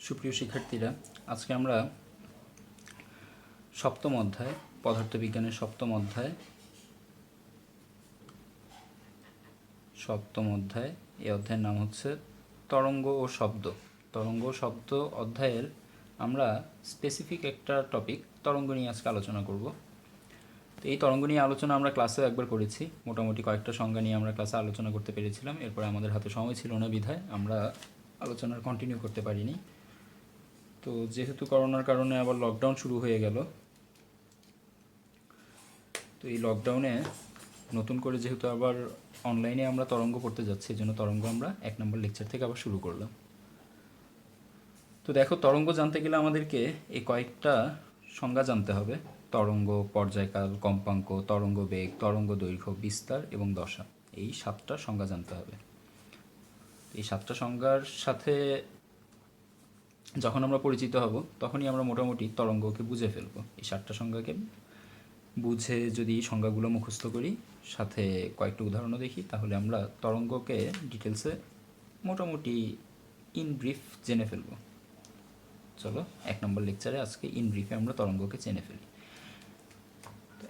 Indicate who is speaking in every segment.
Speaker 1: সুপ্রিয় শিক্ষার্থীরা, আজকে আমরা সপ্তম অধ্যায় পদার্থবিজ্ঞানের সপ্তম অধ্যায় এই অধ্যায়ের নাম হচ্ছে তরঙ্গ ও শব্দ। তরঙ্গ ও শব্দ অধ্যায়ের আমরা স্পেসিফিক একটা টপিক তরঙ্গ নিয়ে আজকে আলোচনা করব। তো এই তরঙ্গ নিয়ে আলোচনা আমরা ক্লাসেও একবার করেছি, মোটামুটি কয়েকটা সংজ্ঞা নিয়ে আমরা ক্লাসে আলোচনা করতে পেরেছিলাম। এরপরে আমাদের হাতে সময় ছিল না বিধায় আমরা আলোচনার কন্টিনিউ করতে পারিনি। তো যেহেতু করোনার কারণে আবার লকডাউন শুরু হয়ে গেল, তো এই লকডাউনে নতুন করে যেহেতু আবার অনলাইনে আমরা তরঙ্গ পড়তে যাচ্ছি, এই জন্য তরঙ্গ আমরা 1 নম্বর লেকচার থেকে আবার শুরু করলাম। তো দেখো, তরঙ্গ জানতে গেলে আমাদেরকে এই কয়েকটা সংজ্ঞা জানতে হবে: তরঙ্গ, পর্যায়কাল, কম্পাঙ্ক, তরঙ্গ বেগ, তরঙ্গ দৈর্ঘ্য, বিস্তার এবং দশা। এই 7টা সংজ্ঞা জানতে হবে। এই 7টা সংজ্ঞার সাথে যখন আমরা পরিচিত হব তখনই আমরা মোটামুটি তরঙ্গকে বুঝে ফেলব। এই 7টা সংজ্ঞাকে বুঝে যদি সংজ্ঞাগুলো মুখস্থ করি, সাথে কয়েকটা উদাহরণও দেখি, তাহলে আমরা তরঙ্গকে ডিটেলসে মোটামুটি ইন ব্রিফ জেনে ফেলব। চলো 1 নম্বর লেকচারে আজকে ইন ব্রিফে আমরা তরঙ্গকে জেনে ফেলি।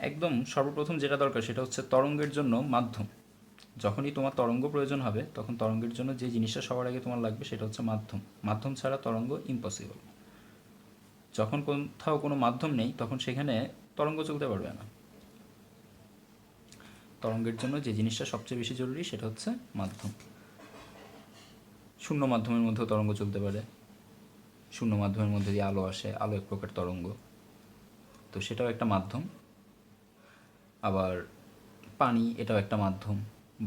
Speaker 1: একদম সর্বপ্রথম যেটা দরকার সেটা হচ্ছে তরঙ্গের জন্য মাধ্যম। যখনই তোমার তরঙ্গ প্রয়োজন হবে তখন তরঙ্গের জন্য যে জিনিসটা সবার আগে তোমার লাগবে সেটা হচ্ছে মাধ্যম। মাধ্যম ছাড়া তরঙ্গ ইম্পসিবল। যখন কোথাও কোনো মাধ্যম নেই তখন সেখানে তরঙ্গ চলতে পারবে না। তরঙ্গের জন্য যে জিনিসটা সবচেয়ে বেশি জরুরি সেটা হচ্ছে মাধ্যম। শূন্য মাধ্যমের মধ্যেও তরঙ্গ চলতে পারে। শূন্য মাধ্যমের মধ্যে দিয়ে আলো আসে, আলো এক প্রকার তরঙ্গ, তো সেটাও একটা মাধ্যম। আবার পানি, এটাও একটা মাধ্যম।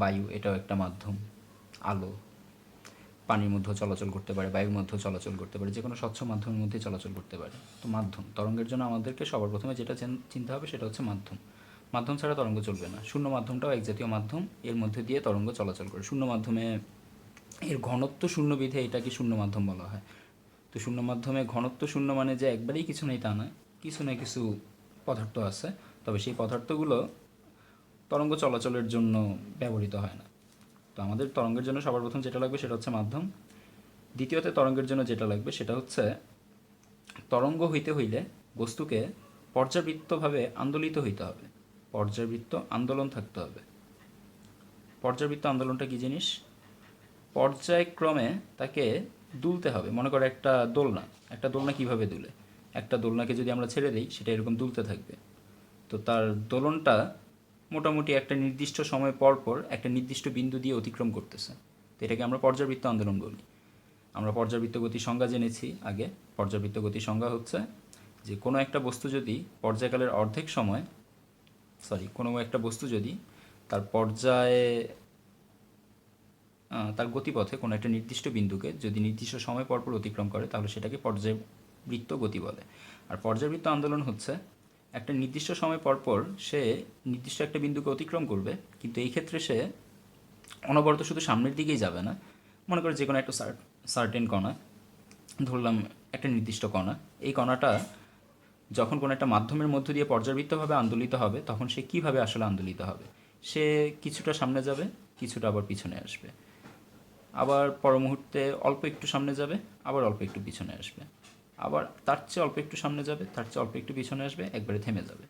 Speaker 1: বায়ু, এটাও একটা মাধ্যম। আলো পানির মধ্যেও চলাচল করতে পারে, বায়ুর মধ্যেও চলাচল করতে পারে, যে কোনো স্বচ্ছ মাধ্যমের মধ্যেই চলাচল করতে পারে। তো মাধ্যম, তরঙ্গের জন্য আমাদেরকে সবার প্রথমে যেটা চিন্তা হবে সেটা হচ্ছে মাধ্যম। মাধ্যম ছাড়া তরঙ্গ চলবে না। শূন্য মাধ্যমটাও এক জাতীয় মাধ্যম, এর মধ্যে দিয়ে তরঙ্গ চলাচল করে। শূন্য মাধ্যমে এর ঘনত্ব শূন্য বিধে এটাকে শূন্য মাধ্যম বলা হয়। তো শূন্য মাধ্যমে ঘনত্ব শূন্য মানে যে একবারেই কিছু নেই তা নয়, কিছু না কিছু পদার্থ আছে, তবে সেই পদার্থগুলো তরঙ্গ চলাচলের জন্য ব্যবহৃত হয় না। তো আমাদের তরঙ্গের জন্য সবার প্রথম যেটা লাগবে সেটা হচ্ছে মাধ্যম। দ্বিতীয়তে তরঙ্গের জন্য যেটা লাগবে সেটা হচ্ছে তরঙ্গ হইতে হইলে বস্তুকে পর্যাবৃত্তভাবে আন্দোলিত হইতে হবে। পর্যাবৃত্ত আন্দোলন থাকতে হবে। পর্যাবৃত্ত আন্দোলনটা কী জিনিস? পর্যায়ক্রমে তাকে দুলতে হবে। মনে করো একটা দোলনা কীভাবে দুলে? একটা দোলনাকে যদি আমরা ছেড়ে দিই সেটা এরকম দুলতে থাকবে। তো তার দোলনটা মোটামুটি একটা নির্দিষ্ট সময় পর পর একটা নির্দিষ্ট বিন্দু দিয়ে অতিক্রম করতেছে। তো এটাকে আমরা পর্যাবৃত্ত আন্দোলন বলি। আমরা পর্যাবৃত্ত গতির সংজ্ঞা জেনেছি আগে। পর্যাবৃত্ত গতির সংজ্ঞা হচ্ছে যে কোনো একটা বস্তু যদি পর্যায়কালের অর্ধেক সময় কোনো একটা বস্তু যদি তার তার গতিপথে কোনো একটা নির্দিষ্ট বিন্দুকে যদি নির্দিষ্ট সময় পরপর অতিক্রম করে তাহলে সেটাকে পর্যাবৃত্ত গতি বলে। আর পর্যাবৃত্ত আন্দোলন হচ্ছে একটা নির্দিষ্ট সময় পরপর সে নির্দিষ্ট একটা বিন্দুকে অতিক্রম করবে, কিন্তু এই ক্ষেত্রে সে অনবরত শুধু সামনের দিকেই যাবে না। মনে করে যে কোনো একটা সার্টেন কণা, ধরলাম একটা নির্দিষ্ট কণা, এই কণাটা যখন কোনো একটা মাধ্যমের মধ্য দিয়ে পর্যাবৃত্তভাবে আন্দোলিত হবে তখন সে কীভাবে আসলে আন্দোলিত হবে? সে কিছুটা সামনে যাবে, কিছুটা আবার পিছনে আসবে, আবার পর মুহূর্তে অল্প একটু সামনে যাবে, আবার অল্প একটু পিছনে আসবে, আবার তার চেয়ে অল্প একটু সামনে যাবে, তার চেয়ে অল্প একটু পিছনে আসবে, একবারে থেমে যাবে।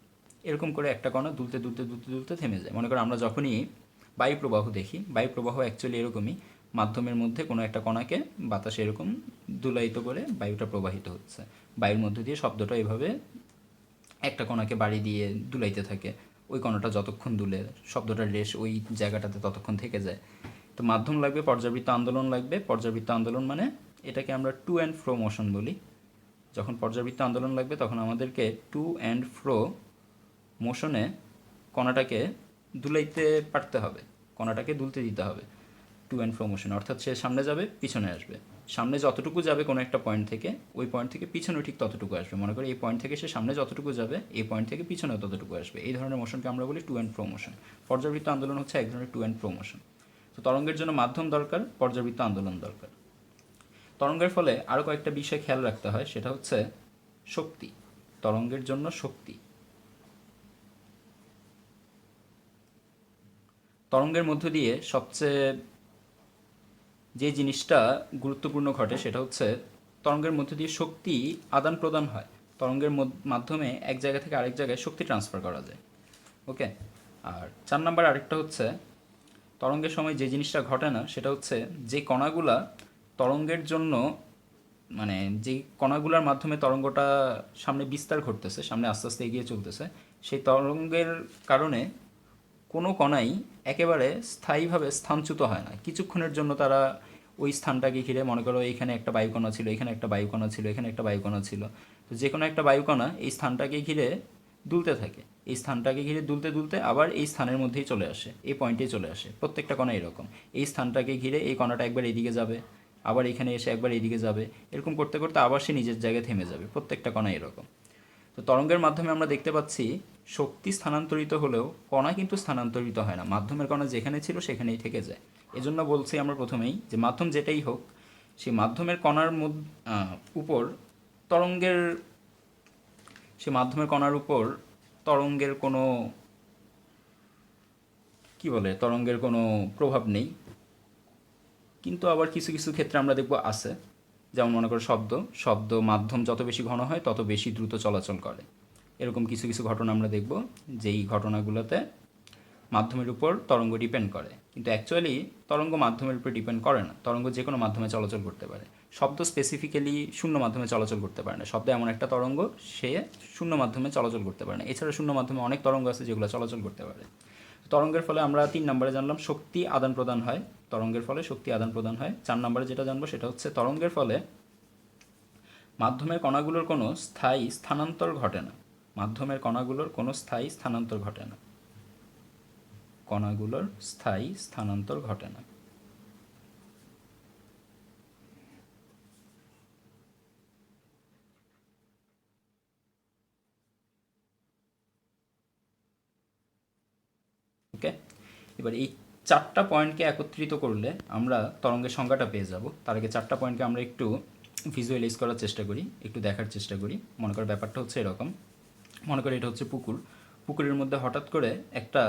Speaker 1: এরকম করে একটা কণা দুলতে দুলতে দুলতে দুলতে থেমে যায়। মনে করো আমরা যখনই বায়ু প্রবাহ দেখি, বায়ু প্রবাহ অ্যাকচুয়ালি এরকমই। মাধ্যমের মধ্যে কোনো একটা কণাকে বাতাসে এরকম দুলায়িত করে বায়ুটা প্রবাহিত হচ্ছে। বায়ুর মধ্যে দিয়ে শব্দটা এভাবে একটা কণাকে বাড়ি দিয়ে দুলাইতে থাকে। ওই কণাটা যতক্ষণ দুলে শব্দটার রেশ ওই জায়গাটাতে ততক্ষণ থেকে যায়। তো মাধ্যম লাগবে, পর্যাবৃত্ত আন্দোলন লাগবে। পর্যাবৃত্ত আন্দোলন মানে এটাকে আমরা টু অ্যান্ড ফ্রো মোশন বলি। যখন পর্যাবৃত্ত আন্দোলন লাগবে তখন আমাদেরকে টু অ্যান্ড ফ্রো মোশনে কণাটাকে দুলাইতে পারতে হবে, কণাটাকে দুলতে দিতে হবে টু অ্যান্ড ফ্রো মোশনে। অর্থাৎ সে সামনে যাবে, পিছনে আসবে। সামনে যতটুকু যাবে কোনো একটা পয়েন্ট থেকে, ওই পয়েন্ট থেকে পিছনে ঠিক ততটুকু আসবে। মনে করি এই পয়েন্ট থেকে সে সামনে যতটুকু যাবে, এই পয়েন্ট থেকে পিছনেও ততটুকু আসবে। এই ধরনের মোশনকে আমরা বলি টু অ্যান্ড ফ্রো মোশন। পর্যাবৃত্ত আন্দোলন হচ্ছে এক ধরনের টু অ্যান্ড ফ্রো মোশন। তো তরঙ্গের জন্য মাধ্যম দরকার, পর্যাবৃত্ত আন্দোলন দরকার। তরঙ্গের ফলে আরও কয়েকটা বিষয় খেয়াল রাখতে হয়, সেটা হচ্ছে শক্তি। তরঙ্গের জন্য শক্তি, তরঙ্গের মধ্য দিয়ে সবচেয়ে যে জিনিসটা গুরুত্বপূর্ণ ঘটে সেটা হচ্ছে তরঙ্গের মধ্যে দিয়ে শক্তি আদান প্রদান হয়, তরঙ্গের মাধ্যমে এক জায়গা থেকে আরেক জায়গায় শক্তি ট্রান্সফার করা যায়। ওকে। আর 4 নাম্বার আরেকটা হচ্ছে তরঙ্গের সময় যে জিনিসটা ঘটে না সেটা হচ্ছে যে কণাগুলা তরঙ্গের জন্য, মানে যে কণাগুলোর মাধ্যমে তরঙ্গটা সামনে বিস্তার ঘটতেছে, সামনে আস্তে আস্তে এগিয়ে চলতেছে, সেই তরঙ্গের কারণে কোনো কণাই একেবারে স্থায়ীভাবে স্থানচ্যুত হয় না। কিছুক্ষণের জন্য তারা ওই স্থানটাকে ঘিরে, মনে করো এইখানে একটা বায়ুকণা ছিল, এখানে একটা বায়ুকণা ছিল, এখানে একটা বায়ুকণা ছিল, তো যে কোনো একটা বায়ুকণা এই স্থানটাকে ঘিরে দুলতে থাকে, এই স্থানটাকে ঘিরে দুলতে দুলতে আবার এই স্থানের মধ্যেই চলে আসে, এই পয়েন্টেই চলে আসে। প্রত্যেকটা কণা এরকম, এই স্থানটাকে ঘিরে এই কণাটা একবার এইদিকে যাবে, আবার এখানে এসে একবার এইদিকে যাবে, এরকম করতে করতে আবার সে নিজের জায়গায় থেমে যাবে। প্রত্যেকটা কণা এরকম। তো তরঙ্গের মাধ্যমে আমরা দেখতে পাচ্ছি শক্তি স্থানান্তরিত হলেও কণা কিন্তু স্থানান্তরিত হয় না, মাধ্যমের কণা যেখানে ছিল সেখানেই থেকে যায়। এজন্য বলছি আমরা প্রথমেই যে মাধ্যম যেটাই হোক, সেই মাধ্যমের কণার উপর তরঙ্গের, সে মাধ্যমের কণার উপর তরঙ্গের কোনো কি বলে, তরঙ্গের কোনো প্রভাব নেই। কিন্তু আবার কিছু কিছু ক্ষেত্রে আমরা দেখব আছে, যেমন মনে করো শব্দ, শব্দ মাধ্যম যত বেশি ঘন হয় তত বেশি দ্রুত চলাচল করে। এরকম কিছু কিছু ঘটনা আমরা দেখব, যেই ঘটনাগুলোতে মাধ্যমের উপর তরঙ্গ ডিপেন্ড করে, কিন্তু অ্যাকচুয়ালি তরঙ্গ মাধ্যমের উপর ডিপেন্ড করে না। তরঙ্গ যে কোনো মাধ্যমে চলাচল করতে পারে। শব্দ স্পেসিফিক্যালি শূন্য মাধ্যমে চলাচল করতে পারে না। শব্দ এমন একটা তরঙ্গ, সে শূন্য মাধ্যমে চলাচল করতে পারে না। এছাড়া শূন্য মাধ্যমে অনেক তরঙ্গ আছে যেগুলো চলাচল করতে পারে। তরঙ্গের ফলে আমরা 3 নম্বরে জানলাম শক্তি আদান প্রদান হয়, তরঙ্গের ফলে শক্তি আদান প্রদান হয়। 4 নম্বরে যেটা জানবো সেটা হচ্ছে তরঙ্গের ফলে মাধ্যমের কণাগুলোর কোনো স্থায়ী স্থানান্তর ঘটে না। মাধ্যমের কণাগুলোর কোনো স্থায়ী স্থানান্তর ঘটে না, কণাগুলোর স্থায়ী স্থানান্তর ঘটে না। ওকে। এবার এই 4টা পয়েন্টকে একত্রিত করলে আমরা তরঙ্গের সংজ্ঞাটা পেয়ে যাব। তার আগে 4টা পয়েন্টকে আমরা একটু ভিজুয়ালাইজ করার চেষ্টা করি, একটু দেখার চেষ্টা করি। মনে করো ব্যাপারটা হচ্ছে এরকম, মনে করো এটা হচ্ছে পুকুর, পুকুরের মধ্যে হঠাৎ করে একটা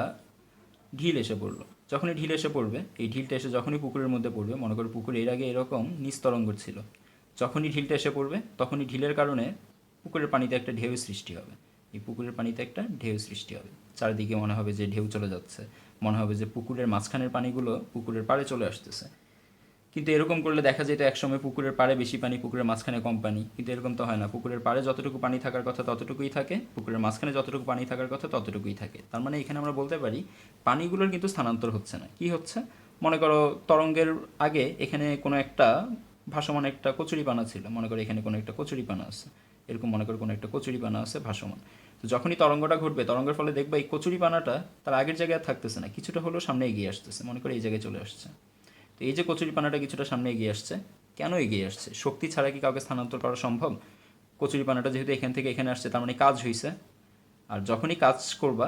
Speaker 1: ঢিল এসে পড়লো। যখনই ঢিল এসে পড়বে, এই ঢিলটা এসে যখনই পুকুরের মধ্যে পড়বে, মনে করো পুকুর এর আগে এরকম নিস্তরঙ্গ ছিল, যখনই ঢিলটা এসে পড়বে তখনই ঢিলের কারণে পুকুরের পানিতে একটা ঢেউ সৃষ্টি হবে। এই পুকুরের পানিতে একটা ঢেউ সৃষ্টি হবে, চারিদিকে মনে হবে যে ঢেউ চলে যাচ্ছে, মনে হবে যে পুকুরের মাঝখানের পানিগুলো পুকুরের পাড়ে চলে আসতেছে। কিন্তু এরকম করলে দেখা যেত একসময় পুকুরের পাড়ে বেশি পানি, পুকুরের মাঝখানে কম পানি, কিন্তু এরকম তো হয় না। পুকুরের পাড়ে যতটুকু পানি থাকার কথা ততটুকুই থাকে, পুকুরের মাঝখানে যতটুকু পানি থাকার কথা ততটুকুই থাকে। তার মানে এখানে আমরা বলতে পারি পানিগুলোর কিন্তু স্থানান্তর হচ্ছে না। কি হচ্ছে? মনে করো তরঙ্গের আগে এখানে কোনো একটা ভাসমান একটা কচুরিপানা ছিল, মনে করো এখানে কোনো একটা কচুরিপানা আছে, এরকম মনে করো কোনো একটা কচুরিপানা আছে ভাসমান। তো যখনই তরঙ্গটা ঘটবে, তরঙ্গের ফলে দেখবে এই কচুরিপানাটা তার আগের জায়গায় থাকতেছে না, কিছুটা হলেও সামনে এগিয়ে আসতেছে, মনে করো এই জায়গায় চলে আসছে। তো এই যে কচুরিপানাটা কিছুটা সামনে এগিয়ে আসছে, কেন এগিয়ে আসছে? শক্তি ছাড়া কি কাউকে স্থানান্তর করা সম্ভব? কচুরিপানাটা যেহেতু এখান থেকে এখানে আসছে, তার মানে কাজ হয়েছে। আর যখনই কাজ করবা,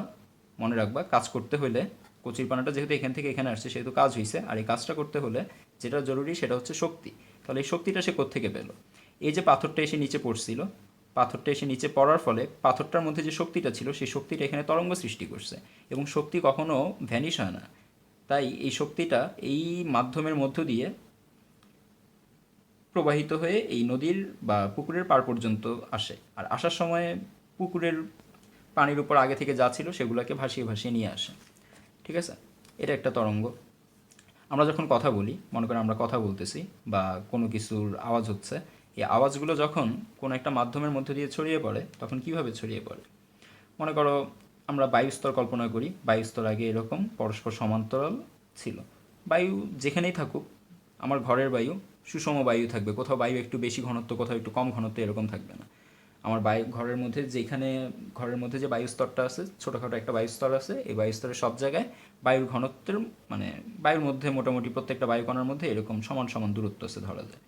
Speaker 1: মনে রাখবা কাজ করতে হলে, কচুরিপানাটা যেহেতু এখান থেকে এখানে আসছে সেহেতু কাজ হয়েছে, আর এই কাজটা করতে হলে যেটা জরুরি সেটা হচ্ছে শক্তি। তাহলে এই শক্তিটা সে কোত্থেকে পেল? এই যে পাথরটা এসে নিচে পড়ছিল, পাথরটা এসে নিচে পড়ার ফলে পাথরটার মধ্যে যে শক্তিটা ছিল সেই শক্তিটা এখানে তরঙ্গ সৃষ্টি করছে, এবং শক্তি কখনো ভ্যানিশ হয় না। তাই এই শক্তিটা এই মাধ্যমের মধ্য দিয়ে প্রবাহিত হয়ে এই নদীর বা পুকুরের পাড় পর্যন্ত আসে, আর আসার সময় পুকুরের পানির উপর আগে থেকে যা ছিল সেগুলোকে ভাসিয়ে ভাসিয়ে নিয়ে আসে। ঠিক আছে? এটা একটা তরঙ্গ। আমরা যখন কথা বলি, মনে করেন আমরা কথা বলতেছি বা কোনো কিছুর আওয়াজ হচ্ছে, এই আওয়াজগুলো যখন কোনো একটা মাধ্যমের মধ্যে দিয়ে ছড়িয়ে পড়ে তখন কিভাবে ছড়িয়ে পড়ে? মনে করো আমরা বায়ুস্তর কল্পনা করি, বায়ুস্তর আগে এরকম পরস্পর সমান্তরাল ছিল। বায়ু যেখানেই থাকুক, আমার ঘরের বায়ু সুষম বায়ু থাকবে, কোথাও বায়ু একটু বেশি ঘনত্ব, কোথাও একটু কম ঘনত্ব, এরকম থাকবে না। আমার বায়ু ঘরের মধ্যে যেখানে, ঘরের মধ্যে যে বায়ুস্তরটা আছে, ছোটোখাটো একটা বায়ুস্তর আছে, এই বায়ুস্তরের সব জায়গায় বায়ুর ঘনত্বের, মানে বায়ুর মধ্যে মোটামুটি প্রত্যেকটা বায়ুকণার মধ্যে এরকম সমান সমান দূরত্ব আছে ধরা যায়।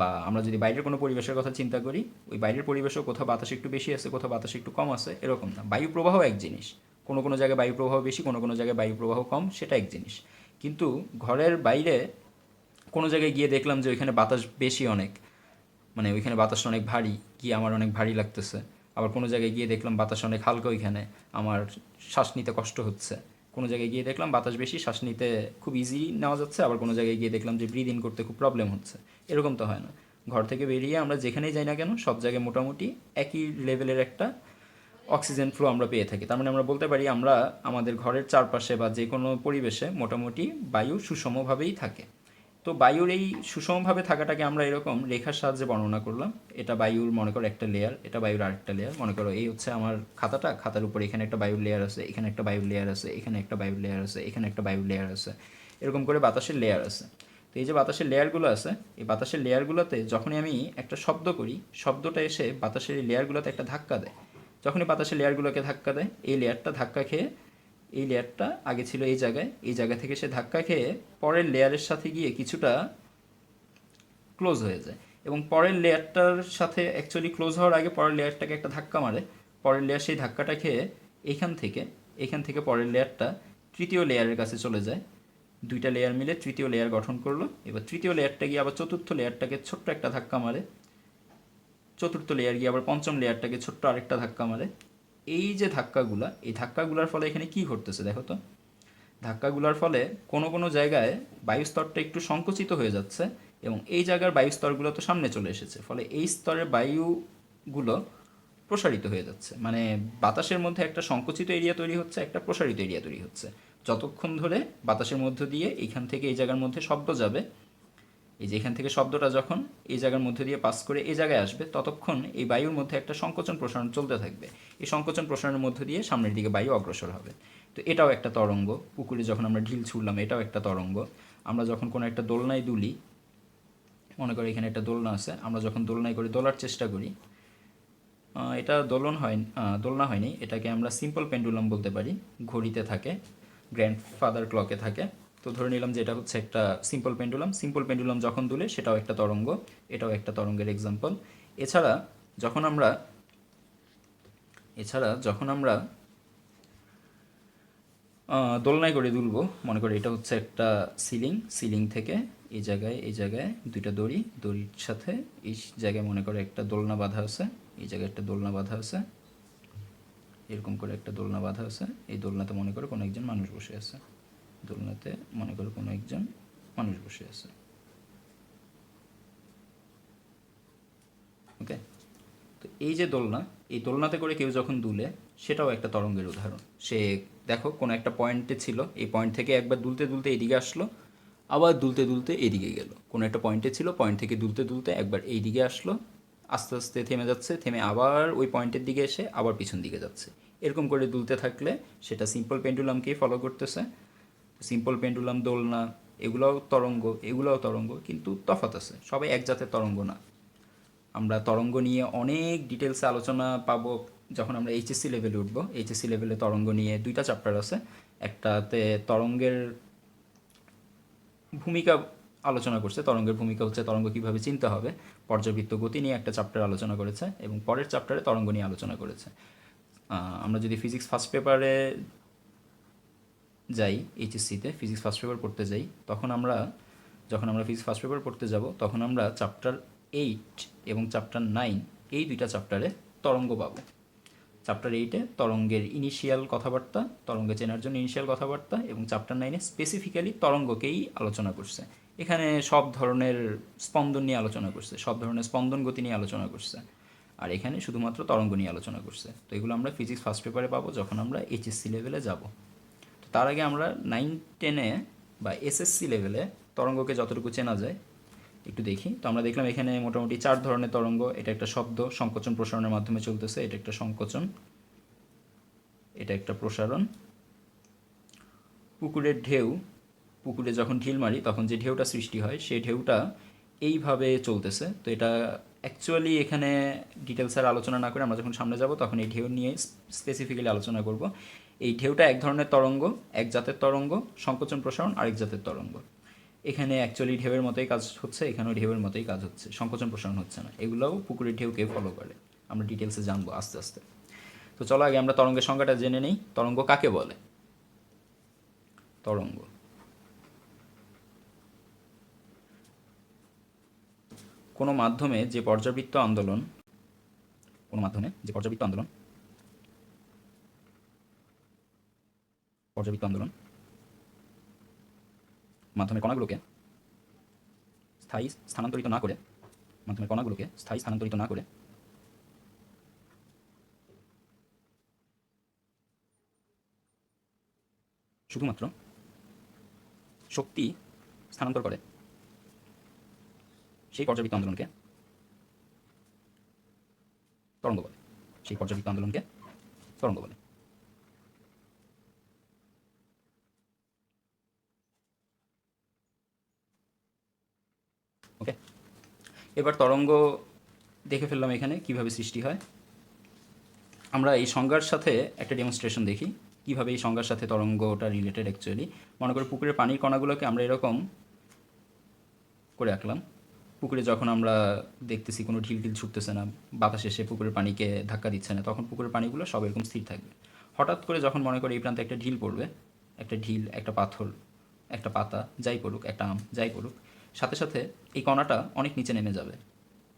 Speaker 1: বা আমরা যদি বাইরের কোনো পরিবেশের কথা চিন্তা করি, ওই বাইরের পরিবেশেও কোথাও বাতাস একটু বেশি আছে, কোথাও বাতাস একটু কম আছে, এরকম না। বায়ু প্রবাহ এক জিনিস, কোনো কোনো জায়গায় বায়ু প্রবাহ বেশি, কোনো কোনো জায়গায় বায়ু প্রবাহ কম, সেটা এক জিনিস। কিন্তু ঘরের বাইরে কোনো জায়গায় গিয়ে দেখলাম যে ওইখানে বাতাস বেশি অনেক, মানে ওইখানে বাতাসটা অনেক ভারী, গিয়ে আমার অনেক ভারী লাগতেছে। আবার কোনো জায়গায় গিয়ে দেখলাম বাতাস অনেক হালকা, ওইখানে আমার শ্বাস নিতে কষ্ট হচ্ছে। কোনো জায়গায় গিয়ে দেখলাম বাতাস বেশি, শ্বাস নিতে খুব ইজি নেওয়া যাচ্ছে, আবার কোনো জায়গায় গিয়ে দেখলাম যে ব্রিদ ইন করতে খুব প্রবলেম হচ্ছে। এরকম তো হয় না। ঘর থেকে বেরিয়ে আমরা যেখানেই যাই না কেন সব জায়গায় মোটামুটি একই লেভেলের একটা অক্সিজেন ফ্লো আমরা পেয়ে থাকি। তার মানে আমরা বলতে পারি আমরা আমাদের ঘরের চারপাশে বা যে কোনো পরিবেশে মোটামুটি বায়ু সুষমভাবেই থাকে। তো বায়ুর এই সুষমভাবে থাকাটাকে আমরা এরকম রেখার সাহায্যে বর্ণনা করলাম। এটা বায়ুর মনে করো একটা লেয়ার, এটা বায়ুর আরেকটা লেয়ার। মনে করো এই হচ্ছে আমার খাতাটা, খাতার উপরে এখানে একটা বায়ুর লেয়ার আছে, এখানে একটা বায়ুর লেয়ার আছে, এখানে একটা বায়ুর লেয়ার আছে, এখানে একটা বায়ুর লেয়ার আছে, এরকম করে বাতাসের লেয়ার আছে। তো এই যে বাতাসের লেয়ারগুলো আছে, এই বাতাসের লেয়ারগুলোতে যখনই আমি একটা শব্দ করি, শব্দটা এসে বাতাসের এই লেয়ারগুলোতে একটা ধাক্কা দেয়। যখনই বাতাসের লেয়ারগুলোকে ধাক্কা দেয়, এই লেয়ারটা ধাক্কা খেয়ে, এই লেয়ারটা আগে ছিল এই জায়গায়, এই জায়গা থেকে সে ধাক্কা খেয়ে পরের লেয়ারের সাথে গিয়ে কিছুটা ক্লোজ হয়ে যায়। এবং পরের লেয়ারটার সাথে অ্যাকচুয়ালি ক্লোজ হওয়ার আগে পরের লেয়ারটাকে একটা ধাক্কা মারে। পরের লেয়ার সেই ধাক্কাটা খেয়ে এখান থেকে পরের লেয়ারটা তৃতীয় লেয়ারের কাছে চলে যায়। দুইটা লেয়ার মিলে তৃতীয় লেয়ার গঠন করলো। এবার তৃতীয় লেয়ারটা গিয়ে আবার চতুর্থ লেয়ারটাকে ছোট্ট একটা ধাক্কা মারে। চতুর্থ লেয়ার গিয়ে আবার পঞ্চম লেয়ারটাকে ছোট্ট আরেকটা ধাক্কা মারে। এই যে ধাক্কাগুলা, এই ধাক্কাগুলোর ফলে এখানে কি ঘটতেছে দেখো তো। ধাক্কাগুলোর ফলে কোনো কোনো জায়গায় বায়ুস্তরটা একটু সংকুচিত হয়ে যাচ্ছে এবং এই জায়গার বায়ুস্তরগুলো তো সামনে চলে এসেছে, ফলে এই স্তরের বায়ুগুলো প্রসারিত হয়ে যাচ্ছে। মানে বাতাসের মধ্যে একটা সংকুচিত এরিয়া তৈরি হচ্ছে, একটা প্রসারিত এরিয়া তৈরি হচ্ছে। যতক্ষণ ধরে বাতাসের মধ্য দিয়ে এইখান থেকে এই জায়গার মধ্যে শব্দ যাবে, এই যে এখান থেকে শব্দটা যখন এই জায়গার মধ্যে দিয়ে পাস করে এই জায়গায় আসবে, ততক্ষণ এই বায়ুর মধ্যে একটা সংকোচন প্রসারণ চলতে থাকবে। এই সংকোচন প্রসারণের মধ্য দিয়ে সামনের দিকে বায়ু অগ্রসর হবে। তো এটাও একটা তরঙ্গ। পুকুরে যখন আমরা ঢিল ছুড়লাম, এটাও একটা তরঙ্গ। আমরা যখন কোনো একটা দোলনায় দুলি, মনে করি এখানে একটা দোলনা আছে, আমরা যখন দোলনায় করে দোলার চেষ্টা করি, এটা দোলনা হয়নি, এটাকে আমরা সিম্পল পেন্ডুলাম বলতে পারি। ঘড়িতে থাকে, গ্র্যান্ডফাদার ক্লকে থাকে। তো ধরে নিলাম যে এটা হচ্ছে একটা সিম্পল পেন্ডুলাম। সিম্পল পেন্ডুলাম যখন দুলে সেটাও একটা তরঙ্গ, এটাও একটা তরঙ্গের এক্সাম্পল। এছাড়া যখন আমরা দোলনায় করে দুলবো, মনে করি এটা হচ্ছে একটা সিলিং থেকে এই জায়গায় দুইটা দড়ির সাথে এই জায়গায় মনে করে একটা দোলনা বাঁধা আছে, এই জায়গায় একটা দোলনা বাঁধা আছে, এরকম করে একটা দোলনা বাঁধা আছে। এই দোলনাতে মনে করে কোনো একজন মানুষ বসে আছে, দোলনাতে মনে করে কোনো একজন মানুষ বসে আছে। ওকে, তো এই যে দোলনা, এই দোলনাতে করে কেউ যখন দুলে, সেটাও একটা তরঙ্গের উদাহরণ। সে দেখো কোনো একটা পয়েন্টে ছিল, এই পয়েন্ট থেকে একবার দুলতে দুলতে এদিকে আসলো, আবার দুলতে দুলতে এদিকে গেল। কোনো একটা পয়েন্টে ছিল, পয়েন্ট থেকে দুলতে দুলতে একবার এই দিকে আসলো, আস্তে আস্তে থেমে যাচ্ছে, থেমে আবার ওই পয়েন্টের দিকে এসে আবার পিছন দিকে যাচ্ছে। এরকম করে দুলতে থাকলে সেটা সিম্পল পেন্ডুলামকেই ফলো করতেছে। সিম্পল পেন্ডুলাম, দোলনা, এগুলাও তরঙ্গ, কিন্তু তফাৎ আছে, সবাই এক জাতের তরঙ্গ না। আমরা তরঙ্গ নিয়ে অনেক ডিটেলসে আলোচনা পাবো যখন আমরা এইচএসসি লেভেলে উঠবো। এইচএসসি লেভেলে তরঙ্গ নিয়ে 2টা চ্যাপ্টার আছে। একটাতে তরঙ্গের ভূমিকা আলোচনা করছে, তরঙ্গের ভূমিকা হচ্ছে তরঙ্গ কীভাবে চিনতে হবে। পর্যাবৃত্ত গতি নিয়ে একটা চ্যাপ্টার আলোচনা করেছে এবং পরের চ্যাপ্টারে তরঙ্গ নিয়ে আলোচনা করেছে। আমরা যদি ফিজিক্স ফার্স্ট পেপারে যাই, এইচএসসিতে ফিজিক্স ফার্স্ট পেপার পড়তে যাই, যখন আমরা ফিজিক্স ফার্স্ট পেপার পড়তে যাব, তখন আমরা চ্যাপ্টার 8 এবং চ্যাপ্টার 9, এই 2টা চ্যাপ্টারে তরঙ্গ পাবো। চ্যাপ্টার 8-এ তরঙ্গের ইনিশিয়াল কথাবার্তা, তরঙ্গ চেনার জন্য ইনিশিয়াল কথাবার্তা, এবং চ্যাপ্টার 9-এ স্পেসিফিক্যালি তরঙ্গকেই আলোচনা করছে। এখানে সব ধরনের স্পন্দন নিয়ে আলোচনা করছে, সব ধরনের স্পন্দন গতি নিয়ে আলোচনা করছে, আর এখানে শুধুমাত্র তরঙ্গ নিয়ে আলোচনা করছে। তো এগুলো আমরা ফিজিক্স ফার্স্ট পেপারে পাবো যখন আমরা এইচএসসি লেভেলে যাব। তো তার আগে আমরা 9-10-এ বা এসএসসি লেভেলে তরঙ্গকে যতটুকু চেনা যায় একটু দেখি। তো আমরা দেখলাম এখানে মোটামুটি 4 ধরনের তরঙ্গ। এটা একটা শব্দ সংকোচন প্রসারণের মাধ্যমে চলতেছে, এটা একটা সংকোচন, এটা একটা প্রসারণ। পুকুরের ঢেউ, পুকুরে যখন ঢিল মারি তখন যে ঢেউটা সৃষ্টি হয়, সেই ঢেউটা এইভাবে চলতেছে। তো এটা অ্যাকচুয়ালি এখানে ডিটেলসের আলোচনা না করে আমরা যখন সামনে যাব তখন এই ঢেউ নিয়ে স্পেসিফিক্যালি আলোচনা করব। এই ঢেউটা এক ধরনের তরঙ্গ, এক জাতের তরঙ্গ, সংকোচন প্রসারণ আরেক জাতের তরঙ্গ। এখানে অ্যাকচুয়ালি ঢেউয়ের মতোই কাজ হচ্ছে, এখানেও ঢেউয়ের মতোই কাজ হচ্ছে, সংকোচন প্রসারণ হচ্ছে না। এগুলোও পুকুরের ঢেউকে ফলো করে। আমরা ডিটেলসে জানবো আস্তে আস্তে। তো চলো আগে আমরা তরঙ্গের সংজ্ঞাটা জেনে নেই। তরঙ্গ কাকে বলে? তরঙ্গ কোনো মাধ্যমে যে পর্যাবৃত্ত আন্দোলন মাধ্যমের কণাগুলোকে স্থানান্তরিত না করে মাধ্যমের কণাগুলোকে স্থায়ী স্থানান্তরিত না করে শুধুমাত্র শক্তি স্থানান্তর করে সেই পর্যাবৃত্ত আন্দোলনকে তরঙ্গ বলে। সেই পর্যাবৃত্ত আন্দোলনকে তরঙ্গ বলে। ওকে, এবার তরঙ্গ দেখে ফেললাম এখানে কিভাবে সৃষ্টি হয়। আমরা এই সংজ্ঞার সাথে একটা ডেমনস্ট্রেশন দেখি কিভাবে এই সংজ্ঞার সাথে তরঙ্গটা রিলেটেড। অ্যাকচুয়ালি মনে করি পুকুরের পানির কণাগুলোকে আমরা এরকম করে আঁকলাম। পুকুরে যখন আমরা দেখতেছি কোনো ঢিল ঢিল ছুটতেছে না, বাতাস এসে পুকুরের পানিকে ধাক্কা দিচ্ছে না, তখন পুকুরের পানিগুলো সব এরকম স্থির থাকবে। হঠাৎ করে যখন মনে করি এই প্রান্তে একটা ঢিল পড়বে, একটা ঢিল, একটা পাথর, একটা পাতা, যাই পড়ুক, একটা আম, যাই পড়ুক, সাথে সাথে এই কণাটা অনেক নিচে নেমে যাবে।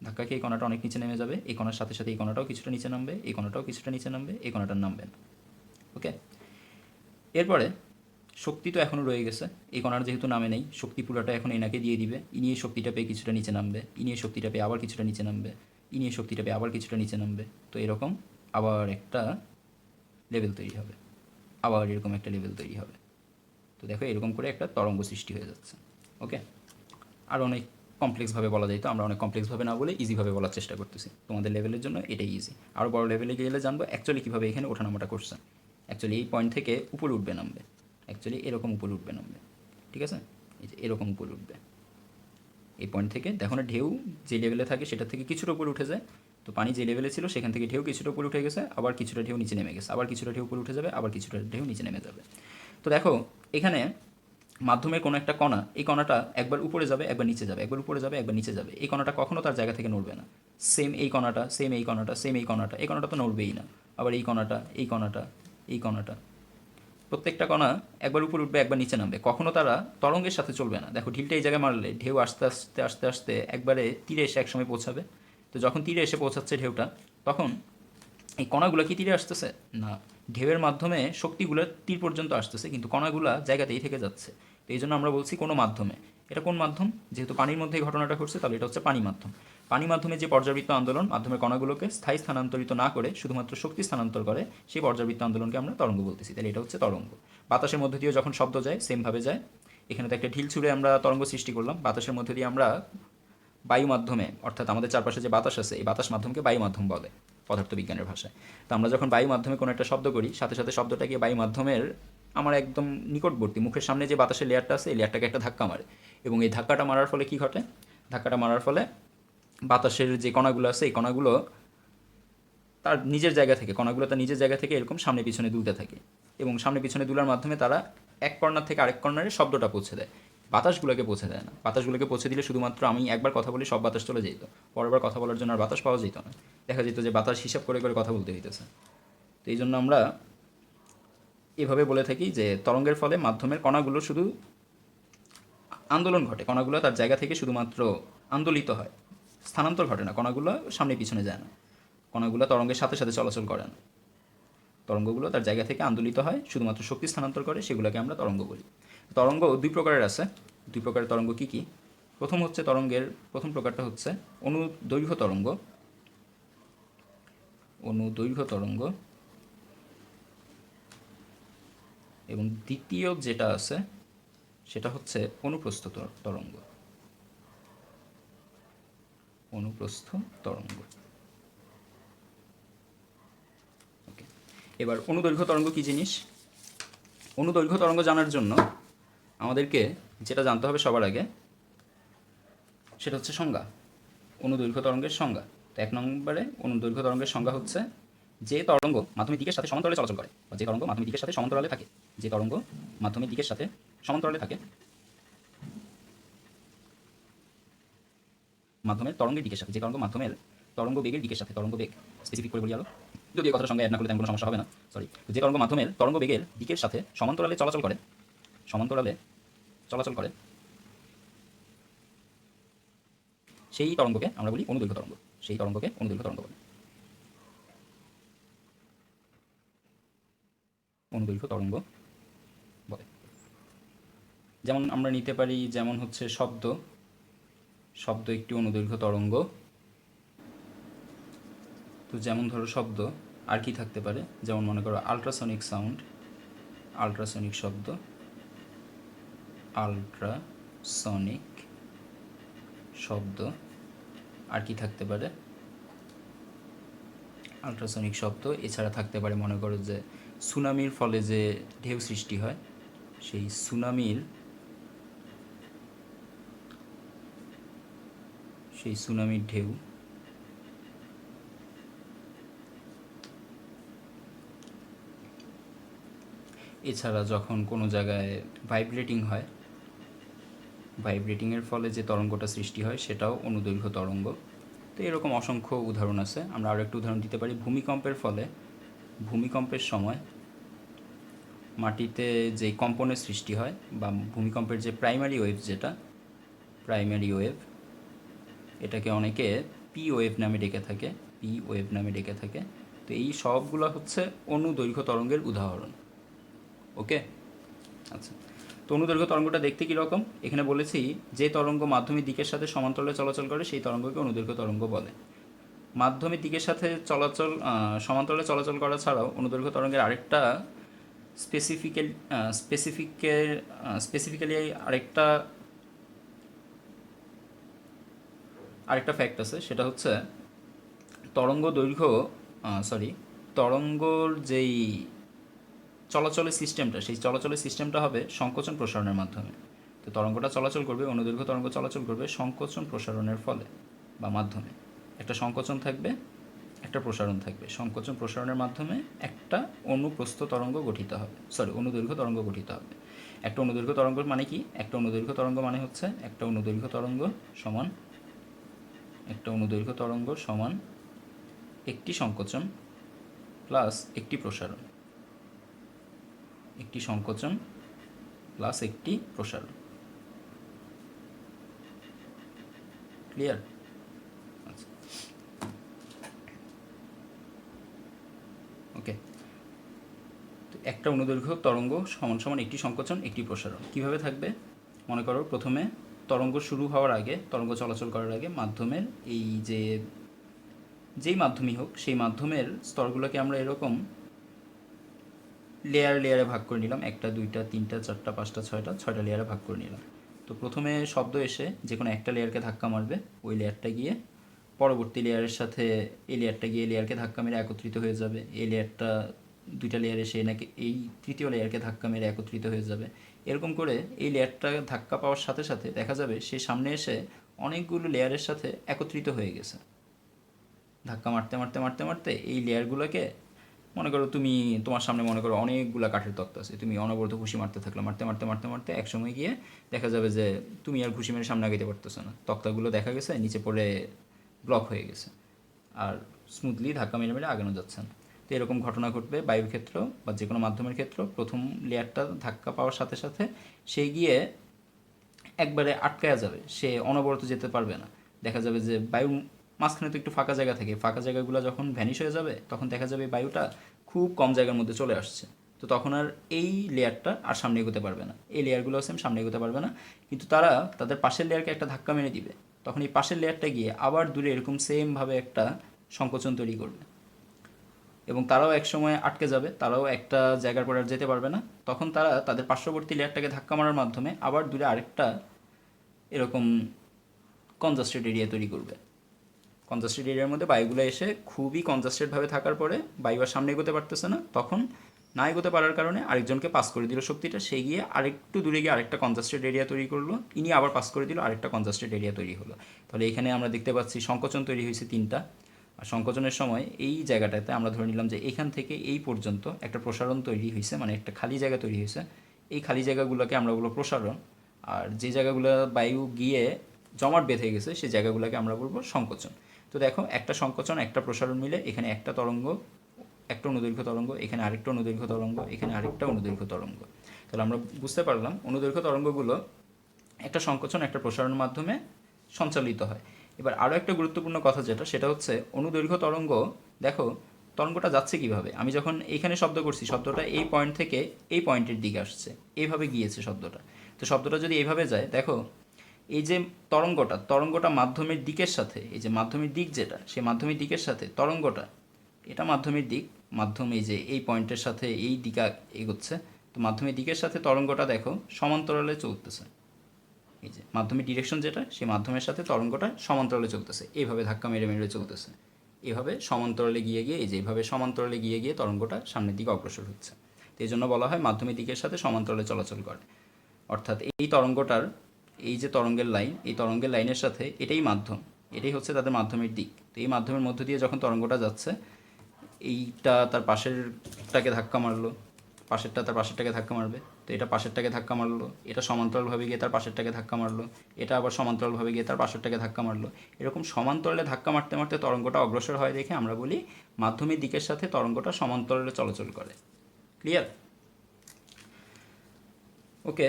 Speaker 1: ধাক্কা খেয়ে এই কণাটা অনেক নিচে নেমে যাবে। এই কণার সাথে সাথে এই কণাটাও কিছুটা নিচে নামবে, এই কণাটাও কিছুটা নিচে নামবে, এই কণাটার নামবে না। ওকে, এরপরে শক্তি তো এখনও রয়ে গেছে। এই কণার যেহেতু নামে নেই, শক্তি পুরোটা এখন এনাকে দিয়ে দিবে। ইনি এই শক্তিটা পেয়ে কিছুটা নিচে নামবে, ইনি এই শক্তিটা পেয়ে আবার কিছুটা নিচে নামবে, ইনি এই শক্তিটা পেয়ে আবার কিছুটা নিচে নামবে। তো এরকম আবার একটা লেভেল তৈরি হবে, আবার এরকম একটা লেভেল তৈরি হবে। তো দেখো এরকম করে একটা তরঙ্গ সৃষ্টি হয়ে যাচ্ছে। ওকে, আর অনেক কমপ্লেক্সভাবে বলা যায়, তো আমরা অনেক কমপ্লেক্সভাবে না বলে ইজিভাবে বলার চেষ্টা করতেছি। তোমাদের লেভেলের জন্য এটাই ইজি। আরও বড় লেভেলে গেলে জানবো অ্যাকচুয়ালি কীভাবে এখানে ওঠানামাটা করছে। অ্যাকচুয়ালি এই পয়েন্ট থেকে উপরে উঠবে নামবে, অ্যাকচুয়ালি এরকম উপরে উঠবে নামবে। ঠিক আছে, এই যে এরকম উপরে উঠবে। এই পয়েন্ট থেকে দেখো না, ঢেউ যে লেভেলে থাকে সেটা থেকে কিছুটা উপরে উঠে যায়। তো পানি যে লেভেলে ছিল সেখান থেকে ঢেউ কিছুটা উপরে উঠে গেছে, আবার কিছুটা ঢেউ নিচে নেমে গেছে, আবার কিছুটা ঢেউ উপরে উঠে যাবে, আবার কিছুটা ঢেউ নিচে নেমে যাবে। তো দেখো এখানে মাধ্যমের কোনো একটা কণা, এই কণাটা একবার উপরে যাবে, একবার নিচে যাবে, একবার উপরে যাবে, একবার নিচে যাবে। এই কণাটা কখনো তার জায়গা থেকে নড়বে না। সেম এই কণাটা, সেম এই কণাটা, সেম এই কণাটা, এই কণাটা তো নড়বেই না। আবার এই কণাটা, এই কণাটা, এই কণাটা, প্রত্যেকটা কণা একবার উপরে উঠবে, একবার নিচে নামবে। কখনো তারা তরঙ্গের সাথে চলবে না। দেখো ঢিলটা এই জায়গায় মারলে ঢেউ আস্তে আস্তে আস্তে আস্তে একবারে তীরে এসে একসময় পৌঁছাবে। তো যখন তীরে এসে পৌঁছাচ্ছে ঢেউটা, তখন এই কণাগুলো কি তীরে আসতেছে না, ঢেউয়ের মাধ্যমে শক্তিগুলো তীর পর্যন্ত আসতেছে, কিন্তু কণাগুলো জায়গাতেই থেকে যাচ্ছে। তো এই জন্য আমরা বলছি কোনো মাধ্যমে। এটা কোন মাধ্যম? যেহেতু পানির মধ্যে এই ঘটনাটা ঘটছে, তাহলে এটা হচ্ছে পানি মাধ্যম। পানি মাধ্যমে যে পর্যাবৃত্ত আন্দোলন মাধ্যমের কণাগুলোকে স্থায়ী স্থানান্তরিত না করে শুধুমাত্র শক্তি স্থানান্তর করে, সেই পর্যাবৃত্ত আন্দোলনকে আমরা তরঙ্গ বলতেছি। তাহলে এটা হচ্ছে তরঙ্গ। বাতাসের মধ্যে দিয়েও যখন শব্দ যায় সেমভাবে যায়। এখানে তো একটা ঢিল ছুঁড়ে আমরা তরঙ্গ সৃষ্টি করলাম। বাতাসের মধ্যে দিয়ে আমরা বায়ু মাধ্যমে, অর্থাৎ আমাদের চারপাশে যে বাতাস আছে, এই বাতাস মাধ্যমকে বায়ু মাধ্যম বলে পদার্থবিজ্ঞানের ভাষায়। তো আমরা যখন বায়ু মাধ্যমে কোনো একটা শব্দ করি, সাথে সাথে শব্দটা গিয়ে বায়ু মাধ্যমের আমার একদম নিকটবর্তী মুখের সামনে যে বাতাসের লেয়ারটা আছে, এই লেয়ারটাকে একটা ধাক্কা মারে। এবং এই ধাক্কাটা মারার ফলে কি ঘটে? ধাক্কাটা মারার ফলে বাতাসের যে কণাগুলো আছে, এই কণাগুলো তার নিজের জায়গা থেকে, কণাগুলো তার নিজের জায়গা থেকে এরকম সামনে পিছনে দুলতে থাকে। এবং সামনে পিছনে দুলার মাধ্যমে তারা এক কর্নার থেকে আরেক কর্নারে শব্দটা পৌঁছে দেয়। বাতাসগুলোকে পৌঁছে দেয় না। বাতাসগুলোকে পৌঁছে দিলে শুধুমাত্র আমি একবার কথা বলি, সব বাতাস চলে যেত। পরেরবার কথা বলার জন্য আর বাতাস পাওয়া যেত না। দেখা যেত যে বাতাস হিসাব করে করে কথা বলতে হইতেছে। তো এই জন্য আমরা এভাবে বলে থাকি যে তরঙ্গের ফলে মাধ্যমের কণাগুলো শুধু আন্দোলন ঘটে, কণাগুলো তার জায়গা থেকে শুধুমাত্র আন্দোলিত হয়, স্থানান্তর ঘটে না। কণাগুলো সামনে পিছনে যায় না, কণাগুলো তরঙ্গের সাথে সাথে চলাচল করে না। তরঙ্গগুলো তার জায়গা থেকে আন্দোলিত হয়, শুধুমাত্র শক্তি স্থানান্তর করে, সেগুলোকে আমরা তরঙ্গ বলি। তরঙ্গ দুই প্রকারের আছে। দুই প্রকারের তরঙ্গ কী কী? প্রথম হচ্ছে তরঙ্গের প্রথম প্রকারটা হচ্ছে অনুদৈর্ঘ্য তরঙ্গ। অনুদৈর্ঘ্য তরঙ্গ। এবং দ্বিতীয় যেটা আছে সেটা হচ্ছে অনুপ্রস্থ তরঙ্গ। অনুপ্রস্থ তরঙ্গ। ওকে, এবার অনুদৈর্ঘ্য তরঙ্গ কী জিনিস? অনুদৈর্ঘ্য তরঙ্গ জানার জন্য আমাদেরকে যেটা জানতে হবে সবার আগে, সেটা হচ্ছে সংজ্ঞা। অনুদৈর্ঘ্য তরঙ্গের সংজ্ঞা। তো এক নম্বরে অনুদৈর্ঘ্য তরঙ্গের সংজ্ঞা হচ্ছে যে তরঙ্গ মাধ্যমিক দিকের সাথে সমান্তরালে চলাচল করে, বা যে তরঙ্গ মাধ্যমিক দিকের সাথে সমান্তরালে থাকে। যে তরঙ্গ মাধ্যমিক দিকের সাথে সমান্তরালে থাকে, মাধ্যমের তরঙ্গের দিকের সাথে, যে তরঙ্গ মাধ্যমের তরঙ্গ বেগের দিকের সাথে, তরঙ্গ বেগ স্পেসিফিক করে বলি আলো, যদি এই কথাটা সঙ্গে অ্যাড না করলে তেমন কোনো সমস্যা হবে না, সরি। তো যে তরঙ্গ মাধ্যমের তরঙ্গ বেগের দিকের সাথে সমান্তরালে চলাচল করে, সমান্তরালে চলাচল করে, সেই তরঙ্গকে আমরা বলি অনুদৈর্ঘ্য তরঙ্গ। সেই তরঙ্গকে অনুদৈর্ঘ্য তরঙ্গ বলে। অনুদৈর্ঘ্য তরঙ্গ বলে। যেমন আমরা নিতে পারি, যেমন হচ্ছে শব্দ, শব্দ একটি অনুদৈর্ঘ্য তরঙ্গ। তো যেমন ধরো শব্দ আর কি থাকতে পারে, যেমন মনে করো আল্ট্রাসনিক সাউন্ড, আল্ট্রাসনিক শব্দ, আল্ট্রাসনিক শব্দ। আর কি থাকতে পারে, আল্ট্রাসনিক শব্দ। এছাড়া থাকতে পারে মনে করো যে সুনামির ফলে যে ঢেউ সৃষ্টি হয়, সেই সুনামির ঢেউ। এছাড়া যখন কোনো জায়গায় ভাইব্রেটিং হয়, ভাইব্রেটিংয়ের ফলে যে তরঙ্গটা সৃষ্টি হয় সেটাও অনুদৈর্ঘ্য তরঙ্গ। তো এরকম অসংখ্য উদাহরণ আছে। আমরা আরও একটু উদাহরণ দিতে পারি। ভূমিকম্পের ফলে, ভূমিকম্পের সময় মাটিতে যে কম্পনের সৃষ্টি হয় বা ভূমিকম্পের যে প্রাইমারি ওয়েভ, যেটা প্রাইমারি ওয়েভ, এটাকে অনেকে পি ওয়েভ নামে ডেকে থাকে, পি ওয়েভ নামে ডেকে থাকে। তো এই সবগুলো হচ্ছে অনুদৈর্ঘ্য তরঙ্গের উদাহরণ। ওকে, আচ্ছা। তো অনুদৈর্ঘ্য তরঙ্গটা দেখতে কীরকম, এখানে বলেছি যে তরঙ্গ মাধ্যমিক দিকের সাথে সমান্তরালে চলাচল করে সেই তরঙ্গকে অনুদৈর্ঘ্য তরঙ্গ বলে। মাধ্যমিক দিকের সাথে সমান্তরালে চলাচল করা ছাড়াও অনুদৈর্ঘ্য তরঙ্গের আরেকটা স্পেসিফিক্যালি আরেকটা ফ্যাক্ট আছে, সেটা হচ্ছে তরঙ্গর যেই চলাচলের সিস্টেমটা, সেই চলাচলের সিস্টেমটা হবে সংকোচন প্রসারণের মাধ্যমে। তো তরঙ্গটা চলাচল করবে, অনুদৈর্ঘ্য তরঙ্গ চলাচল করবে সংকোচন প্রসারণের ফলে বা মাধ্যমে। একটা সংকোচন থাকবে, একটা প্রসারণ থাকবে। সংকোচন প্রসারণের মাধ্যমে একটা অনুদৈর্ঘ্য তরঙ্গ গঠিত হবে। একটা অনুদৈর্ঘ্য তরঙ্গ মানে কি? একটা অনুদৈর্ঘ্য তরঙ্গ মানে হচ্ছে একটা অনুদৈর্ঘ্য তরঙ্গ সমান একটি সংকোচন প্লাস একটি প্রসারণ, একটি সংকোচন প্লাস একটি প্রসারণ। ক্লিয়ার? আচ্ছা, ওকে। তো একটা অনুদৈর্ঘ্য তরঙ্গ সমান সমান একটি সংকোচন একটি প্রসারণ কিভাবে থাকবে? মনে করো প্রথমে তরঙ্গ শুরু হওয়ার আগে, তরঙ্গ চলাচল করার আগে মাধ্যমের যেই মাধ্যমই হোক সেই মাধ্যমের স্তরগুলোকে আমরা এরকম লেয়ারে ভাগ করে নিলাম। 1টা 2টা 3টা 4টা 5টা 6টা লেয়ারে ভাগ করে নিলাম। তো প্রথমে শব্দ এসে যে কোনো একটা লেয়ারকে ধাক্কা মারবে, ওই লেয়ারটা গিয়ে পরবর্তী লেয়ারের সাথে এই লেয়ারটা গিয়ে লেয়ারকে ধাক্কা মেরে একত্রিত হয়ে যাবে। এই লেয়ারটা 2টা লেয়ার এসে নাকি এই তৃতীয় লেয়ারকে ধাক্কা মেরে একত্রিত হয়ে যাবে। এরকম করে এই লেয়ারটা ধাক্কা পাওয়ার সাথে সাথে দেখা যাবে সে সামনে এসে অনেকগুলো লেয়ারের সাথে একত্রিত হয়ে গেছে। ধাক্কা মারতে মারতে মারতে মারতে এই লেয়ারগুলোকে মনে করো তোমার সামনে মনে করো অনেকগুলো কাঠের তক্তা আছে, তুমি অনবরত ঘুষি মারতে থাকলে, মারতে মারতে মারতে মারতে একসময় গিয়ে দেখা যাবে যে তুমি আর ঘুষি মেরে সামনে আগাইতে পারতেছো না। তক্তাগুলো দেখা গেছে নিচে পড়ে ব্লক হয়ে গেছে, আর স্মুথলি ধাক্কা মেরে মেরে আগানো যাচ্ছে না। তো এরকম ঘটনা ঘটবে বায়ুর ক্ষেত্র বা যে কোনো মাধ্যমের ক্ষেত্র। প্রথম লেয়ারটা ধাক্কা পাওয়ার সাথে সাথে সে গিয়ে একবারে আটকায়া যাবে, সে অনবরত যেতে পারবে না। দেখা যাবে যে বায়ুর মাঝখানে তো একটু ফাঁকা জায়গা থাকে, ফাঁকা জায়গাগুলো যখন ভ্যানিশ হয়ে যাবে তখন দেখা যাবে বায়ুটা খুব কম জায়গার মধ্যে চলে আসছে। তো তখন আর এই লেয়ারটা আর সামনে এগোতে পারবে না, এই লেয়ারগুলো সেম সামনে এগোতে পারবে না। কিন্তু তারা তাদের পাশের লেয়ারকে একটা ধাক্কা মেরে দিবে, তখন এই পাশের লেয়ারটা গিয়ে আবার দূরে এরকম সেমভাবে একটা সংকোচন তৈরি করবে এবং তারাও একসময় আটকে যাবে, তারাও একটা জায়গার পর আর যেতে পারবে না। তখন তারা তাদের পার্শ্ববর্তী লেয়ারটাকে ধাক্কা মারার মাধ্যমে আবার দূরে আরেকটা এরকম কনজাস্টেড এরিয়া তৈরি করবে। কনজাস্টেড এরিয়ার মধ্যে বায়ুগুলো এসে খুবই কনজাস্টেডভাবে থাকার পরে বায়ু আর সামনে এগোতে পারতেছে না, তখন না এগোতে পারার কারণে আরেকজনকে পাস করে দিল শক্তিটা, সে গিয়ে আরেকটু দূরে গিয়ে আরেকটা কনজাস্টেড এরিয়া তৈরি করলো, ইনি আবার পাস করে দিল, আরেকটা কনজাস্টেড এরিয়া তৈরি হলো। তাহলে এখানে আমরা দেখতে পাচ্ছি সংকোচন তৈরি হয়েছে 3টা। আর সংকোচনের সময় এই জায়গাটাতে আমরা ধরে নিলাম যে এখান থেকে এই পর্যন্ত একটা প্রসারণ তৈরি হয়েছে, মানে একটা খালি জায়গা তৈরি হয়েছে। এই খালি জায়গাগুলোকে আমরা বলবো প্রসারণ, আর যে জায়গাগুলো বায়ু গিয়ে জমাট বেঁধে গেছে সেই জায়গাগুলোকে আমরা বলবো সংকোচন। তো দেখো একটা সংকোচন একটা প্রসারণ মিলে এখানে একটা তরঙ্গ, একটা অনুদৈর্ঘ্য তরঙ্গ, এখানে আরেকটা অনুদৈর্ঘ্য তরঙ্গ, এখানে আরেকটা অনুদৈর্ঘ্য তরঙ্গ। তাহলে আমরা বুঝতে পারলাম অনুদৈর্ঘ্য তরঙ্গগুলো একটা সংকোচন একটা প্রসারণের মাধ্যমে সঞ্চালিত হয়। এবার আরও একটা গুরুত্বপূর্ণ কথা যেটা, সেটা হচ্ছে অনুদৈর্ঘ্য তরঙ্গ। দেখো তরঙ্গটা যাচ্ছে কিভাবে। আমি যখন এইখানে শব্দ করছি, শব্দটা এই পয়েন্ট থেকে এই পয়েন্টের দিকে আসছে, এইভাবে গিয়েছে শব্দটা। তো শব্দটা যদি এইভাবে যায়, দেখো এই যে তরঙ্গটা মাধ্যমের দিকের সাথে, এই যে মাধ্যমের দিক যেটা, সেই মাধ্যমের দিকের সাথে তরঙ্গটা, এটা মাধ্যমের দিক, মাধ্যম এই যে এই পয়েন্টের সাথে এই দিকে এগোচ্ছে, তো মাধ্যমের দিকের সাথে তরঙ্গটা দেখো সমান্তরালে চলতেছে। এই যে মাধ্যমের ডিরেকশন যেটা, সেই মাধ্যমের সাথে তরঙ্গটা সমান্তরালে চলতেছে, এইভাবে ধাক্কা মেরে মেরে চলতেছে, এভাবে সমান্তরালে গিয়ে গিয়ে, এই যে এইভাবে সমান্তরালে গিয়ে গিয়ে তরঙ্গটা সামনের দিকে অগ্রসর হচ্ছে। তো এই জন্য বলা হয় মাধ্যমিক দিকের সাথে সমান্তরালে চলাচল করে। অর্থাৎ এই তরঙ্গটার, এই যে তরঙ্গের লাইন, এই তরঙ্গের লাইনের সাথে এটাই মাধ্যম, এটাই হচ্ছে তাদের মাধ্যমের দিক। তো এই মাধ্যমের মধ্য দিয়ে যখন তরঙ্গটা যাচ্ছে, এইটা তার পাশেরটাকে ধাক্কা মারলো, পাশেরটা তার পাশেরটাকে ধাক্কা মারবে, তো এটা পাশেরটাকে ধাক্কা মারলো, এটা সমান্তরালভাবে গিয়ে তার পাশেরটাকে ধাক্কা মারলো, এটা আবার সমান্তরালভাবে গিয়ে তার পাশেরটাকে ধাক্কা মারলো। এরকম সমান্তরালে ধাক্কা মারতে মারতে তরঙ্গটা অগ্রসর হয় দেখে আমরা বলি মাধ্যমিক দিকের সাথে তরঙ্গটা সমান্তরালে চলাচল করে। ক্লিয়ার? ওকে,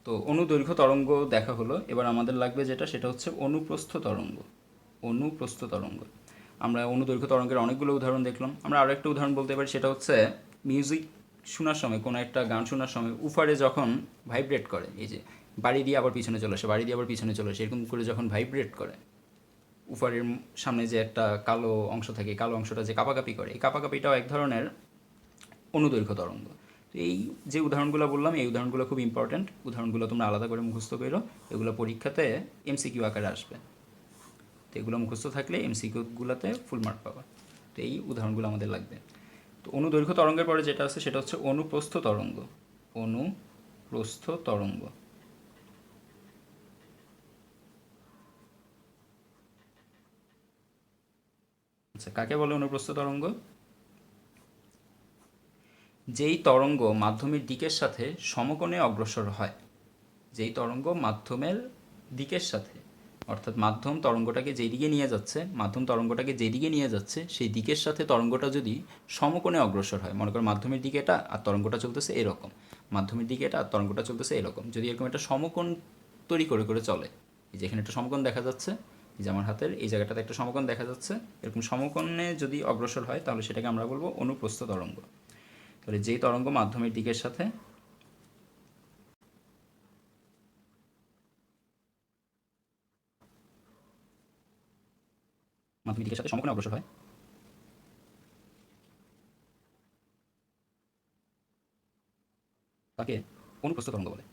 Speaker 1: তো অনুদৈর্ঘ্য তরঙ্গ দেখা হলো। এবার আমাদের লাগবে যেটা, সেটা হচ্ছে অনুপ্রস্থ তরঙ্গ। অনুপ্রস্থ তরঙ্গ, আমরা অনুদৈর্ঘ্য তরঙ্গের অনেকগুলো উদাহরণ দেখলাম। আমরা আরও একটা উদাহরণ বলতে পারি, সেটা হচ্ছে মিউজিক শোনার সময়, কোনো একটা গান শোনার সময় উফারে যখন ভাইব্রেট করে, এই যে বাড়ি দিয়ে আবার পিছনে চলে আসে, বাড়ি দিয়ে আবার পিছনে চলে আসে, এরকম করে যখন ভাইব্রেট করে, উফারের সামনে যে একটা কালো অংশ থাকে, কালো অংশটা যে কাঁপাকাঁপি করে, এই কাঁপাকাঁপিটাও এক ধরনের অনুদৈর্ঘ্য তরঙ্গ। তো এই যে উদাহরণগুলো বললাম, এই উদাহরণগুলো খুব ইম্পর্ট্যান্ট। উদাহরণগুলো তোমরা আলাদা করে মুখস্থ করো, এগুলো পরীক্ষাতে এমসিকিউ আকারে আসবে। তো এগুলো মুখস্থ থাকলে এমসিকিউগুলোতে ফুল মার্ক পাবা। তো এই উদাহরণগুলো আমাদের লাগবে। তো অনুদৈর্ঘ্য তরঙ্গের পরে যেটা আছে সেটা হচ্ছে অনুপ্রস্থ তরঙ্গ। অনুপ্রস্থ তরঙ্গ, আচ্ছা কাকে বলে অনুপ্রস্থ তরঙ্গ? যেই তরঙ্গ মাধ্যমের দিকের সাথে সমকোণে অগ্রসর হয়, যেই তরঙ্গ মাধ্যমের দিকের সাথে, অর্থাৎ মাধ্যম তরঙ্গটাকে যেদিকে নিয়ে যাচ্ছে, মাধ্যম তরঙ্গটাকে যেদিকে নিয়ে যাচ্ছে সেই দিকের সাথে তরঙ্গটা যদি সমকোণে অগ্রসর হয়, মনে করো মাধ্যমের দিকে এটা আর তরঙ্গটা চলতেছে এরকম, মাধ্যমের দিকে এটা আর তরঙ্গটা চলতেছে এরকম, যদি এরকম একটা সমকোণ তৈরি করে করে চলে, এই যে এখানে একটা সমকোণ দেখা যাচ্ছে, এই যে আমার হাতের এই জায়গাটাতে একটা সমকোণ দেখা যাচ্ছে, এরকম সমকোণে যদি অগ্রসর হয় তাহলে সেটাকে আমরা বলবো অনুপ্রস্থ তরঙ্গ। তাহলে যেই তরঙ্গ মাধ্যমের দিকের সাথে মাধ্যমিক দিকের সাথে সমকোণে অগ্রসর হয়, তাকে অনুপ্রস্থ তরঙ্গ বলে।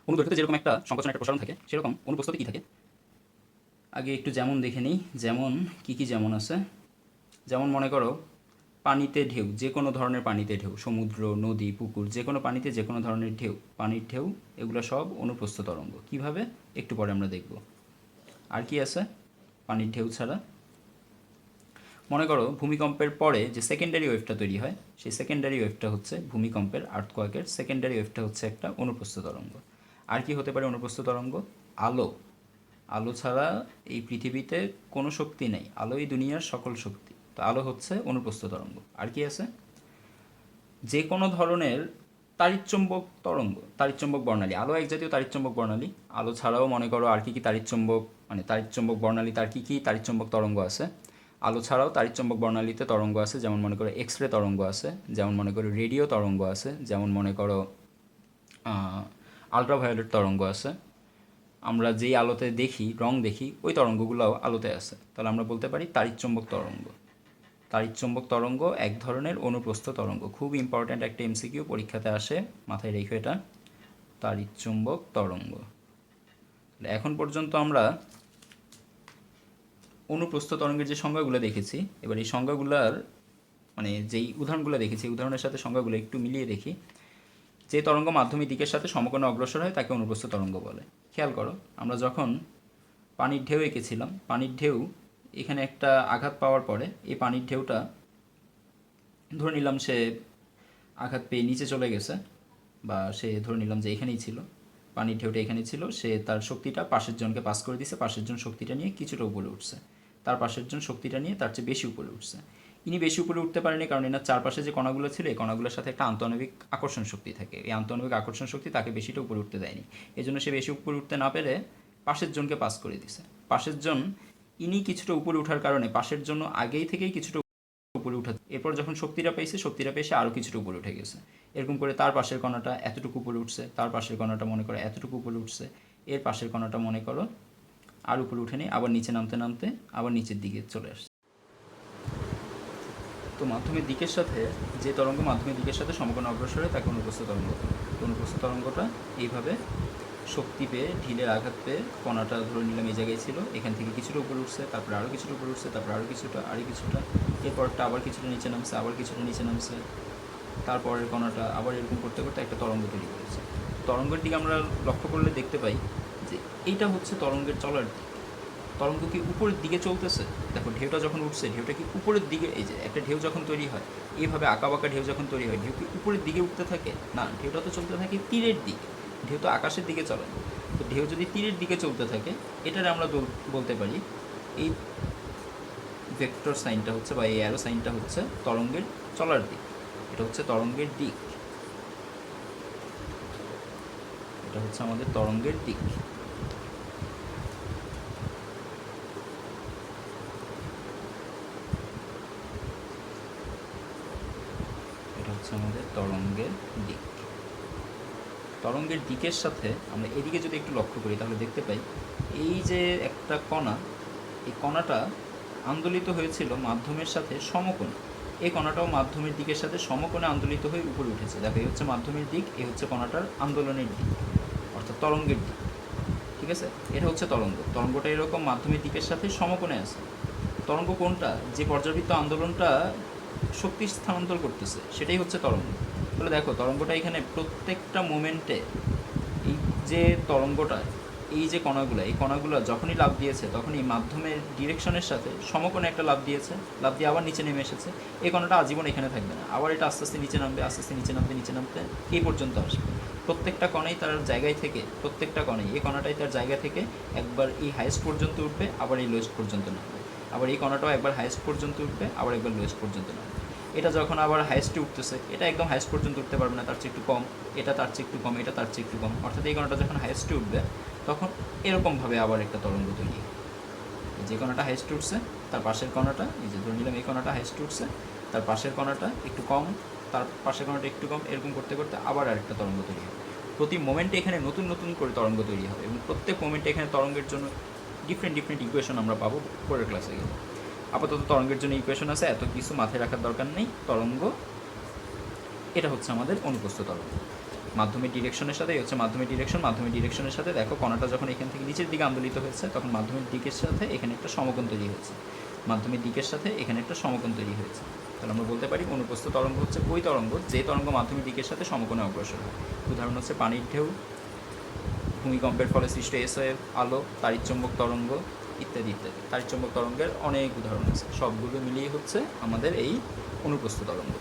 Speaker 1: অনুদৈর্ঘ্যতে যেরকম একটা সংকোচন একটা প্রসারণ থাকে, সেরকম অনুপ্রস্থতে কী থাকে আগে একটু যেমন দেখে নিই। যেমন কি কি যেমন আছে, যেমন মনে করো পানিতে ঢেউ, যে কোনো ধরনের পানিতে ঢেউ, সমুদ্র, নদী, পুকুর, যে কোনো পানিতে যে কোনো ধরনের ঢেউ, পানির ঢেউ, এগুলো সব অনুপ্রস্থ তরঙ্গ। কিভাবে একটু পরে আমরা দেখব। আর কি আছে পানির ঢেউ ছাড়া? মনে করো ভূমিকম্পের পরে যে সেকেন্ডারি ওয়েভটা তৈরি হয়, সেই সেকেন্ডারি ওয়েভটা হচ্ছে ভূমিকম্পের, আর্থকোয়াকের সেকেন্ডারি ওয়েভটা হচ্ছে একটা অনুপ্রস্থ তরঙ্গ। আর কি হতে পারে অনুপ্রস্থ তরঙ্গ? আলো। আলো ছাড়া এই পৃথিবীতে কোনো শক্তি নেই, আলোই দুনিয়ার সকল শক্তি, তো আলো হচ্ছে অনুপ্রস্থ তরঙ্গ। আর কি আছে? যে কোনো ধরনের তাড়িৎচুম্বক তরঙ্গ, তাড়িৎচুম্বক বর্ণালী, আলো এক জাতীয় তাড়িৎচুম্বক বর্ণালী। আলো ছাড়াও মনে করো আর কি কি তাড়িৎচুম্বক, মানে তাড়িৎচুম্বক বর্ণালী তার কি কি তাড়িৎচুম্বক তরঙ্গ আছে। আলো ছাড়াও তাড়িৎচুম্বক বর্ণালীতে তরঙ্গ আছে, যেমন মনে করো এক্স রে তরঙ্গ আছে, যেমন মনে করো রেডিও তরঙ্গ আছে, যেমন মনে করো আলট্রাভায়োলেট তরঙ্গ আছে। আমরা যেই আলোতে দেখি, রং দেখি, ওই তরঙ্গগুলোও আলোতে আছে। তাহলে আমরা বলতে পারি তাড়িৎচুম্বক তরঙ্গ। তাড়িৎচুম্বক তরঙ্গ এক ধরনের অনুপ্রস্থ তরঙ্গ। খুব ইম্পর্ট্যান্ট একটা এমসিকিউ, পরীক্ষাতে আসে, মাথায় রেখো এটা, তাড়িৎচুম্বক তরঙ্গ। এখন পর্যন্ত আমরা অনুপ্রস্থ তরঙ্গের যে সংজ্ঞাগুলো দেখেছি, এবার এই সংজ্ঞাগুলোর মানে যেই উদাহরণগুলো দেখেছি, উদাহরণের সাথে সংজ্ঞাগুলো একটু মিলিয়ে দেখি। যে তরঙ্গ মাধ্যমিক দিকের সাথে সমকোণে অগ্রসর হয় তাকে অনুপ্রস্থ তরঙ্গ বলে। খেয়াল করো, আমরা যখন পানির ঢেউ এঁকেছিলাম, পানির ঢেউ এখানে একটা আঘাত পাওয়ার পরে এই পানির ঢেউটা ধরে নিলাম সে আঘাত পেয়ে নিচে চলে গেছে, বা সে ধরে নিলাম যে এখানেই ছিল, পানির ঢেউটা এখানেই ছিল, সে তার শক্তিটা পাশের জনকে পাস করে দিছে, পাশের জন শক্তিটা নিয়ে কিছুটা উপরে উঠছে, তার পাশের জন শক্তিটা নিয়ে তার চেয়ে বেশি উপরে উঠছে। ইনি বেশি উপরে উঠতে পারেনি কারণ এনার চারপাশে যে কণাগুলো ছিল এই কণাগুলোর সাথে একটা আন্তঃআণবিক আকর্ষণ শক্তি থাকে, এই আন্তঃআণবিক আকর্ষণ শক্তি তাকে বেশিটা উপরে উঠতে দেয়নি। এই জন্য সে বেশি উপরে উঠতে না পেরে পাশের জনকে পাস করে দিছে। পাশের জন ইনি কিছুটা উপরে ওঠার কারণে পাশের জন্য আগেই থেকেই কিছুটা উপরে উঠে, এরপর যখন শক্তিটা পেয়ে সে আরও কিছুটা উপরে উঠে গেছে। এরকম করে তার পাশের কণাটা এতটুকু উপরে উঠছে, তার পাশের কণাটা মনে করো এতটুকু উপরে উঠছে, এর পাশের কণাটা মনে করো আর উপরে উঠে নেই, আবার নিচে নামতে নামতে আবার নিচের দিকে চলে আসছে। তো মাধ্যমের দিকের সাথে যে তরঙ্গ মাধ্যমের দিকের সাথে সমকোণে অগ্রসর হয় তাকে অনুপ্রস্থ তরঙ্গ বলে। অনুপ্রস্থ তরঙ্গটা এইভাবে শক্তি পেয়ে, ঢিলের আঘাত পেয়ে, কণাটা ধরে নিলাম এই জায়গায় ছিল, এখান থেকে কিছুটা উপরে উঠছে, তারপরে আরও কিছুটা উপরে উঠছে, তারপরে আরও কিছুটা, এরপরটা আবার কিছুটা নিচে নামছে, আবার কিছুটা নিচে নামছে, তারপরের কণাটা আবার এরকম করতে করতে একটা তরঙ্গ তৈরি করেছে। তরঙ্গের দিকে আমরা লক্ষ্য করলে দেখতে পাই যে এইটা হচ্ছে তরঙ্গের চলার দিক। তরঙ্গ কি উপরের দিকে চলতেছে? দেখো ঢেউটা যখন উঠছে, ঢেউটা কি উপরের দিকে, এই যে একটা ঢেউ যখন তৈরি হয়, এইভাবে আঁকাবাঁকা ঢেউ যখন তৈরি হয়, ঢেউ কি উপরের দিকে উঠতে থাকে? না, ঢেউটা তো চলতে থাকে তীরের দিকে। ঢেউ তো আকাশের দিকে চলে না। তো ঢেউ যদি তীরের দিকে চলতে থাকে, এটারে আমরা বলতে পারি এই ভেক্টর সাইনটা হচ্ছে বা এই অ্যারো সাইনটা হচ্ছে তরঙ্গের চলার দিক। এটা হচ্ছে তরঙ্গের দিক, এটা হচ্ছে আমাদের তরঙ্গের দিক। এটা হচ্ছে আমাদের তরঙ্গের দিক। তরঙ্গের দিকের সাথে আমরা এদিকে যদি একটু লক্ষ্য করি তাহলে দেখতে পাই এই যে একটা কণা, এই কণাটা আন্দোলিত হয়েছিল মাধ্যমের সাথে সমকোণে। এই কণাটাও মাধ্যমের দিকের সাথে সমকোণে আন্দোলিত হয়ে উপরে উঠেছে। দেখো এই হচ্ছে মাধ্যমের দিক, এই হচ্ছে কণাটার আন্দোলনের দিক, অর্থাৎ তরঙ্গের দিক। ঠিক আছে, এটা হচ্ছে তরঙ্গ। তরঙ্গটা এরকম মাধ্যমের দিকের সাথে সমকোণে আছে। তরঙ্গ কোনটা? যে পর্যাবৃত্ত আন্দোলনটা শক্তি স্থানান্তর করতেছে সেটাই হচ্ছে তরঙ্গ। তাহলে দেখো তরঙ্গটা এখানে প্রত্যেকটা মোমেন্টে এই যে তরঙ্গটা, এই যে কণাগুলো, এই কণাগুলো যখনই লাফ দিয়েছে তখনই মাধ্যমের ডিরেকশনের সাথে সমকোণে একটা লাফ দিয়েছে, লাফ দিয়ে আবার নিচে নেমে এসেছে। এই কণাটা আজীবন এখানে থাকবে না, আবার এটা আস্তে আস্তে নিচে নামবে, আস্তে আস্তে নিচে নামতে এই পর্যন্ত আসবে। প্রত্যেকটা কণাই তার জায়গায় থেকে, প্রত্যেকটা কণাই এই কণাটাই তার জায়গা থেকে একবার এই হাইয়েস্ট পর্যন্ত উঠবে, আবার এই লোয়েস্ট পর্যন্ত নামবে, আবার এই কণাটাও একবার হাইয়েস্ট পর্যন্ত উঠবে, আবার একবার লোয়েস্ট পর্যন্ত নামবে। এটা যখন আবার হাইয়েস্টে উঠতেছে, এটা একদম হাইয়েস্ট পর্যন্ত উঠতে পারবে না, তার চেয়ে একটু কম, এটা তার চেয়ে একটু কম, এটা তার চেয়ে একটু কম, অর্থাৎ এই কণাটা যখন হাইয়েস্টে উঠবে তখন এরকমভাবে আবার একটা তরঙ্গ তৈরি হয়। যে কণাটা হাইয়েস্টে উঠছে তার পাশের কণাটা, এই যে ধরে নিলাম এই কণাটা হাইয়েস্টে উঠছে, তার পাশের কণাটা একটু কম, তার পাশের কণাটা একটু কম, এরকম করতে করতে আবার আরেকটা তরঙ্গ তৈরি হয়। প্রতি মোমেন্টে এখানে নতুন নতুন করে তরঙ্গ তৈরি হবে এবং প্রত্যেক মোমেন্টে এখানে তরঙ্গের জন্য ডিফারেন্ট ইকুয়েশন আমরা পাবো পরের ক্লাসে গেলে। আপাতত তরঙ্গের জন্য ইকুয়েশন আছে, এত কিছু মাথায় রাখার দরকার নেই। তরঙ্গ এটা হচ্ছে আমাদের অনুপ্রস্থ তরঙ্গ। মাধ্যমের ডিরেকশনের সাথে হচ্ছে মাধ্যমের ডিরেকশনের সাথে দেখো কণাটা যখন এখান থেকে নিচের দিকে আন্দোলিত হয়েছে তখন মাধ্যমের দিকের সাথে এখানে একটা সমকোণ তৈরি হয়েছে, মাধ্যমের দিকের সাথে এখানে একটা সমকোণ তৈরি হয়েছে। তাহলে আমরা বলতে পারি অনুপ্রস্থ তরঙ্গ হচ্ছে ওই তরঙ্গ যে তরঙ্গ মাধ্যমের দিকের সাথে সমকোণে অগ্রসর হয়। উদাহরণ হচ্ছে পানির ঢেউ, ভূমিকম্পের ফলে সৃষ্ট এসওএফ, আলো, তাড়িৎচুম্বক তরঙ্গ ইত্যাদি ইত্যাদি। তাড়িৎচুম্বক তরঙ্গের অনেক উদাহরণ আছে, সবগুলো মিলিয়ে হচ্ছে আমাদের এই অনুপ্রস্থ তরঙ্গ।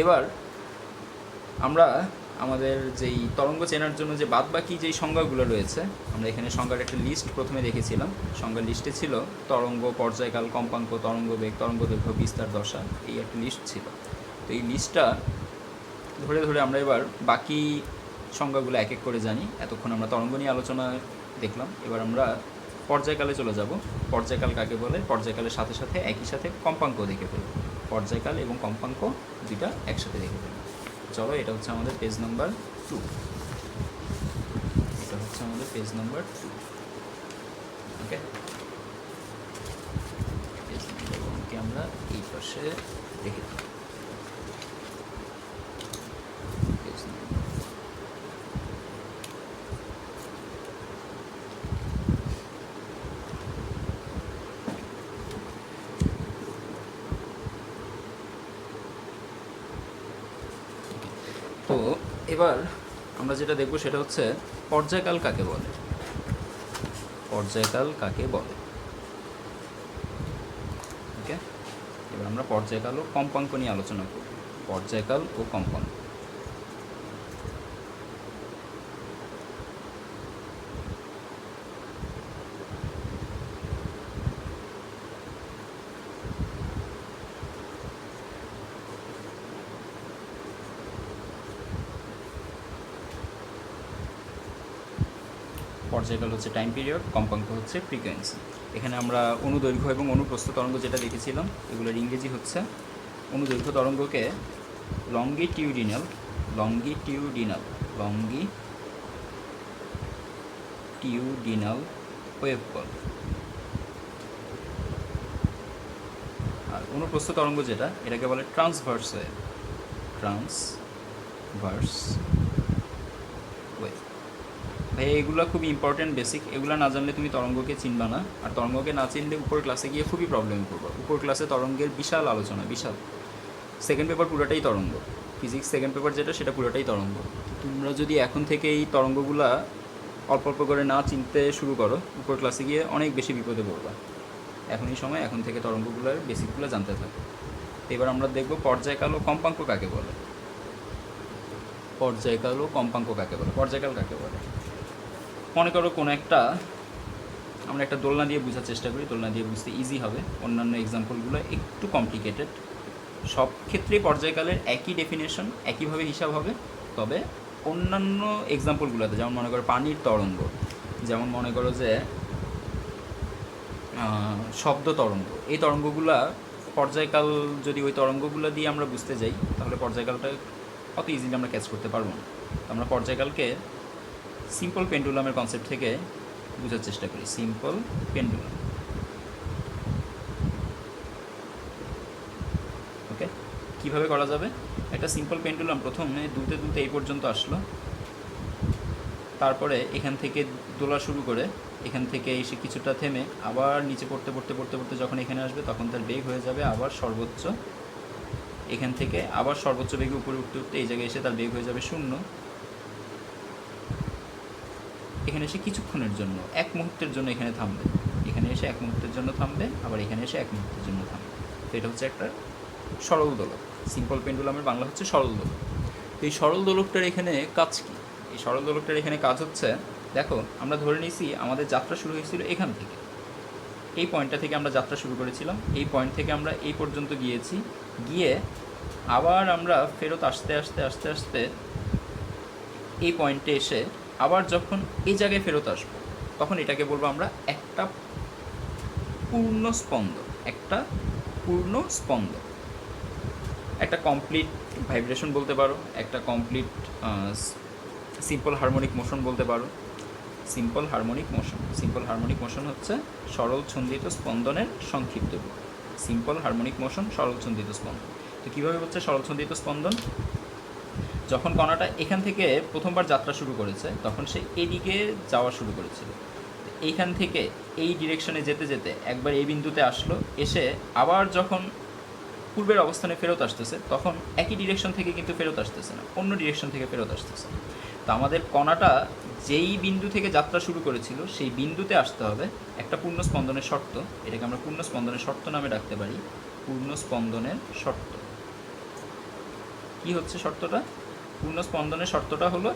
Speaker 1: এবার আমরা আমাদের যেই তরঙ্গ চেনার জন্য যে বাদবাকি যেই সংজ্ঞাগুলো রয়েছে, আমরা এখানে সংজ্ঞার একটা লিস্ট প্রথমে দেখেছিলাম। সংজ্ঞার লিস্টে ছিল তরঙ্গ, পর্যায়কাল, কম্পাঙ্ক, তরঙ্গ বেগ, তরঙ্গ দৈর্ঘ্য, বিস্তার, দশা, এই একটা লিস্ট ছিল। তো এই লিস্টটা ধরে ধরে আমরা এবার বাকি সংজ্ঞাগুলো এক এক করে জানি। এতক্ষণ আমরা তরঙ্গ নিয়ে আলোচনা দেখলাম, এবার আমরা পর্যায়কালে চলে যাব। পর্যায়কাল কাকে বলে? পর্যায়কালের সাথে সাথে একই সাথে কম্পাঙ্ক দেখে ফেলব। পর্যায়কাল এবং কম্পাঙ্ক দুইটা একসাথে দেখে ফেলব। চলো, এটা হচ্ছে আমাদের পেজ নাম্বার 2। এটা হচ্ছে আমাদের পেজ নাম্বার 2। ওকে, পেজ নাম্বার 1কে আমরা এই পাশে রেখে দিই। তো এবার আমরা যেটা দেখব সেটা হচ্ছে পর্যায়কাল কাকে বলে। পর্যায়কাল কাকে বলে? ওকে, এবার আমরা পর্যায়কাল ও কম্পাঙ্ক নিয়ে আলোচনা করব। পর্যায়কাল ও কম্পাঙ্ক। পর্যায়কাল হচ্ছে টাইম পিরিয়ড, কম্পাঙ্ক হচ্ছে ফ্রিকোয়েন্সি। এখানে আমরা অনুদৈর্ঘ্য এবং অনুপ্রস্থ তরঙ্গ যেটা দেখেছিলাম এগুলোর ইংরেজি হচ্ছে অনুদৈর্ঘ্য তরঙ্গকে লঙ্গিটিউডিনাল ওয়েভ বলে। আর অনুপ্রস্থ তরঙ্গ যেটা এটাকে বলে ট্রান্সভার্স ওয়েভ। ভাই এগুলো খুবই ইম্পর্টেন্ট বেসিক, এগুলো না জানলে তুমি তরঙ্গকে চিনবা না। আর তরঙ্গকে না চিনলে উপর ক্লাসে গিয়ে খুবই প্রবলেমে পড়বো। উপর ক্লাসে তরঙ্গের বিশাল আলোচনা, বিশাল। সেকেন্ড পেপার পুরোটাই তরঙ্গ, ফিজিক্স সেকেন্ড পেপার যেটা সেটা পুরোটাই তরঙ্গ। তোমরা যদি এখন থেকে এই তরঙ্গগুলা অল্প অল্প করে না চিনতে শুরু করো উপর ক্লাসে গিয়ে অনেক বেশি বিপদে পড়বা। এখনই সময় এখন থেকে তরঙ্গগুলোর বেসিকগুলো জানতে থাকো। এবার আমরা দেখব পর্যায়কাল ও কম্পাঙ্ক কাকে বলে। পর্যায়কাল কাকে বলে? মনে করো কোনো একটা, আমরা একটা দোলনা দিয়ে বোঝার চেষ্টা করি, দোলনা দিয়ে বুঝতে ইজি হবে। অন্যান্য এক্সাম্পলগুলো একটু কমপ্লিকেটেড। সব ক্ষেত্রেই পর্যায়কালের একই ডেফিনেশন, একইভাবে হিসাব হবে। তবে অন্যান্য এক্সাম্পলগুলোতে যেমন মনে করো পানির তরঙ্গ, যেমন মনে করো যে শব্দ তরঙ্গ, এই তরঙ্গগুলা পর্যায়কাল যদি ওই তরঙ্গগুলো দিয়ে আমরা বুঝতে যাই তাহলে পর্যায়কালটা অত ইজিলি আমরা ক্যাচ করতে পারবো না। আমরা পর্যায়কালকে সিম্পল পেন্ডুলামের কনসেপ্ট থেকে বোঝার চেষ্টা করি। সিম্পল পেন্ডুলাম, ওকে। কীভাবে করা যাবে? একটা সিম্পল পেন্ডুলাম প্রথমে দুলতে দুলতে এই পর্যন্ত আসলো, তারপরে এখান থেকে দোলা শুরু করে এখান থেকে এসে কিছুটা থেমে আবার নিচে পড়তে পড়তে পড়তে পড়তে যখন এখানে আসবে তখন তার বেগ হয়ে যাবে আবার সর্বোচ্চ। এখান থেকে আবার সর্বোচ্চ বেগে উপরে উঠতে উঠতে এই জায়গায় এসে তার বেগ হয়ে যাবে 0। এখানে এসে কিছুক্ষণের জন্য, এক মুহূর্তের জন্য এখানে থামবে, এখানে এসে এক মুহূর্তের জন্য থামবে, আবার এখানে এসে এক মুহূর্তের জন্য থামবে। তো এটা হচ্ছে একটা সরল দোলক। সিম্পল পেন্ডুলামের বাংলা হচ্ছে সরল দোলক। তো এই সরল দোলকটার এখানে কাজ কী? এই সরল দোলকটার এখানে কাজ হচ্ছে, দেখো আমরা ধরে নিয়েছি আমাদের যাত্রা শুরু হয়েছিল এখান থেকে, এই পয়েন্টটা থেকে আমরা যাত্রা শুরু করেছিলাম, এই পয়েন্ট থেকে আমরা এই পর্যন্ত গিয়েছি, গিয়ে আবার আমরা ফেরত আস্তে আস্তে আস্তে আস্তে এই পয়েন্টে এসে আবার যখন এই জায়গায় ফেরত আসবো তখন এটাকে বলবো আমরা একটা পূর্ণ স্পন্দন। একটা কমপ্লিট ভাইব্রেশন বলতে পারো, একটা কমপ্লিট সিম্পল হারমোনিক মোশন বলতে পারো। সিম্পল হারমোনিক মোশন হচ্ছে সরল ছন্দিত স্পন্দনের সংক্ষিপ্ত রূপ। সিম্পল হারমোনিক মোশন, সরল ছন্দিত স্পন্দন। তো কীভাবে হচ্ছে সরল ছন্দিত স্পন্দন? যখন কণাটা এখান থেকে প্রথমবার যাত্রা শুরু করেছে তখন সে এদিকে যাওয়া শুরু করেছিল, এইখান থেকে এই ডিরেকশনে যেতে যেতে একবার এই বিন্দুতে আসলো, এসে আবার যখন পূর্বের অবস্থানে ফেরত আসতেছে তখন একই ডিরেকশন থেকে কিন্তু ফেরত আসতেছে না, অন্য ডিরেকশন থেকে ফেরত আসতেছে। তো আমাদের কণাটা যেই বিন্দু থেকে যাত্রা শুরু করেছিল সেই বিন্দুতে আসতে হবে একটা পূর্ণ স্পন্দনের শর্ত। এটাকে আমরা পূর্ণ স্পন্দনের শর্ত নামে ডাকতে পারি। পূর্ণ স্পন্দনের শর্ত কী হচ্ছে? শর্তটা, পূর্ণ স্পন্দনের শর্তটা হলো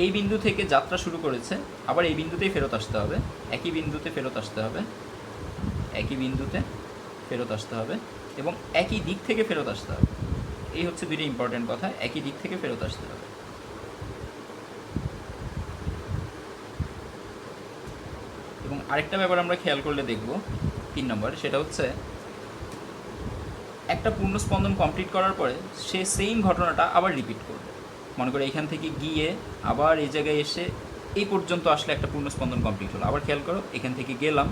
Speaker 1: এই বিন্দু থেকে যাত্রা শুরু করেছে, আবার এই বিন্দুতেই ফেরত আসতে হবে, একই বিন্দুতে ফেরত আসতে হবে এবং একই দিক থেকে ফেরত আসতে হবে। এই হচ্ছে দুইটা ইম্পর্টেন্ট কথা, একই দিক থেকে ফেরত আসতে হবে। এবং আরেকটা ব্যাপার আমরা খেয়াল করলে দেখব 3 নম্বর, সেটা হচ্ছে একটা পূর্ণ স্পন্দন কমপ্লিট করার পরে সে সেম ঘটনাটা আবার রিপিট করবে। মনে করে এখান থেকে গিয়ে আবার এই জায়গায় এসে এই পর্যন্ত আসলে একটা পূর্ণ স্পন্দন কমপ্লিট হলো। আবার খেয়াল করো, এখান থেকে গেলাম,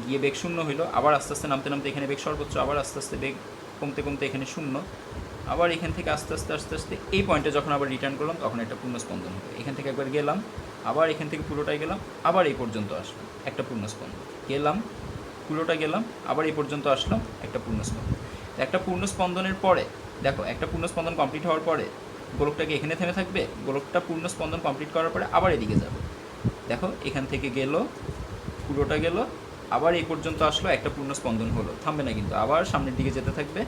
Speaker 1: গিয়ে বেগ 0 হইলো, আবার আস্তে আস্তে নামতে নামতে এখানে বেগ সর্বোচ্চ, আবার আস্তে আস্তে বেগ কমতে কমতে এখানে 0, আবার এখান থেকে আস্তে আস্তে আস্তে আস্তে এই পয়েন্টে যখন আবার রিটার্ন করলাম তখন একটা পূর্ণ স্পন্দন হবে। এখান থেকে একবার গেলাম, আবার এখান থেকে পুরোটাই গেলাম, আবার এই পর্যন্ত আসলাম, একটা পূর্ণ স্পন্দন। গেলাম, পুরোটা গেলাম, আবার এই পর্যন্ত আসলাম, একটা পূর্ণ স্পন্দন। একটা পূর্ণ স্পন্দনের পরে দেখো, একটা পূর্ণ স্পন্দন কমপ্লিট হওয়ার পরে গোলকটাকে এখানে থেমে থাকবে, গোলকটা পূর্ণ স্পন্দন কমপ্লিট করার পরে আবার এদিকে যাবে। দেখো এখান থেকে গেল, পুরোটা গেল, আবার এই পর্যন্ত আসলো, একটা পূর্ণ স্পন্দন হলো, থামবে না কিন্তু, আবার সামনের দিকে যেতে থাকবে,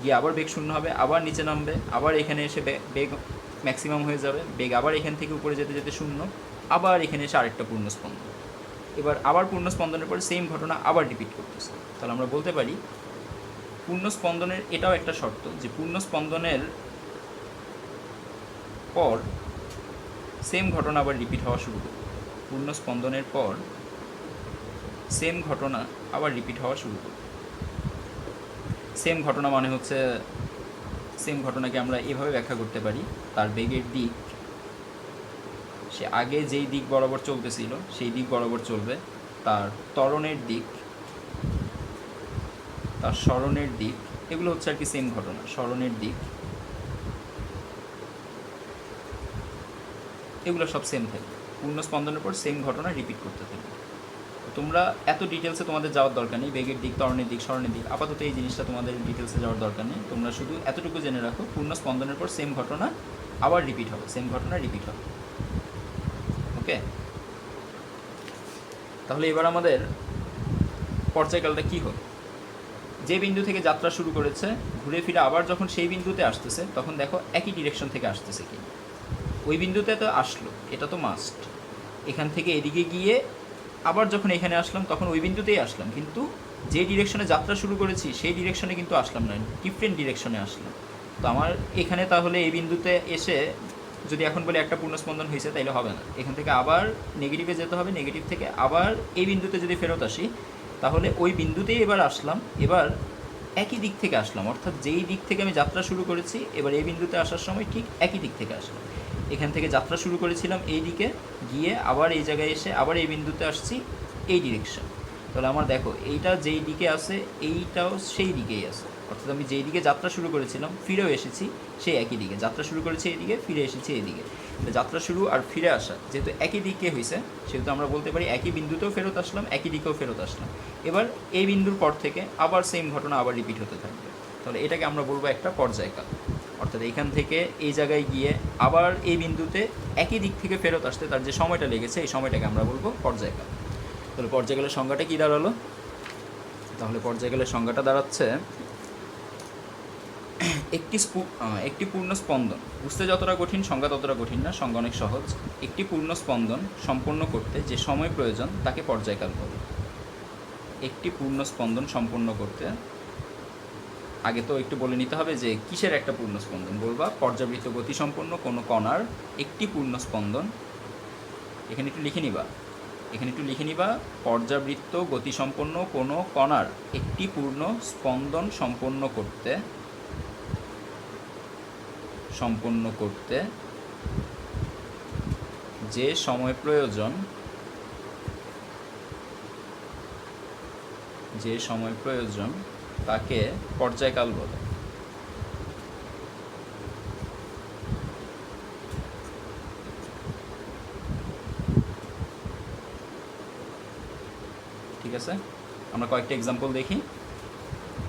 Speaker 1: গিয়ে আবার বেগ 0 হবে, আবার নিচে নামবে, আবার এখানে এসে বেগ ম্যাক্সিমাম হয়ে যাবে, বেগ আবার এখান থেকে উপরে যেতে যেতে 0, আবার এখানে এসে আরেকটা পূর্ণ স্পন্দন। এবার আবার পূর্ণ স্পন্দনের পরে সেম ঘটনা আবার রিপিট করতেছে। তাহলে আমরা বলতে পারি পূর্ণ স্পন্দনের এটাও একটা শর্ত যে পূর্ণ স্পন্দনের পর সেম ঘটনা আবার রিপিট হওয়া শুরু করবে। পূর্ণ স্পন্দনের পর সেম ঘটনা আবার রিপিট হওয়া শুরু করবে। সেম ঘটনা মানে হচ্ছে, সেম ঘটনাকে আমরা এভাবে ব্যাখ্যা করতে পারি, তার বেগের দিক, সে আগে যেই দিক বরাবর চলতেছিল সেই দিক বরাবর চলবে, তার ত্বরণের দিক, তার স্মরণের দিক, এগুলো হচ্ছে আর কি সেম ঘটনা। স্মরণের দিক, এগুলো সব সেম থাকবে। পূর্ণ স্পন্দনের পর সেম ঘটনা রিপিট করতে থাকবে। তোমরা এত ডিটেলসে তোমাদের যাওয়ার দরকার নেই, বেগের দিক, ত্বরণের দিক, স্মরণের দিক, আপাতত এই জিনিসটা তোমাদের ডিটেলসে যাওয়ার দরকার নেই। তোমরা শুধু এতটুকু জেনে রাখো, পূর্ণ স্পন্দনের পর সেম ঘটনা আবার রিপিট হবে, সেম ঘটনা রিপিট হবে। ওকে, তাহলে এবার আমাদের পর্যায়কালটা কী হবে? যে বিন্দু থেকে যাত্রা শুরু করেছে ঘুরে ফিরে আবার যখন সেই বিন্দুতে আসতেছে, তখন দেখো একই ডিরেকশন থেকে আসতেছে কি। ওই বিন্দুতে তো আসলো, এটা তো মাস্ট। এখান থেকে এদিকে গিয়ে আবার যখন এখানে আসলাম তখন ওই বিন্দুতেই আসলাম, কিন্তু যে ডিরেকশনে যাত্রা শুরু করেছি সেই ডিরেকশনে কিন্তু আসলাম না, ডিফারেন্ট ডিরেকশনে আসলাম। তো আমার এখানে তাহলে এই বিন্দুতে এসে যদি এখন বলে একটা পূর্ণস্পন্দন হয়েছে, তাইলে হবে না। এখান থেকে আবার নেগেটিভে যেতে হবে, নেগেটিভ থেকে আবার এই বিন্দুতে যদি ফেরত আসি, তাহলে ওই বিন্দুতেই এবার আসলাম, এবার একই দিক থেকে আসলাম, অর্থাৎ যেই দিক থেকে আমি যাত্রা শুরু করেছি এবার এই বিন্দুতে আসার সময় ঠিক একই দিক থেকে আসলাম। এখান থেকে যাত্রা শুরু করেছিলাম এই দিকে, গিয়ে আবার এই জায়গায় এসে আবার এই বিন্দুতে আসছি, এই ডিরেকশন। তাহলে আমার দেখো এইটা যেই দিকে আছে এইটাও সেই দিকেই আছে, অর্থাৎ আমি যেই দিকে যাত্রা শুরু করেছিলাম ফিরেও এসেছি সেই একই দিকে, যাত্রা শুরু করেছি এইদিকে, ফিরে এসেছি এইদিকে। যাত্রা শুরু আর ফিরে আসা যেহেতু একই দিকে হয়েছে, সেহেতু আমরা বলতে পারি একই বিন্দুতেও ফেরত আসলাম, একই দিকেও ফেরত আসলাম। এবার এই বিন্দুর পর থেকে আবার সেম ঘটনা আবার রিপিট হতে থাকবে। তাহলে এটাকে আমরা বলবো একটা পর্যায়কাল। অর্থাৎ এইখান থেকে এই জায়গায় গিয়ে আবার এই বিন্দুতে একই দিক থেকে ফেরত আসতে তার যে সময়টা লেগেছে, এই সময়টাকে আমরা বলবো পর্যায়কাল। তাহলে পর্যায়কালের সংজ্ঞাটা কী দাঁড়ালো? তাহলে পর্যায়কালের সংজ্ঞাটা দাঁড়াচ্ছে একটি পূর্ণ স্পন্দন, বুঝতে যতটা কঠিন সংজ্ঞা ততটা কঠিন না, সংজ্ঞা অনেক সহজ। একটি পূর্ণ স্পন্দন সম্পন্ন করতে যে সময় প্রয়োজন তাকে পর্যায়কাল বলে। একটি পূর্ণ স্পন্দন সম্পন্ন করতে, আগে তো একটু বলে নিতে হবে যে কিসের একটা পূর্ণ স্পন্দন। বলবা পর্যাবৃত্ত গতিসম্পন্ন কোনো কণার একটি পূর্ণ স্পন্দন, এখানে একটু লিখে নিবা পর্যাবৃত্ত গতিসম্পন্ন কোনো কণার একটি পূর্ণ স্পন্দন সম্পন্ন করতে যে সময় প্রয়োজন তাকে পর্যায়কাল বলে। ঠিক আছে, আমরা কয়েকটা এক্সাম্পল দেখি।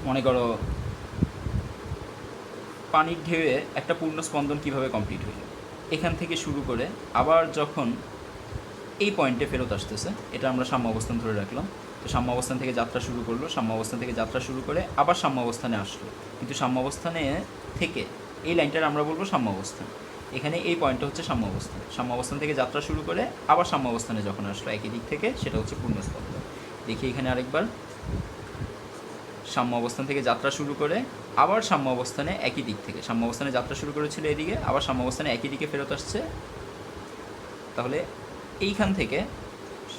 Speaker 1: মনে করো পানির ঢেউয়ে একটা পূর্ণ স্পন্দন কীভাবে কমপ্লিট হইল। এখান থেকে শুরু করে আবার যখন এই পয়েন্টে ফেরত আসতেছে, এটা আমরা সাম্য অবস্থান ধরে রাখলাম। তো সাম্য অবস্থান থেকে যাত্রা শুরু করলো, সাম্য অবস্থান থেকে যাত্রা শুরু করে আবার সাম্য অবস্থানে আসলো, কিন্তু সাম্য অবস্থানে থেকে এই লাইনটার আমরা বলবো সাম্য অবস্থান। এখানে এই পয়েন্টটা হচ্ছে সাম্য অবস্থান। সাম্য অবস্থান থেকে যাত্রা শুরু করে আবার সাম্য অবস্থানে যখন আসলো একই দিক থেকে, সেটা হচ্ছে পূর্ণ স্পন্দন। দেখি এখানে আরেকবার, সাম্য অবস্থান থেকে যাত্রা শুরু করে আবার সাম্য অবস্থানে একই দিক থেকে, সাম্য অবস্থানে যাত্রা শুরু করেছিল এদিকে, আবার সাম্য অবস্থানে একই দিকে ফেরত আসছে। তাহলে এইখান থেকে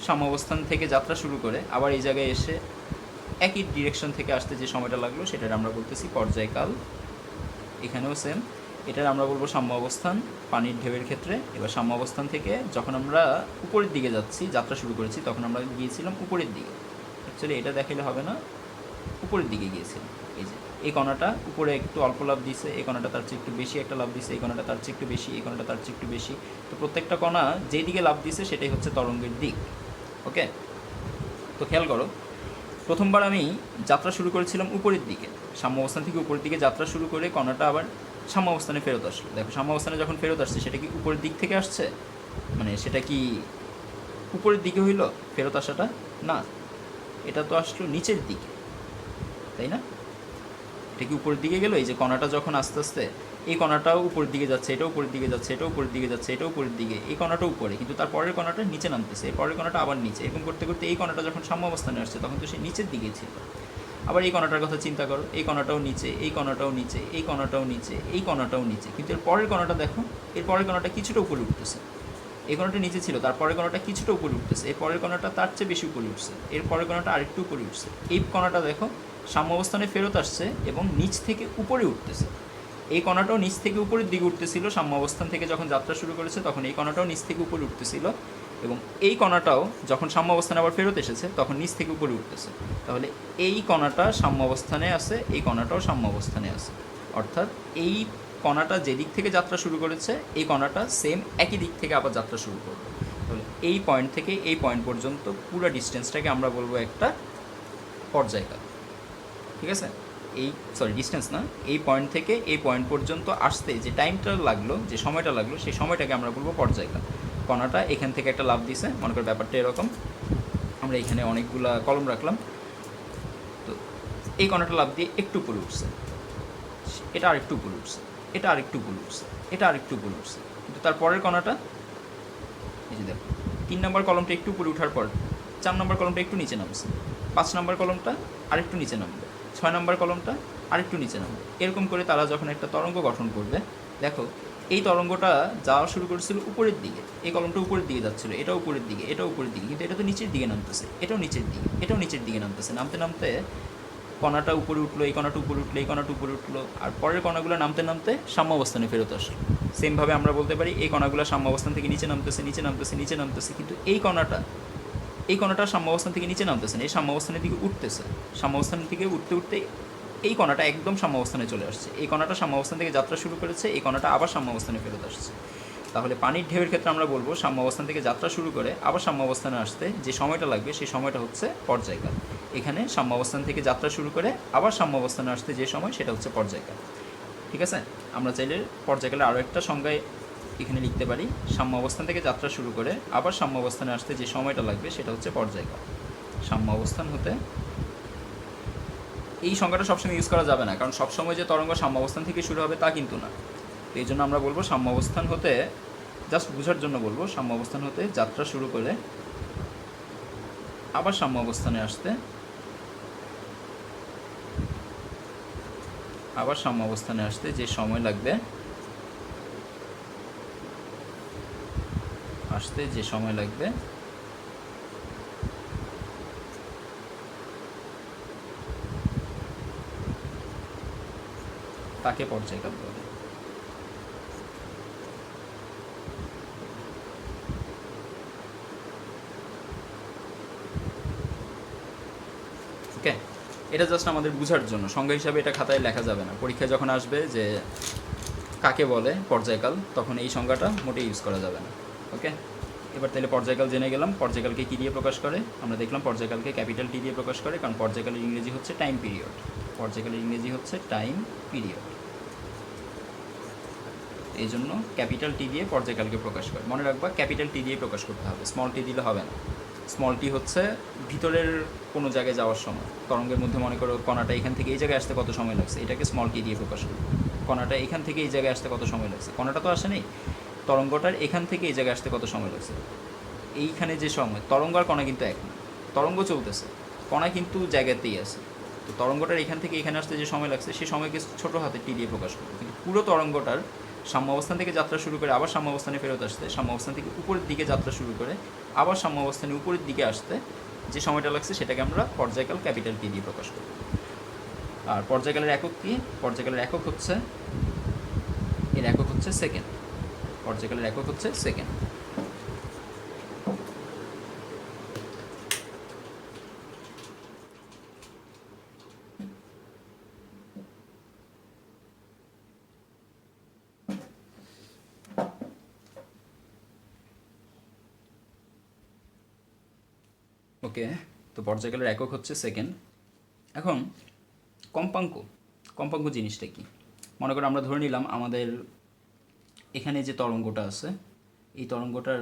Speaker 1: সাম্য অবস্থান থেকে যাত্রা শুরু করে আবার এই জায়গায় এসে একই ডিরেকশন থেকে আসতে যে সময়টা লাগলো সেটার আমরা বলতেছি পর্যায়কাল। এখানেও সেম, এটার আমরা বলবো সাম্য অবস্থান পানির ঢেউয়ের ক্ষেত্রে। এবার সাম্য অবস্থান থেকে যখন আমরা উপরের দিকে যাচ্ছি, যাত্রা শুরু করেছি, তখন আমরা গিয়েছিলাম উপরের দিকে। অ্যাকচুয়ালি এটা দেখাইলে হবে না, উপরের দিকে গিয়েছিলাম। এই যে এই কণাটা উপরে একটু অল্প লাভ দিছে, এই কণাটা তার চেয়ে একটু বেশি একটা লাভ দিছে, এই কণাটা তার চেয়ে একটু বেশি, এই কণাটা তার চেয়ে একটু বেশি। তো প্রত্যেকটা কণা যেই দিকে লাভ দিছে সেটাই হচ্ছে তরঙ্গের দিক। ওকে, তো খেয়াল করো, প্রথমবার আমি যাত্রা শুরু করেছিলাম উপরের দিকে, সাম্য অবস্থান থেকে উপরের দিকে যাত্রা শুরু করে কণাটা আবার সাম্য অবস্থানে ফেরত আসলো। দেখো সাম্য অবস্থানে যখন ফেরত আসছে সেটা কি উপরের দিক থেকে আসছে, মানে সেটা কি উপরের দিকে হইল ফেরত আসাটা? না, এটা তো আসলো নিচের দিকে, তাই না? এটা কি উপরের দিকে গেল? এই যে কণাটা যখন আস্তে আস্তে এই কণাটাও উপরের দিকে যাচ্ছে, এটাও উপরের দিকে যাচ্ছে, এটাও উপরের দিকে যাচ্ছে, এটাও উপরের দিকে, এই কণাটা উপরে, কিন্তু তার পরের কণাটা নিচে নামতেছে, এই পরের কণাটা আবার নিচে, এরকম করতে করতে এই কণাটা যখন সাম্য অবস্থানে আসছে তখন তো সে নিচের দিকে ছিল। আবার এই কণাটার কথা চিন্তা করো, এই কণাটাও নিচে, এই কণাটাও নিচে, এই কণাটাও নিচে, এই কণাটাও নিচে, কিন্তু এর পরের কণাটা দেখো, এর পরের কণাটা কিছুটা উপরে উঠতেছে, এই কণাটা নিচে ছিল, তারপরের কণাটা কিছুটা উপরে উঠতেছে, এর পরের কণাটা তার চেয়ে বেশি উপরে উঠছে, এর পরের কণাটা আরেকটু উপরে উঠছে। এই কণাটা দেখো সাম্য অবস্থানে ফেরত আসছে এবং নিচ থেকে উপরে উঠতেছে। এই কণাটাও নিচ থেকে উপরের দিকে উঠতেছিল, সাম্য অবস্থান থেকে যখন যাত্রা শুরু করেছে তখন এই কণাটাও নিচ থেকে উপরে উঠতেছিল, এবং এই কণাটাও যখন সাম্য অবস্থানে আবার ফেরত এসেছে তখন নিচ থেকে উপরে উঠতেছে। তাহলে এই কণাটা সাম্য অবস্থানে আছে, এই কণাটাও সাম্য অবস্থানে আছে। অর্থাৎ এই কণাটা যে দিক থেকে যাত্রা শুরু করেছে এই কণাটা সেম একই দিক থেকে আবার যাত্রা শুরু করবে। তাহলে এই পয়েন্ট থেকে এই পয়েন্ট পর্যন্ত পুরো ডিস্টেন্সটাকে আমরা বলবো একটা পর্যায়কাল। ঠিক আছে, এই ডিস্টেন্স না, এই পয়েন্ট থেকে এই পয়েন্ট পর্যন্ত আসতে যে টাইমটা লাগলো, যে সময়টা লাগলো, সেই সময়টাকে আমরা বলবো পর্যায়কাল। কণাটা এখান থেকে একটা লাফ দিছে, মনে করি ব্যাপারটা এরকম, আমরা এখানে অনেকগুলা কলম রাখলাম, তো এই কণাটা লাফ দিয়ে একটু উপরে উঠছে, এটা আরেকটু উপরে উঠছে, এটা আরেকটু উপরে উঠছে, এটা আরেকটু উপরে উঠছে, কিন্তু তার পরের কণাটা এই যে দেখো 3 নম্বর কলমটা একটু উপরে ওঠার পর 4 নম্বর কলমটা একটু নিচে নামছে, 5 নম্বর কলমটা আরেকটু নিচে নামবে, 6 নম্বর কলমটা আরেকটু নিচে নামবে। এরকম করে তারা যখন একটা তরঙ্গ গঠন করবে, দেখো এই তরঙ্গটা যাওয়া শুরু করেছিল উপরের দিকে, এই কলমটা উপরের দিকে যাচ্ছিল, এটা উপরের দিকে, এটা উপরের দিকে, কিন্তু এটা তো নিচের দিকে নামতেছে, এটাও নিচের দিকে, এটাও নিচের দিকে নামতেছে। নামতে নামতে কণাটা উপরে উঠলো, এই কণাটা উপরে উঠলো, এই কণাটা উপরে উঠলো, আর পরের কণাগুলো নামতে নামতে সাম্য অবস্থানে ফেরত আসলো। সেমভাবে আমরা বলতে পারি এই কণাগুলো সাম্য অবস্থান থেকে নিচে নামতেছে, নিচে নামতেছে, নিচে নামতেছে, কিন্তু এই কণাটা সাম্য অবস্থান থেকে নিচে নামতেছে না, এই সাম্য অবস্থানের দিকে উঠতেছে। সাম্য অবস্থান থেকে উঠতে উঠতে এই কণাটা একদম সাম্য অবস্থানে চলে আসছে, এই কণাটা সাম্য অবস্থান থেকে যাত্রা শুরু করেছে, এই কণাটা আবার সাম্য অবস্থানে ফেরত আসছে। তাহলে পানির ঢেউয়ের ক্ষেত্রে আমরা বলবো সাম্য অবস্থান থেকে যাত্রা শুরু করে আবার সাম্য অবস্থানে আসতে যে সময়টা লাগবে সেই সময়টা হচ্ছে পর্যায়কাল। এখানে সাম্য অবস্থান থেকে যাত্রা শুরু করে আবার সাম্য অবস্থানে আসতে যে সময় সেটা হচ্ছে পর্যায়কাল। ঠিক আছে, আমরা চাইলে পর্যায়কালের আরও একটা সংজ্ঞায় এখানে লিখতে পারি, সাম্য অবস্থান থেকে যাত্রা শুরু করে আবার সাম্য অবস্থানে আসতে যে সময়টা লাগবে সেটা হচ্ছে পর্যায়কাল। সাম্য অবস্থান হতে, এই সংজ্ঞাটা সবসময় ইউজ করা যাবে না, কারণ সবসময় যে তরঙ্গ সাম্য অবস্থান থেকে শুরু হবে তা কিন্তু না। এই জন্য আমরা বলবো সাম্য অবস্থান হতে, জাস্ট বোঝার জন্য বলবো, সাম্য অবস্থান হতে যাত্রা শুরু করে আবার সাম্য অবস্থানে আসতে, আবার সাম্য অবস্থানে আসতে যে সময় লাগবে, আসতে যে সময় লাগবে তাকে পর্যায়কাল বলে। ওকে, এটা জাস্ট আমাদের বোঝার জন্য, সংজ্ঞা হিসাবে এটা খাতায় লেখা যাবে না। পরীক্ষায় যখন আসবে যে কাকে বলে পর্যায়কাল, তখন এই সংজ্ঞাটা মোটেই ইউজ করা যাবে না। ওকে, এবার তাহলে পর্যায়কাল জেনে গেলাম। পর্যায়কালকে কী দিয়ে প্রকাশ করে? আমরা দেখলাম পর্যায়কালকে ক্যাপিটাল টি দিয়ে প্রকাশ করে, কারণ পর্যায়কালের ইংরেজি হচ্ছে টাইম পিরিয়ড। পর্যায়কালের ইংরেজি হচ্ছে টাইম পিরিয়ড, এই জন্য ক্যাপিটাল টি দিয়ে পর্যায়কালকে প্রকাশ করে। মনে রাখবা ক্যাপিটাল টি দিয়ে প্রকাশ করতে হবে, স্মল টি দিলে হবে না। স্মল টি হচ্ছে ভিতরের কোনো জায়গায় যাওয়ার সময়, তরঙ্গের মধ্যে মনে করো কণাটা এখান থেকে এই জায়গায় আসতে কত সময় লাগছে, এটাকে স্মল টি দিয়ে প্রকাশ করবে। কণাটা এখান থেকে এই জায়গায় আসতে কত সময় লাগছে, কণাটা তো আসে নেই, তরঙ্গটার এখান থেকে এই জায়গায় আসতে কত সময় লাগছে, এইখানে যে সময়, তরঙ্গ আর কণা কিন্তু এক না, তরঙ্গ চলতেছে, কণা কিন্তু জায়গাতেই আছে। তো তরঙ্গটার এখান থেকে এখানে আসতে যে সময় লাগছে সেই সময়কে ছোটো হাতে টি দিয়ে প্রকাশ করবে, কিন্তু পুরো তরঙ্গটার সাম্য অবস্থান থেকে যাত্রা শুরু করে আবার সাম্য অবস্থানে ফেরত আসতে, সাম্য অবস্থান থেকে উপরের দিকে যাত্রা শুরু করে আবার সাম্য অবস্থানে উপরের দিকে আসতে যে সময়টা লাগছে সেটাকে আমরা পর্যায়কাল ক্যাপিটাল টি দিয়ে প্রকাশ করব। আর পর্যায়কালের একক কি? পর্যায়কালের একক হচ্ছে, এর একক হচ্ছে সেকেন্ড। পর্যায়কালের একক হচ্ছে সেকেন্ড। ওকে, তো পর্যায়কালের একক হচ্ছে সেকেন্ড। এখন কম্পাঙ্ক, কম্পাঙ্ক জিনিসটা কি? মনে করো আমরা ধরে নিলাম আমাদের এখানে যে তরঙ্গটা আছে এই তরঙ্গটার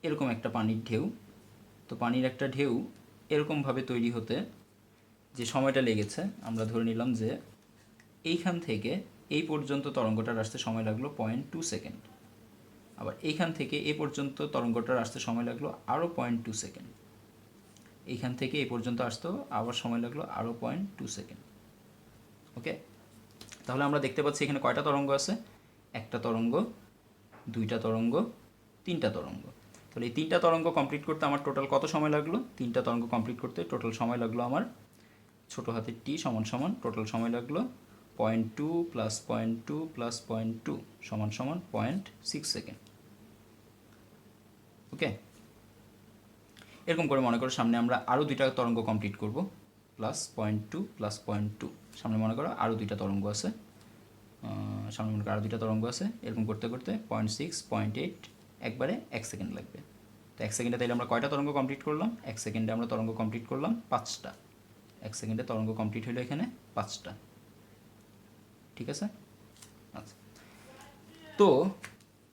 Speaker 1: এরকম একটা পানির ঢেউ, তো পানির একটা ঢেউ এরকমভাবে তৈরি হতে যে সময়টা লেগেছে আমরা ধরে নিলাম যে এইখান থেকে এই পর্যন্ত তরঙ্গটার আসতে সময় লাগলো 0.2 সেকেন্ড, আবার এইখান থেকে এই পর্যন্ত তরঙ্গটার আসতে সময় লাগলো আরও 0.2 সেকেন্ড, এইখান থেকে এই পর্যন্ত আসতেও আবার সময় লাগলো আরও 0.2 সেকেন্ড। ওকে, তাহলে আমরা দেখতে পাচ্ছি এখানে কয়টা তরঙ্গ আছে? একটা তরঙ্গ, দুইটা তরঙ্গ, তিনটা তরঙ্গ। তাহলে এই তিনটা তরঙ্গ কমপ্লিট করতে আমার টোটাল কত সময় লাগলো? তিনটা তরঙ্গ কমপ্লিট করতে টোটাল সময় লাগলো আমার ছোটো হাতের টি সমান সমান টোটাল সময় লাগলো 0.2 প্লাস 0.2 প্লাস 0.2 সমান সমান 0.6 সেকেন্ড। ওকে, এরকম করে মনে করো সামনে আমরা আরও দুইটা তরঙ্গ কমপ্লিট করব, প্লাস 0.2 প্লাস 0.2, সামনে মনে করো আরও দুইটা তরঙ্গ আছে, সামনে মনে করো আরও দুইটা তরঙ্গ আছে, এরকম করতে করতে 0.6 0.8 একবারে 1 সেকেন্ড লাগবে। তো 1 সেকেন্ডে তাইলে আমরা কয়টা তরঙ্গ কমপ্লিট করলাম? 1 সেকেন্ডে আমরা তরঙ্গ কমপ্লিট করলাম 5টা। 1 সেকেন্ডে তরঙ্গ কমপ্লিট হলো এখানে 5টা। ঠিক আছে, আচ্ছা। তো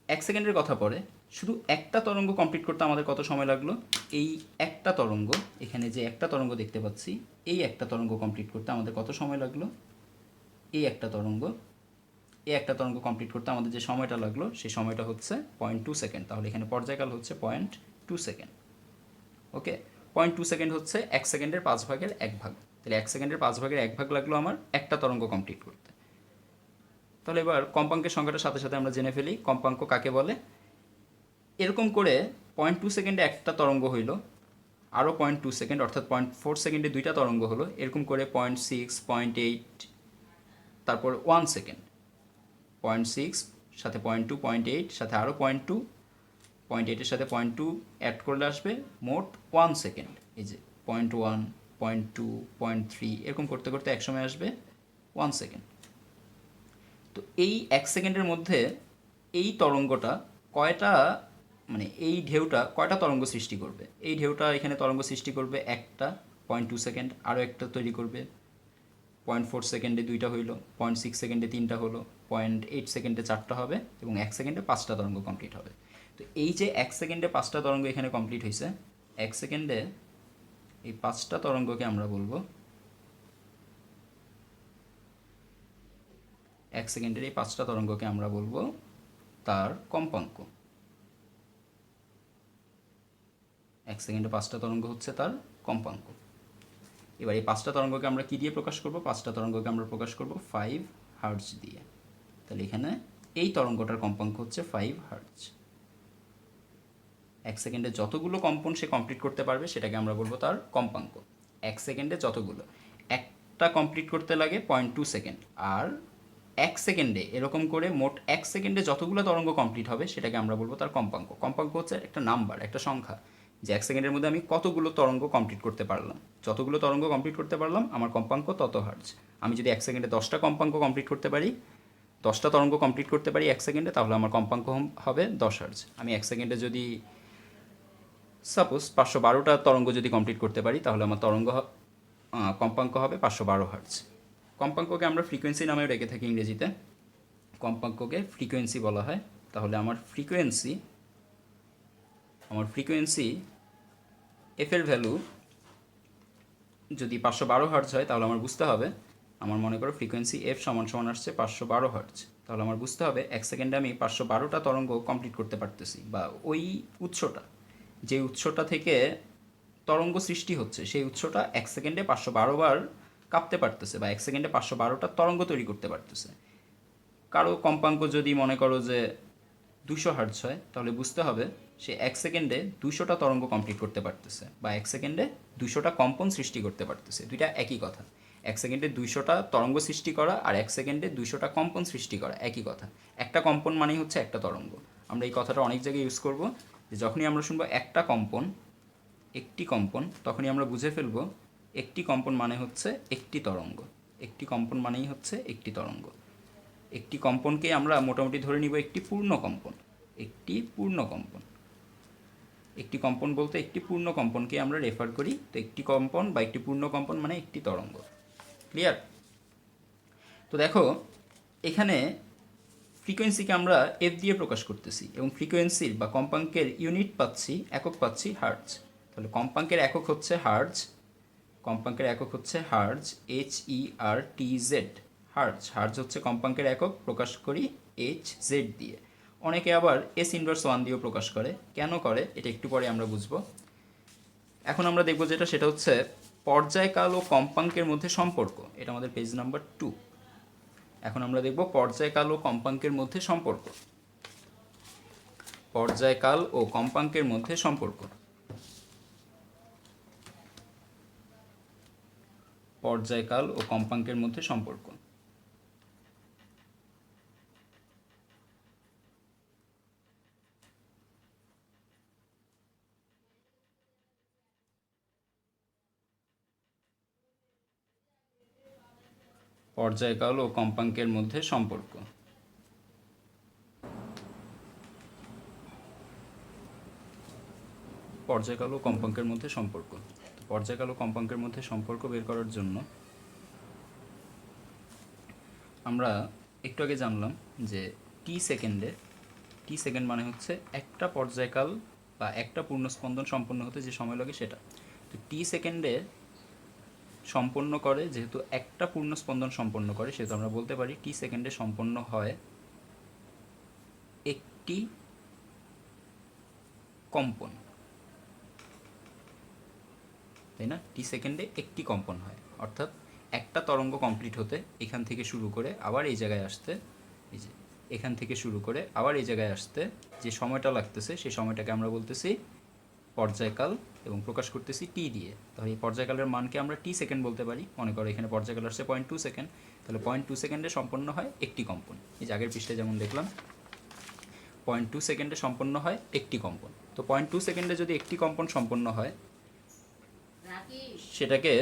Speaker 1: 1 সেকেন্ডের কথা পরে শুধু একটা তরঙ্গ কমপ্লিট করতে আমাদের কত সময় লাগলো? এই একটা তরঙ্গ, এখানে যে একটা তরঙ্গ দেখতে পাচ্ছি, এই একটা তরঙ্গ কমপ্লিট করতে আমাদের কত সময় লাগলো? এই একটা তরঙ্গ কমপ্লিট করতে আমাদের যে সময়টা লাগলো সেই সময়টা হচ্ছে 0.2 সেকেন্ড। তাহলে এখানে পর্যায়কাল হচ্ছে 0.2 সেকেন্ড। ওকে, 0.2 সেকেন্ড হচ্ছে 1 সেকেন্ডের 5 ভাগের 1 ভাগ। তাহলে 1 সেকেন্ডের 5 ভাগের 1 ভাগ লাগলো আমার একটা তরঙ্গ কমপ্লিট করতে। তাহলে এবার কম্পাঙ্কের সংখ্যাটার সাথে সাথে আমরা জেনে ফেলি কম্পাঙ্ক কাকে বলে। এরকম করে 0.2 সেকেন্ডে একটা তরঙ্গ হইল, আরও 0.2 সেকেন্ড অর্থাৎ 0.4 সেকেন্ডে দুইটা তরঙ্গ হলো, এরকম করে 0.6 0.8 তারপর 1 সেকেন্ড, 0.6 সাথে 0.2 0.8 সাথে আরও 0.2, 0.8-এর সাথে 0.2 অ্যাড করলে আসবে মোট 1 সেকেন্ড। এই যে 0.1 0.2 0.3 এরকম করতে করতে একসময় আসবে 1 সেকেন্ড। তো এই 1 সেকেন্ডের মধ্যে এই তরঙ্গটা কয়টা, মানে এই ঢেউটা কয়টা তরঙ্গ সৃষ্টি করবে? এই ঢেউটা এখানে তরঙ্গ সৃষ্টি করবে একটা, 0.2 সেকেন্ড, আরও একটা তৈরি করবে, 0.4 সেকেন্ডে দুইটা হইলো, 0.6 সেকেন্ডে তিনটা হলো, 0.8 সেকেন্ডে চারটা হবে এবং 1 সেকেন্ডে 5টা তরঙ্গ কমপ্লিট হবে। তো এই যে 1 সেকেন্ডে 5টা তরঙ্গ এখানে কমপ্লিট হয়েছে, 1 সেকেন্ডে এই 5টা তরঙ্গকে আমরা বলবো, 1 সেকেন্ডের এই 5টা তরঙ্গকে আমরা বলবো তার কম্পাঙ্ক। 1 সেকেন্ডে 5টা তরঙ্গ হচ্ছে তার কম্পাঙ্ক। এবার এই 5টা তরঙ্গকে আমরা কি দিয়ে প্রকাশ করব? 5টা তরঙ্গকে আমরা প্রকাশ করব 5 হার্টজ দিয়ে। তাহলে এখানে এই তরঙ্গটার কম্পাঙ্ক হচ্ছে 5 হার্টজ। 1 সেকেন্ডে যতগুলো কম্পন সে কমপ্লিট করতে পারবে সেটাকে আমরা বলবো তার কম্পাঙ্ক। 1 সেকেন্ডে যতগুলো, একটা কমপ্লিট করতে লাগে 0.2 সেকেন্ড, আর 1 সেকেন্ডে এরকম করে মোট 1 সেকেন্ডে যতগুলো তরঙ্গ কমপ্লিট হবে সেটাকে আমরা বলবো তার কম্পাঙ্ক। কম্পাঙ্ক হচ্ছে একটা নাম্বার, একটা সংখ্যা, যে 1 সেকেন্ডের মধ্যে আমি কতগুলো তরঙ্গ কমপ্লিট করতে পারলাম। যতগুলো তরঙ্গ কমপ্লিট করতে পারলাম আমার কম্পাঙ্ক তত হার্টজ। আমি যদি 1 সেকেন্ডে 10টা কম্পাঙ্ক কমপ্লিট করতে পারি, 10টা তরঙ্গ কমপ্লিট করতে পারি 1 সেকেন্ডে, তাহলে আমার কম্পাঙ্ক হবে 10 হার্টজ। আমি 1 সেকেন্ডে যদি সাপোজ 512টা তরঙ্গ যদি কমপ্লিট করতে পারি তাহলে আমার কম্পাঙ্ক হবে 512 হার্টজ। কম্পাঙ্ককে আমরা ফ্রিকোয়েন্সি নামেও রেখে থাকি ইংরেজিতে, কম্পাঙ্ককে ফ্রিকোয়েন্সি বলা হয়। তাহলে আমার ফ্রিকোয়েন্সি এফ এর ভ্যালু যদি 512 হার্টজ হয় তাহলে আমার বুঝতে হবে, আমার মনে করো ফ্রিকোয়েন্সি এফ সমান সমান আসছে 512 হার্টজ। তাহলে আমার বুঝতে হবে 1 সেকেন্ডে আমি 512টা তরঙ্গ কমপ্লিট করতে পারতেছি, বা ওই উৎসটা, যে উৎসটা থেকে তরঙ্গ সৃষ্টি হচ্ছে সেই উৎসটা 1 সেকেন্ডে 512 বার কাঁপতে পারতেছে, বা 1 সেকেন্ডে 512টা তরঙ্গ তৈরি করতে পারতেছে। কারো কম্পাঙ্ক যদি মনে করো যে 200 হার্টজ হয় তাহলে বুঝতে হবে সে 1 সেকেন্ডে 200টা তরঙ্গ কমপ্লিট করতে পারতেছে, বা 1 সেকেন্ডে 200টা কম্পন সৃষ্টি করতে পারতেছে। দুইটা একই কথা। 1 সেকেন্ডে 200টা তরঙ্গ সৃষ্টি করা আর 1 সেকেন্ডে 200টা কম্পন সৃষ্টি করা একই কথা। একটা কম্পন মানেই হচ্ছে একটা তরঙ্গ। আমরা এই কথাটা অনেক জায়গায় ইউজ করব, যে যখনই আমরা শুনবো একটি কম্পন, তখনই আমরা বুঝে ফেলব একটি কম্পন মানে হচ্ছে একটি তরঙ্গ। একটি কম্পন মানেই হচ্ছে একটি তরঙ্গ। একটি কম্পনকে আমরা মোটামুটি ধরে নিব একটি পূর্ণ কম্পন। একটি কম্পন বলতে একটি পূর্ণ কম্পনকে আমরা রেফার করি। তো একটি কম্পন বা একটি পূর্ণ কম্পন মানে একটি তরঙ্গ। ক্লিয়ার? তো দেখো এখানে ফ্রিকোয়েন্সিকে আমরা এফ দিয়ে প্রকাশ করতেছি এবং ফ্রিকোয়েন্সির বা কম্পাঙ্কের ইউনিট পাচ্ছি, একক পাচ্ছি হার্টজ। তাহলে কম্পাঙ্কের একক হচ্ছে হার্টজ, HERTZ। হার্টজ হচ্ছে কম্পাঙ্কের একক, প্রকাশ করি HZ দিয়ে। অনেকে আবার S−1 দিয়েও প্রকাশ করে। কেন করে এটা একটু পরে আমরা বুঝবো। এখন আমরা দেখব সেটা হচ্ছে পর্যায়কাল ও কম্পাঙ্কের মধ্যে সম্পর্ক। এটা আমাদের পেজ নাম্বার 2। এখন আমরা দেখব পর্যায়কাল ও কম্পাঙ্কের মধ্যে সম্পর্ক। পর্যায়কাল ও কম্পাঙ্কের মধ্যে সম্পর্ক। পর্যায়কাল ও কম্পাঙ্কের মধ্যে সম্পর্ক। পর্যায়কাল ও কম্পাঙ্কের মধ্যে সম্পর্ক। পর্যায়কাল ও কম্পাঙ্কের মধ্যে সম্পর্ক। পর্যায়কাল ও কম্পাঙ্কের মধ্যে সম্পর্ক বের করার জন্য আমরা একটু আগে জানলাম যে টি সেকেন্ড মানে হচ্ছে একটা পর্যায়কাল বা একটা পূর্ণস্পন্দন সম্পন্ন হতে যে সময় লাগে সেটা। তো টি সেকেন্ডে সম্পন্ন করে, যেহেতু একটা পূর্ণস্পন্দন সম্পন্ন করে, সেহেতু আমরা বলতে পারি টি সেকেন্ডে সম্পন্ন হয় একটি কম্পন, তাই না? টি সেকেন্ডে একটি কম্পন হয়, অর্থাৎ একটা তরঙ্গ কমপ্লিট হতে এখান থেকে শুরু করে আবার এই জায়গায় আসতে, এই যে এখান থেকে শুরু করে আবার এই জায়গায় আসতে যে সময়টা লাগতেছে সেই সময়টাকে আমরা বলতেছি পর্যায়কাল এবং প্রকাশ করতেছি টি দিয়ে। তাহলে এই পর্যায়কালের মানকে আমরা টি সেকেন্ড বলতে পারি। মনে করো এখানে পর্যায়কাল আসছে 0.2 সেকেন্ড, তাহলে 0.2 সেকেন্ডে সম্পন্ন হয় একটি কম্পন। এই যে আগের পৃষ্ঠে যেমন দেখলাম 0.2 সেকেন্ডে সম্পন্ন হয় একটি কম্পন। তো 0.2 সেকেন্ডে যদি একটি কম্পন সম্পন্ন হয় সেটাকে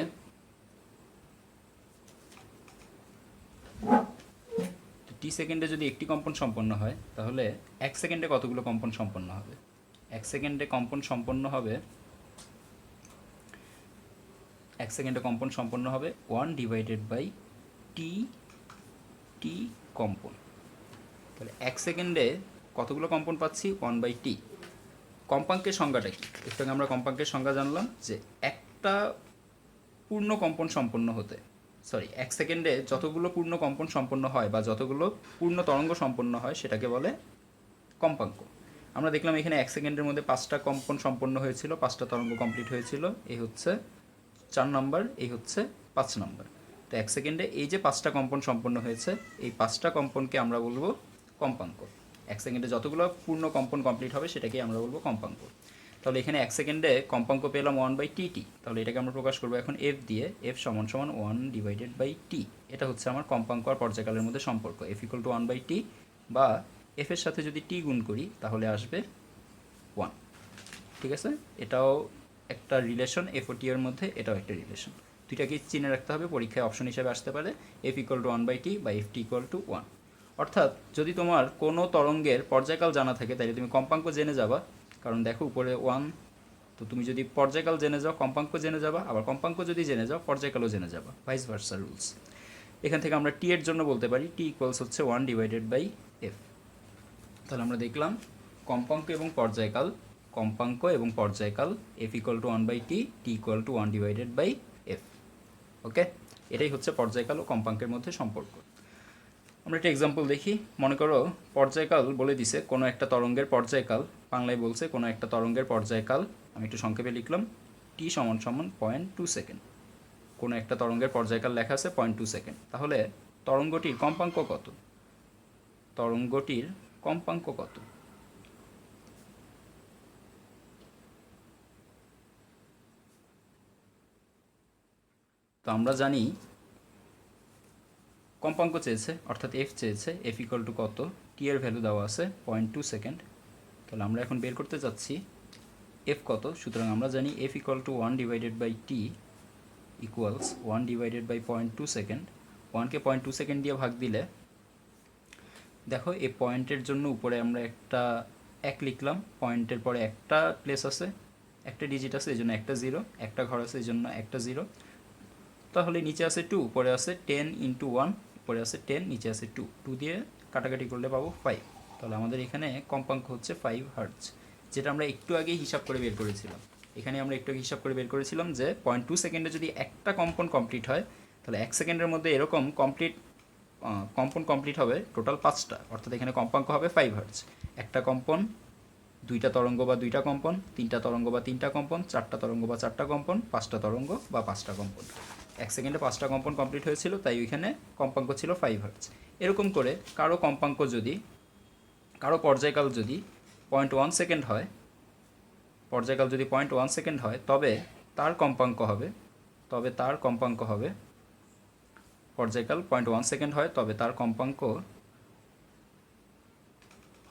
Speaker 1: টি সেকেন্ডে যদি একটি কম্পন সম্পন্ন হয় তাহলে এক সেকেন্ডে কতগুলো কম্পন সম্পন্ন হবে? এক সেকেন্ডে কম্পন সম্পন্ন হবে 1/t টি কম্পন। তাহলে এক সেকেন্ডে কতগুলো কম্পন পাচ্ছি? 1/t। কম্পাঙ্কের সংজ্ঞাটা কি? একটু আগে আমরা কম্পাঙ্কের সংজ্ঞা জানলাম যে একটা পূর্ণ কম্পন সম্পন্ন হতে, এক সেকেন্ডে যতগুলো পূর্ণ কম্পন সম্পন্ন হয় বা যতগুলো পূর্ণ তরঙ্গ সম্পন্ন হয় সেটাকে বলে কম্পাঙ্ক। আমরা দেখলাম এখানে এক সেকেন্ডের মধ্যে 5টা কম্পন সম্পন্ন হয়েছিল, 5টা তরঙ্গ কমপ্লিট হয়েছিল। এই হচ্ছে 4 নম্বর, এই হচ্ছে 5 নম্বর। তো এক সেকেন্ডে এই যে 5টা কম্পন সম্পন্ন হয়েছে, এই 5টা কম্পনকে আমরা বলবো কম্পাঙ্ক। এক সেকেন্ডে যতগুলো পূর্ণ কম্পন কমপ্লিট হবে সেটাকেই আমরা বলবো কম্পাঙ্ক। তাহলে এখানে এক সেকেন্ডে কম্পাঙ্ক পেলাম 1/tt। তাহলে এটাকে আমরা প্রকাশ করবো এখন এফ দিয়ে। এফ সমান সমান 1/t। এটা হচ্ছে আমার কম্পাঙ্ক আর পর্যায়কালের মধ্যে সম্পর্ক। এফ ইকুয়াল টু 1/t, বা এফ এর সাথে যদি টি গুণ করি তাহলে আসবে 1। ঠিক আছে, এটাও একটা রিলেশন এফ ও টি এর মধ্যে, এটাও একটা রিলেশন। দুইটাকে চিনে রাখতে হবে, পরীক্ষায় অপশন হিসেবে আসতে পারে এফ ইকুয়াল টু 1/t বা এফ টি ইকুয়াল টু 1। অর্থাৎ যদি তোমার কোনো তরঙ্গের পর্যায়কাল জানা থাকে তাহলে তুমি কম্পাঙ্ক জেনে যাবা, কারণ দেখো উপরে 1। তো তুমি যদি পর্যায়কাল জেনে যাও কম্পাঙ্ক জেনে যাবা, আবার কম্পাঙ্ক যদি জেনে যাও পর্যায়কালও জেনে যাবা, ভাইস ভার্সা রুলস। এখান থেকে আমরা টি এর জন্য বলতে পারি টি ইকুয়ালস হচ্ছে 1/f। তাহলে আমরা দেখলাম কম্পাঙ্ক এবং পর্যায়কাল F equal to 1/t, T equal to 1/f। Okay, এটাই হচ্ছে পর্যায়কাল ও কম্পাঙ্কের মধ্যে সম্পর্ক। আমরা একটা এক্সাম্পল দেখি। মনে করো পর্যায়কাল বলে দিছে কোনো একটা তরঙ্গের পর্যায়কাল, বাংলায় বলছে কোনো একটা তরঙ্গের পর্যায়কাল, আমি একটু সংক্ষেপে লিখলাম টি সমান সমান 0.2 সেকেন্ড। কোনো একটা তরঙ্গের পর্যায়কাল লেখা আছে 0.2 সেকেন্ড। তাহলে তরঙ্গটির কম্পাঙ্ক কত? তরঙ্গটির কম্পাঙ্ক কত? তো আমরা জানি কম্পাঙ্ক চেয়েছে, অর্থাৎ এফ চেয়েছে। এফ ইকুয়াল টু কত? টি এর ভ্যালু দেওয়া আছে 0.2 সেকেন্ড। তাহলে আমরা এখন বের করতে যাচ্ছি এফ কত। সুতরাং আমরা জানি F equal to 1/t equals 1/0.2 second. 1কে 0.2 সেকেন্ড দিয়ে ভাগ দিলে দেখো এই পয়েন্টের জন্য উপরে আমরা একটা 1 লিখলাম, পয়েন্টের পরে একটা প্লেস আছে, একটা ডিজিট আছে, এই জন্য একটা 0, একটা ঘর আছে এই জন্য একটা 0। তাহলে নিচে আছে 2, উপরে আছে 10 × 1, উপরে আছে 10, নিচে আছে 2, 2 দিয়ে কাটাকাটি করলে পাবো 5। তাহলে আমাদের এখানে কম্পাঙ্ক হচ্ছে 5 হার্টজ, যেটা আমরা একটু আগে হিসাব করে বের করেছিলাম। এখানে আমরা একটু আগে হিসাব করে বের করেছিলাম যে 0.2 সেকেন্ডে যদি একটা কম্পন কমপ্লিট হয় তাহলে 1 সেকেন্ডের মধ্যে এরকম কম্পন কমপ্লিট হবে টোটাল 5টা, অর্থাৎ এখানে কম্পাঙ্ক হবে 5 হার্টজ। একটা কম্পন, 2টা তরঙ্গ বা 2টা কম্পন, 3টা তরঙ্গ বা 3টা কম্পন, 4টা তরঙ্গ বা 4টা কম্পন, 5টা তরঙ্গ বা 5টা কম্পন। 1 সেকেন্ডে 5টা কম্পন কমপ্লিট হয়েছিল, তাই ওইখানে কম্পাঙ্ক ছিল 5 হার্টজ। এরকম করে কারো পর্যায়কাল যদি 0.1 সেকেন্ড হয়, পর্যায়কাল যদি 0.1 সেকেন্ড হয়, তবে তার কম্পাঙ্ক হবে পর্যায়কাল 0.1 সেকেন্ড হয়, তবে তার কম্পাঙ্ক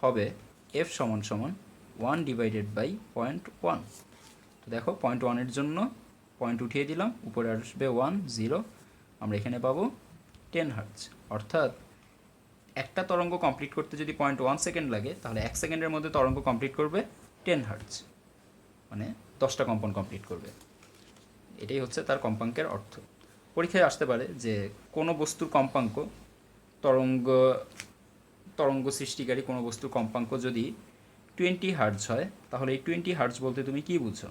Speaker 1: হবে f সমান সমান 1/(0.1)। তো দেখো 0.1 জন্য পয়েন্ট উঠিয়ে দিলাম, উপরে আসবে 1 0, আমরা এখানে পাবো 10 হার্টজ। অর্থাৎ একটা তরঙ্গ কমপ্লিট করতে যদি 0.1 সেকেন্ড লাগে, তাহলে 1 সেকেন্ডের মধ্যে তরঙ্গ কমপ্লিট করবে 10 হার্টজ, মানে 10টা কম্পন কমপ্লিট করবে। এটাই হচ্ছে তার কম্পাঙ্কের অর্থ। পরীক্ষায় আসতে পারে যে কোনো বস্তুর কম্পাঙ্ক, তরঙ্গ সৃষ্টিকারী কোনো বস্তুর কম্পাঙ্ক যদি 20 হার্টজ হয়, তাহলে এই 20 হার্টজ বলতে তুমি কী বুঝো?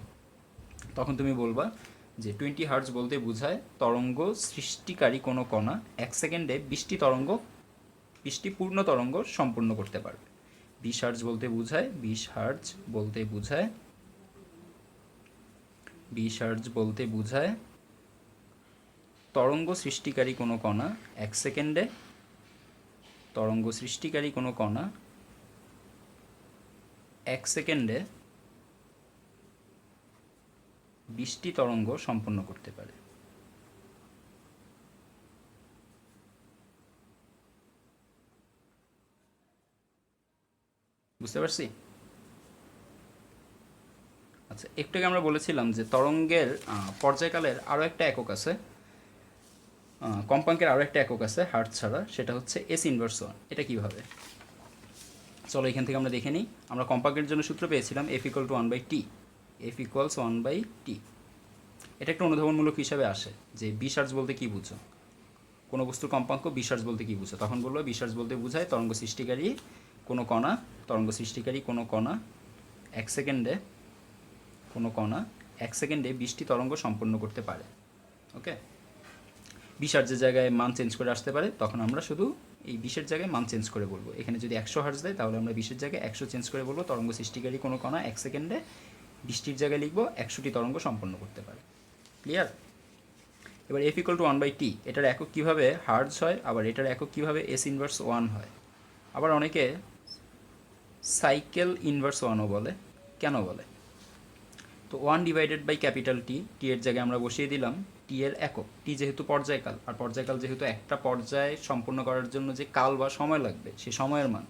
Speaker 1: তখন তুমি বলবা যে 20 হার্টজ বলতে বোঝায় তরঙ্গ সৃষ্টিকারী কোনো কণা 1 সেকেন্ডে 20টি পূর্ণ তরঙ্গ সম্পূর্ণ করতে পারবে। 20 হার্টজ বলতে বোঝায় তরঙ্গ সৃষ্টিকারী কোনো কণা 1 সেকেন্ডে 20টি তরঙ্গ সম্পন্ন করতে পারে। বুঝতে পারছি? আচ্ছা, একটু আগে আমরা বলেছিলাম যে তরঙ্গের পর্যায়কালের আরও একটা একক আছে, কম্পাঙ্কের আরও একটা একক আছে হার্টজ ছাড়া, সেটা হচ্ছে S−1। এটা কীভাবে? চলো এখান থেকে আমরা দেখে নিই। আমরা কম্পাঙ্কের জন্য সূত্র পেয়েছিলাম F=1/T। এটা একটা অনুধাবনমূলক হিসাবে আসে যে 20 হার্টজ বলতে কী বুঝো, কোনো বস্তুর কম্পাঙ্ক 20 হার্টজ বলতে কী বুঝো? তখন বললো 20 হার্টজ বলতে বোঝায় তরঙ্গ সৃষ্টিকারী কোনো কণা 1 সেকেন্ডে 20টি তরঙ্গ সম্পন্ন করতে পারে। ওকে, 20 হার্টজের জায়গায় মান চেঞ্জ করে আসতে পারে, তখন আমরা শুধু এই 20-এর জায়গায় মান চেঞ্জ করে বলবো। এখানে যদি 100 হার্টজ দেয়, তাহলে আমরা 20-এর জায়গায় 100 চেঞ্জ করে বলবো তরঙ্গ সৃষ্টিকারী কোনো কণা 1 সেকেন্ডে 20টির জায়গায় লিখবো 100টি তরঙ্গ সম্পন্ন করতে পারে। ক্লিয়ার? এবার F=1/T, এটার একক কীভাবে হার্টজ হয়, আবার এটার একক কীভাবে S−1 হয়। আবার অনেকে সাইকেল ইনভার্স 1ও বলে। কেন বলে? তো 1/T, টি এর জায়গায় আমরা বসিয়ে দিলাম টি এর একক। টি যেহেতু পর্যায়কাল, আর পর্যায়কাল যেহেতু একটা পর্যায় সম্পূর্ণ করার জন্য যে কাল বা সময় লাগবে সে সময়ের মান,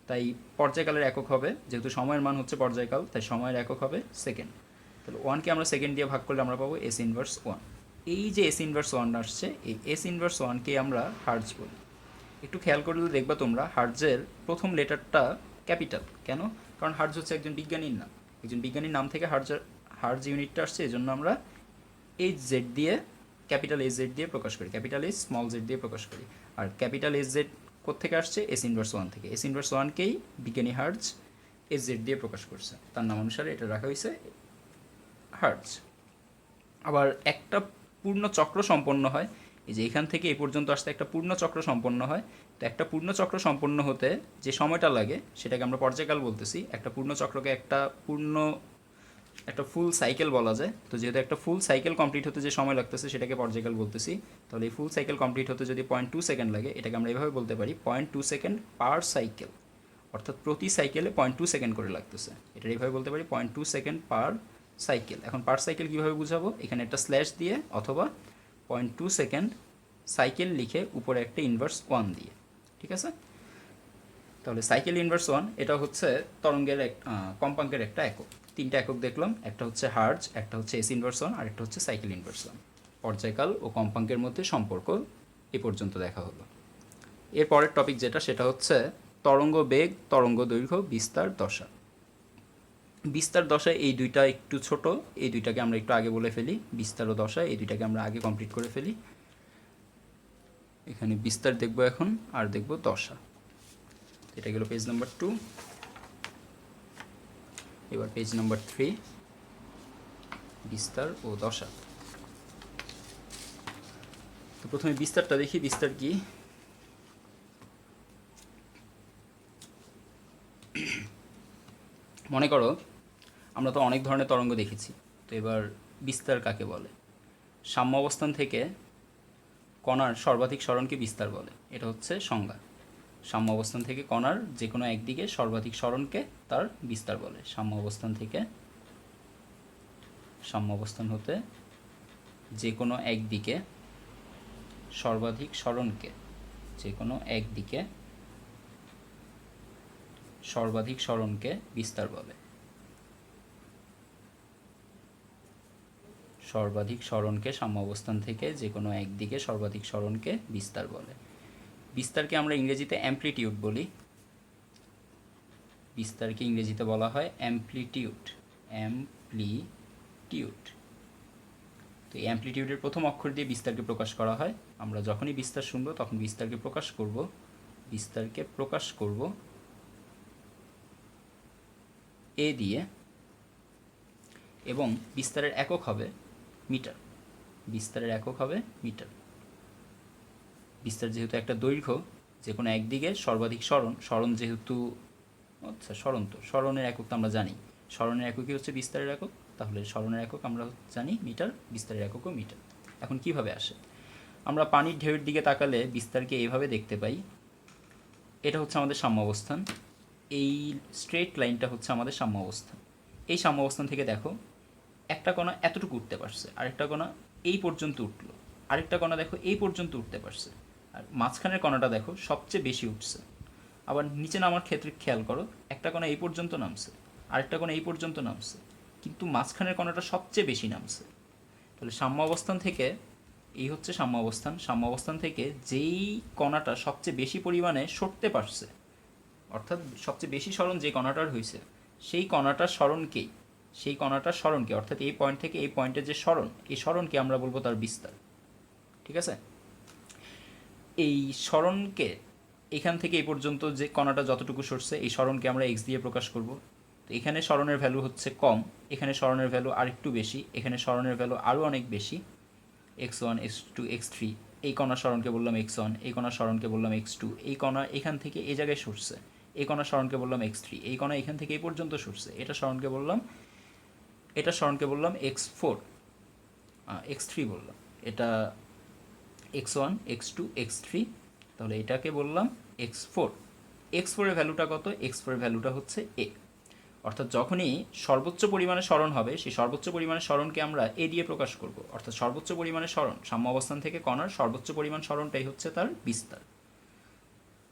Speaker 1: তাই পর্যায়কালের একক হবে, যেহেতু সময়ের মান হচ্ছে পর্যায়কাল, তাই সময়ের একক হবে সেকেন্ড। তাহলে 1কে আমরা সেকেন্ড দিয়ে ভাগ করলে আমরা পাবো S−1। এই যে S−1 আসছে, এই S−1কে আমরা হার্টজ বলি। একটু খেয়াল করলে দেখবা তোমরা হার্টজের প্রথম লেটারটা ক্যাপিটাল। কেন? কারণ হার্টজ হচ্ছে একজন বিজ্ঞানীর নাম, নাম থেকে হার্টজ ইউনিটটা আসছে, এই জন্য আমরা HZ দিয়ে, ক্যাপিটাল HZ দিয়ে প্রকাশ করি, ক্যাপিটাল H স্মল z দিয়ে প্রকাশ করি। আর ক্যাপিটাল HZ কোত্থেকে আসছে? S−1 থেকে। S−1কেই বিজ্ঞানী হার্টজ HZ দিয়ে প্রকাশ করছে, তার নাম অনুসারে এটা রাখা হয়েছে হার্টজ। আবার একটা পূর্ণ চক্র সম্পন্ন হয়, এই যে এখান থেকে এই পর্যন্ত আসতে একটা পূর্ণ চক্র সম্পন্ন হয়। তো একটা পূর্ণ চক্র সম্পন্ন হতে যে সময়টা লাগে সেটাকে আমরা পর্যায়কাল বলতেছি। একটা পূর্ণ চক্রকে একটা ফুল সাইকেল বলা যায়। তো যেহেতু একটা ফুল সাইকেল কমপ্লিট হতে যে সময় লাগতেছে সেটাকে পর্যায়কাল বলতেছি। তাহলে এই ফুল সাইকেল কমপ্লিট হতে যদি 0.2 সেকেন্ড লাগে, এটাকে আমরা এভাবে বলতে পারি 0.2 সেকেন্ড পার সাইকেল, অর্থাৎ প্রতি সাইকেলে 0.2 সেকেন্ড করে লাগতেছে। এটা এইভাবে বলতে পারি 0.2 সেকেন্ড পার সাইকেল। এখন পার সাইকেল কীভাবে বুঝাবো? এখানে একটা স্ল্যাশ দিয়ে অথবা 0.2 সেকেন্ড সাইকেল লিখে উপরে একটা ইনভার্স 1 দিয়ে। ঠিক আছে? তাহলে সাইকেল ইনভার্স 1 এটা হচ্ছে তরঙ্গের কম্পাঙ্কের একটা একক। 3টা একক দেখলাম, একটা হচ্ছে হার্টজ, একটা হচ্ছে S−1, আর একটা হচ্ছে সাইকেল ইনভার্স 1। পর্যায়কাল ও কম্পাঙ্কের মধ্যে সম্পর্ক এ পর্যন্ত দেখা হলো। এর পরের টপিক যেটা, সেটা হচ্ছে তরঙ্গ বেগ, তরঙ্গ দৈর্ঘ্য, বিস্তার দশা। বিস্তার দশা এই দুইটা একটু ছোট, এই দুইটাকে আমরা একটু আগে বলে ফেলি। বিস্তার ও দশা এই দুইটাকে আমরা আগে কমপ্লিট করে ফেলি। এখানে বিস্তার দেখব এখন, আর দেখব দশা। এটা গেল পেজ নাম্বার 2। এবার পেজ নাম্বার 3, বিস্তার ও দশা। তো প্রথমে বিস্তারটা দেখি। বিস্তার কি? মনে করো আমরা তো অনেক ধরনের তরঙ্গ দেখেছি, তো এবার বিস্তার কাকে বলে? সাম্য অবস্থান থেকে কণার সর্বাধিক সরণকে বিস্তার বলে। এটা হচ্ছে সংজ্ঞা। সাম্য অবস্থান থেকে কণার যে কোনো একদিকে সর্বাধিক সরণকে তার বিস্তার বলে। সাম্য অবস্থান থেকে সাম্য অবস্থান হতে যে কোনো একদিকে সর্বাধিক সরণকে যে কোনো একদিকে সর্বাধিক সরণকে বিস্তার বলে। সর্বাধিক সরণকে সাম্য অবস্থান থেকে যে কোনো একদিকে সর্বাধিক সরণকে বিস্তার বলে। বিস্তারকে আমরা ইংরেজিতে অ্যাম্প্লিটিউড বলি। বিস্তারকে ইংরেজিতে বলা হয় অ্যাম্প্লিটিউড। অ্যাম্প্লিটিউড। তো এই অ্যাম্প্লিটিউডের প্রথম অক্ষর দিয়ে বিস্তারকে প্রকাশ করা হয়। আমরা যখনই বিস্তার শুনবো তখন বিস্তারকে প্রকাশ করব এ দিয়ে, এবং বিস্তারের একক হবে মিটার। বিস্তারের একক হবে মিটার। বিস্তার যেহেতু একটা দৈর্ঘ্য, যে কোনো একদিকে সর্বাধিক সরণ যেহেতু, আচ্ছা সরণের একক তো আমরা জানি, সরণের এককই হচ্ছে বিস্তারের একক, তাহলে সরণের একক আমরা জানি মিটার, বিস্তারের এককও মিটার। এখন কিভাবে আসে? আমরা পানির ঢেউয়ের দিকে তাকালে বিস্তারকে এইভাবে দেখতে পাই। এটা হচ্ছে আমাদের সাম্য অবস্থান, এই স্ট্রেট লাইনটা হচ্ছে আমাদের সাম্য অবস্থান। এই সাম্য অবস্থান থেকে দেখো একটা কণা এতটুকু উঠতে পারছে, আরেকটা কণা এই পর্যন্ত উঠলো, আরেকটা কণা দেখো এই পর্যন্ত উঠতে পারছে, আর মাঝখানের কণাটা দেখো সবচেয়ে বেশি উঠছে। আবার নিচে নামার ক্ষেত্রে খেয়াল করো, একটা কণা এই পর্যন্ত নামছে, আরেকটা কণা এই পর্যন্ত নামছে, কিন্তু মাঝখানের কণাটা সবচেয়ে বেশি নামছে। তাহলে সাম্য অবস্থান থেকে, এই হচ্ছে সাম্য অবস্থান, সাম্য অবস্থান থেকে যেই কণাটা সবচেয়ে বেশি পরিমাণে সরতে পারছে, অর্থাৎ সবচেয়ে বেশি সরণ যে কণাটার হয়েছে, সেই কণাটার সরণকে অর্থাৎ এই পয়েন্ট থেকে এই পয়েন্টের যে সরণ, এই সরণকে আমরা বলবো তার বিস্তার। ঠিক আছে? এই সরণকে এখান থেকে এই পর্যন্ত যে কণাটা যতটুকু সরছে, এই সরণকে আমরা এক্স দিয়ে প্রকাশ করব। তো এখানে সরণের ভ্যালু হচ্ছে কম, এখানে সরণের ভ্যালু আরেকটু বেশি, এখানে সরণের ভ্যালু আরও অনেক বেশি, x1 x2 x3। এই কণার সরণকে বললাম x1, এই কণার সরণকে বললাম x2। এই কণা এখান থেকে এই জায়গায় সরছে, এই কণার সরণকে বললাম x3। এই কণা এখান থেকে এই পর্যন্ত সরছে, এটা সরণকে বললাম x4, x3 বললাম, এটা x1 x2 x3, তাহলে এটাকে বললাম x4। x4 এর ভ্যালুটা কত? x4 এর ভ্যালুটা হচ্ছে a। অর্থাৎ যখনই সর্বোচ্চ পরিমাণে সরণ হবে, সেই সর্বোচ্চ পরিমাণে সরণকে আমরা এ দিয়ে প্রকাশ করব। অর্থাৎ সর্বোচ্চ পরিমাণে সরণ, সাম্য অবস্থান থেকে কণার সর্বোচ্চ পরিমাণ সরণটাই হচ্ছে তার বিস্তার।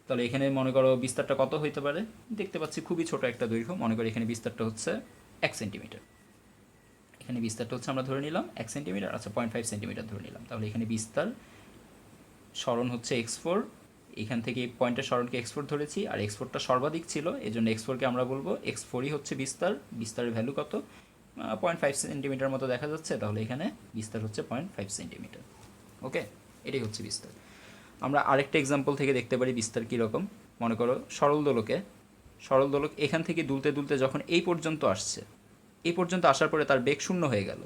Speaker 1: তাহলে এখানে মনে করো বিস্তারটা কত হইতে পারে? দেখতে পাচ্ছি খুবই ছোট একটা দৈর্ঘ্য, মনে করি এখানে বিস্তারটা হচ্ছে 1 সেন্টিমিটার। এখানে বিস্তারটা হচ্ছে আমরা ধরে নিলাম 1 সেন্টিমিটার, আচ্ছা 0.5 সেন্টিমিটার ধরে নিলাম। তাহলে এখানে বিস্তার সরণ হচ্ছে x4, এখান থেকে এই পয়েন্টের সরণকে x4 ধরেছি, আর x4টা সর্বাধিক ছিল, এই জন্য x4কে আমরা বলবো x4ই হচ্ছে বিস্তার। বিস্তারের ভ্যালু কত? 0.5 সেন্টিমিটার মতো দেখা যাচ্ছে, তাহলে এখানে বিস্তার হচ্ছে 0.5 সেন্টিমিটার। ওকে, এটাই হচ্ছে বিস্তার। আমরা আরেকটা এক্সাম্পল থেকে দেখতে পারি বিস্তার কীরকম। মনে করো সরল দোলক এখান থেকে দুলতে দুলতে যখন এই পর্যন্ত আসছে, এই পর্যন্ত আসার পরে তার বেগ শূন্য হয়ে গেল।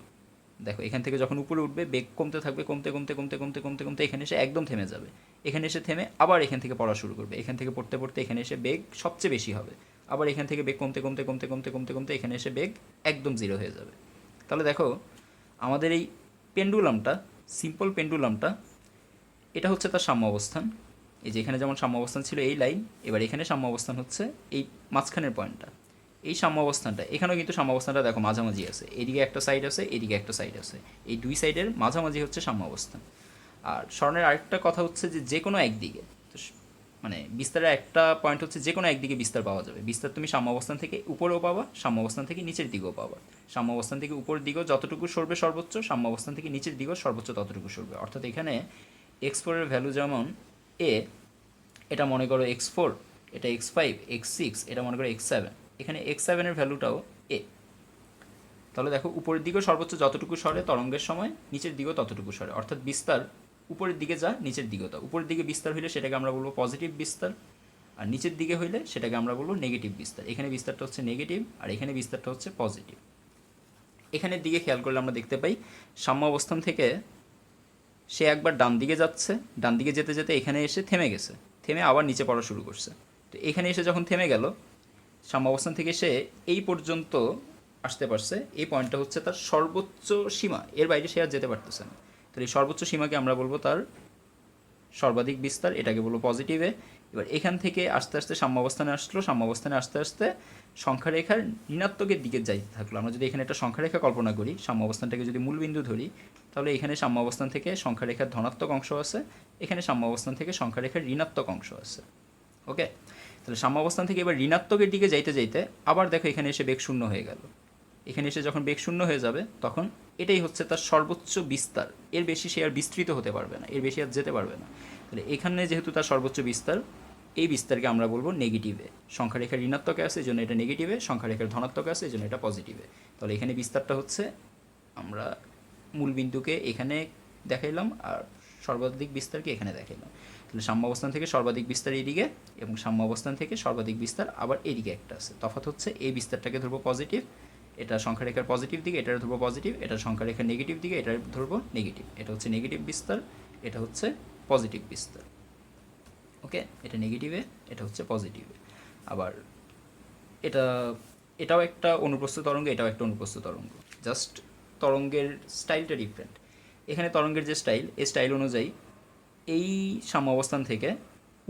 Speaker 1: দেখো এখান থেকে যখন উপরে উঠবে বেগ কমতে থাকবে, কমতে এখানে এসে একদম থেমে যাবে। এখানে এসে থেমে আবার এখান থেকে পড়া শুরু করবে, এখান থেকে পড়তে পড়তে এখানে এসে বেগ সবচেয়ে বেশি হবে, আবার এখান থেকে বেগ কমতে এখানে এসে বেগ একদম জিরো হয়ে যাবে। তাহলে দেখো আমাদের এই পেন্ডুলামটা, সিম্পল পেন্ডুলামটা, এটা হচ্ছে তার সাম্য অবস্থান। এই যে এখানে যেমন সাম্য অবস্থান ছিল এই লাইন, এবার এখানে সাম্য অবস্থান হচ্ছে এই মাঝখানের পয়েন্টটা। এই সাম্য অবস্থানটা, এখানেও কিন্তু সাম্য অবস্থানটা দেখো মাঝামাঝি আছে, এদিকে একটা সাইড আছে, এদিকে একটা সাইড আছে, এই দুই সাইডের মাঝামাঝি হচ্ছে সাম্য অবস্থান। আর স্মরণের আরেকটা কথা হচ্ছে যে কোনো একদিকে, তো মানে বিস্তারের একটা পয়েন্ট হচ্ছে যে কোনো একদিকে বিস্তার পাওয়া যাবে। বিস্তার তুমি সাম্য অবস্থান থেকে উপরেও পাবা, সাম্য অবস্থান থেকে নিচের দিকেও পাবা। সাম্য অবস্থান থেকে উপরের দিকেও যতটুকু সরবে সর্বোচ্চ, সাম্য অবস্থান থেকে নিচের দিকেও সর্বোচ্চ ততটুকু সরবে। অর্থাৎ এখানে x4 এর ভ্যালু যেমন a, এটা মনে করো x4, এটা x5, x6, এটা মনে করো x7, এখানে x7 এর ভ্যালুটাও a। তাহলে দেখো উপরের দিকেও সর্বোচ্চ যতটুকু সরে তরঙ্গের সময়, নিচের দিকেও ততটুকু সরে। অর্থাৎ বিস্তার উপরের দিকে যা, নিচের দিকেও তা। উপরের দিকে বিস্তার হইলে সেটাকে আমরা বলবো পজিটিভ বিস্তার, আর নিচের দিকে হইলে সেটাকে আমরা বলবো নেগেটিভ বিস্তার। এখানে বিস্তারটা হচ্ছে নেগেটিভ, আর এখানে বিস্তারটা হচ্ছে পজিটিভ। এখানের দিকে খেয়াল করলে আমরা দেখতে পাই সাম্য অবস্থান থেকে সে একবার ডান দিকে যাচ্ছে, ডান দিকে যেতে যেতে এখানে এসে থেমে গেছে, থেমে আবার নিচে পড়া শুরু করছে। তো এখানে এসে যখন থেমে গেল, সাম্য অবস্থান থেকে সে এই পর্যন্ত আসতে পারছে, এই পয়েন্টটা হচ্ছে তার সর্বোচ্চ সীমা, এর বাইরে সে আর যেতে পারতেছে না। তো এই সর্বোচ্চ সীমাকে আমরা বলবো তার সর্বাধিক বিস্তার, এটাকে বলবো পজিটিভে। এবার এখান থেকে আস্তে আস্তে সাম্যাবস্থানে আসলো, সাম্যাবস্থানে আস্তে আস্তে সংখ্যারেখার ঋণাত্মকের দিকে যাইতে থাকলো। আমরা যদি এখানে একটা সংখ্যারেখা কল্পনা করি, সাম্যাবস্থানটাকে যদি মূলবিন্দু ধরি, তাহলে এখানে সাম্যাবস্থান থেকে সংখ্যারেখার ধনাত্মক অংশ আছে, এখানে সাম্যাবস্থান থেকে সংখ্যারেখার ঋণাত্মক অংশ আছে। ওকে, তাহলে সাম্যাবস্থান থেকে এবার ঋণাত্মকের দিকে যাইতে যাইতে আবার দেখো এখানে এসে বেগ শূন্য হয়ে গেল। এখানে এসে যখন বেগ শূন্য হয়ে যাবে তখন এটাই হচ্ছে তার সর্বোচ্চ বিস্তার, এর বেশি সে আর বিস্তৃত হতে পারবে না, এর বেশি আর যেতে পারবে না। তাহলে এখানে যেহেতু তার সর্বোচ্চ বিস্তার, এই বিস্তারকে আমরা বলবো নেগেটিভে। সংখ্যারেখার ঋণাত্মকে আছে এই জন্য এটা নেগেটিভে, সংখ্যারেখার ধনাত্মকে আছে এই জন্য এটা পজিটিভে। তাহলে এখানে বিস্তারটা হচ্ছে, আমরা মূল বিন্দুকে এখানে দেখাইলাম আর সর্বাধিক বিস্তারকে এখানে দেখাইলাম। তাহলে সাম্যাবস্থান থেকে সর্বাধিক বিস্তার এইদিকে এবং সাম্যাবস্থান থেকে সর্বাধিক বিস্তার আবার এদিকে একটা আছে। তফাৎ হচ্ছে এই বিস্তারটাকে ধরবো পজিটিভ, এটা সংখ্যারেখার পজিটিভ দিকে, এটার ধরবো পজিটিভ, এটা সংখ্যারেখার নেগেটিভ দিকে, এটার ধরবো নেগেটিভ। এটা হচ্ছে নেগেটিভ বিস্তার, এটা হচ্ছে পজিটিভ বিস্তার। ওকে, এটা নেগেটিভে, এটা হচ্ছে পজিটিভে। আবার এটা এটাও একটা অনুপ্রস্থ তরঙ্গ, এটাও একটা অনুপ্রস্থ তরঙ্গ, জাস্ট তরঙ্গের স্টাইলটা ডিফারেন্ট। এখানে তরঙ্গের যে স্টাইল, এই স্টাইল অনুযায়ী এই সাম্যাবস্থান থেকে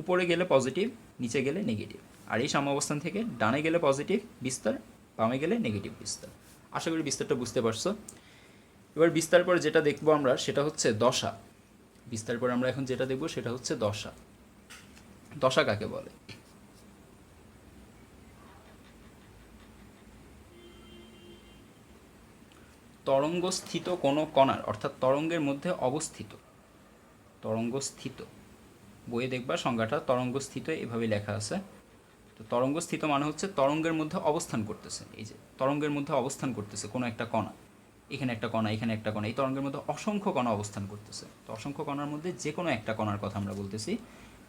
Speaker 1: উপরে গেলে পজিটিভ, নিচে গেলে নেগেটিভ, আর এই সাম্যাবস্থান থেকে ডানে গেলে পজিটিভ বিস্তার, বামে গেলে নেগেটিভ বিস্তার। আশা করি বিস্তারটা বুঝতে পারছো। এবার বিস্তার পরে যেটা দেখবো আমরা সেটা হচ্ছে দশা। বিস্তার পরে আমরা এখন যেটা দেখবো সেটা হচ্ছে দশা। দশা কাকে বলে? তরঙ্গস্থিত কোনো কণার, অর্থাৎ তরঙ্গের মধ্যে অবস্থিত, তরঙ্গস্থিত, বইয়ে দেখবা সংজ্ঞাটা তরঙ্গস্থিত এভাবে লেখা আছে। তো তরঙ্গস্থিত মানে হচ্ছে তরঙ্গের মধ্যে অবস্থান করতেছে। এই যে তরঙ্গের মধ্যে অবস্থান করতেছে কোনো একটা কণা, এখানে একটা কণা, এখানে একটা কণা, এই তরঙ্গের মধ্যে অসংখ্য কণা অবস্থান করতেছে। তো অসংখ্য কণার মধ্যে যে কোনো একটা কণার কথা আমরা বলতেছি।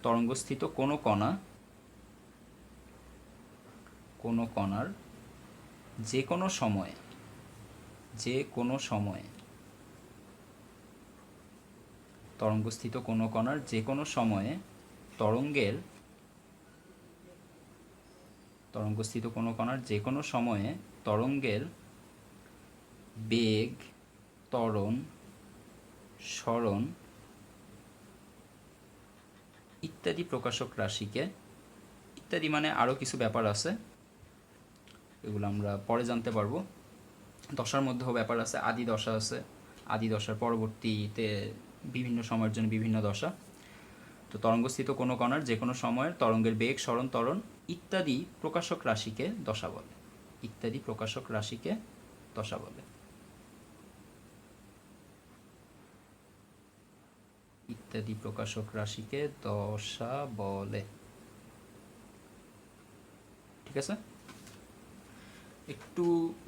Speaker 1: তরঙ্গস্থিত কোনো কণা, কোনো কণার যে কোনো সময়ে, যে কোনো সময়ে, তরঙ্গস্থিত কোনো কণার যে কোনো সময়ে তরঙ্গের, তরঙ্গস্থিত কোনো কণার যে কোনো সময়ে তরঙ্গের বেগ, ত্বরণ, সরণ ইত্যাদি প্রকাশক রাশিকে, ইত্যাদি মানে আরও কিছু ব্যাপার আছে, এগুলো আমরা পরে জানতে পারবো। দশার মধ্যেও ব্যাপার আছে, আদি দশা আছে, আদি দশার পরবর্তীতে বিভিন্ন সময়ের জন্য বিভিন্ন দশা। তো তরঙ্গস্থিত কোনো কণার যে কোনো সময়ের তরঙ্গের বেগ, সরণ, ত্বরণ ইত্যাদি প্রকাশক রাশিকে দশা বলে, ইত্যাদি প্রকাশক রাশিকে দশা বলে, ইত্যাদি প্রকাশক রাশিকে দশা বলে। ঠিক আছে, একটু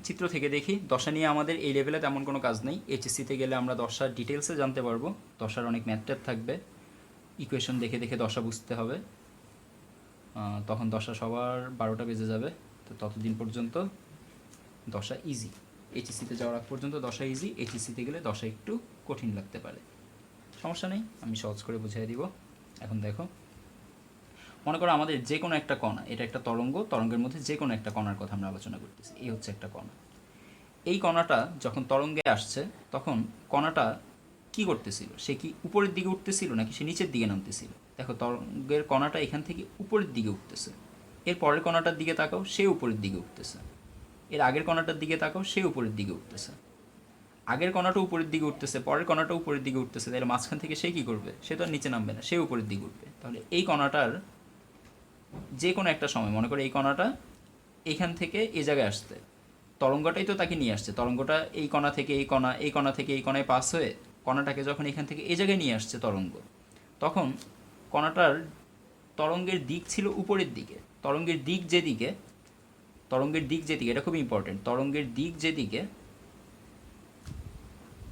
Speaker 1: চিত্র থেকে দেখি। দশা নিয়ে আমাদের এই লেভেলে তেমন কোনো কাজ নেই, এইচএসসিতে গেলে আমরা দশার ডিটেলসে জানতে পারবো। দশার অনেক ম্যাথ থাকবে, ইকুয়েশন দেখে দেখে দশা বুঝতে হবে, তখন দশা সবার 12টা বেজে যাবে। তো ততদিন পর্যন্ত দশা ইজি, এইচএসসিতে যাওয়ার আগ পর্যন্ত দশা ইজি, এইচএসসিতে গেলে দশা একটু কঠিন লাগতে পারে, সমস্যা নেই, আমি সহজ করে বুঝিয়ে দিব। এখন দেখো, মনে করো আমাদের যে কোনো একটা কণা, এটা একটা তরঙ্গ, তরঙ্গের মধ্যে যে কোনো একটা কণার কথা আমরা আলোচনা করতেছি। এই হচ্ছে একটা কণা। এই কণাটা যখন তরঙ্গে আসছে তখন কণাটা কি করতেছিল? সে কি উপরের দিকে উঠতেছিল নাকি সে নিচের দিকে নামতেছিল? দেখো তরঙ্গের কণাটা এখান থেকে উপরের দিকে উঠতেছে। এর পরের কণাটার দিকে তাকাও, সে উপরের দিকে উঠতেছে। এর আগের কণাটার দিকে তাকাও, সে উপরের দিকে উঠতেছে। আগের কণাটা উপরের দিকে উঠতেছে, পরের কণাটা উপরের দিকে উঠতেছে, তাহলে মাঝখান থেকে সে কী করবে? সে তো আর নিচে নামবে না, সে উপরের দিকে উঠবে। তাহলে এই কণাটার যে কোনো একটা সময়, মনে করো এই কণাটা এইখান থেকে এই জায়গায় আসতে, তরঙ্গটাই তো তাকে নিয়ে আসছে। তরঙ্গটা এই কণা থেকে এই কণা, এই কণা থেকে এই কণায় পাস হয়ে কণাটাকে যখন এখান থেকে এই জায়গায় নিয়ে আসছে তরঙ্গ, তখন কণাটার তরঙ্গের দিক ছিল উপরের দিকে। তরঙ্গের দিক যেদিকে, তরঙ্গের দিক যেদিকে, এটা খুব ইম্পর্টেন্ট, তরঙ্গের দিক যেদিকে,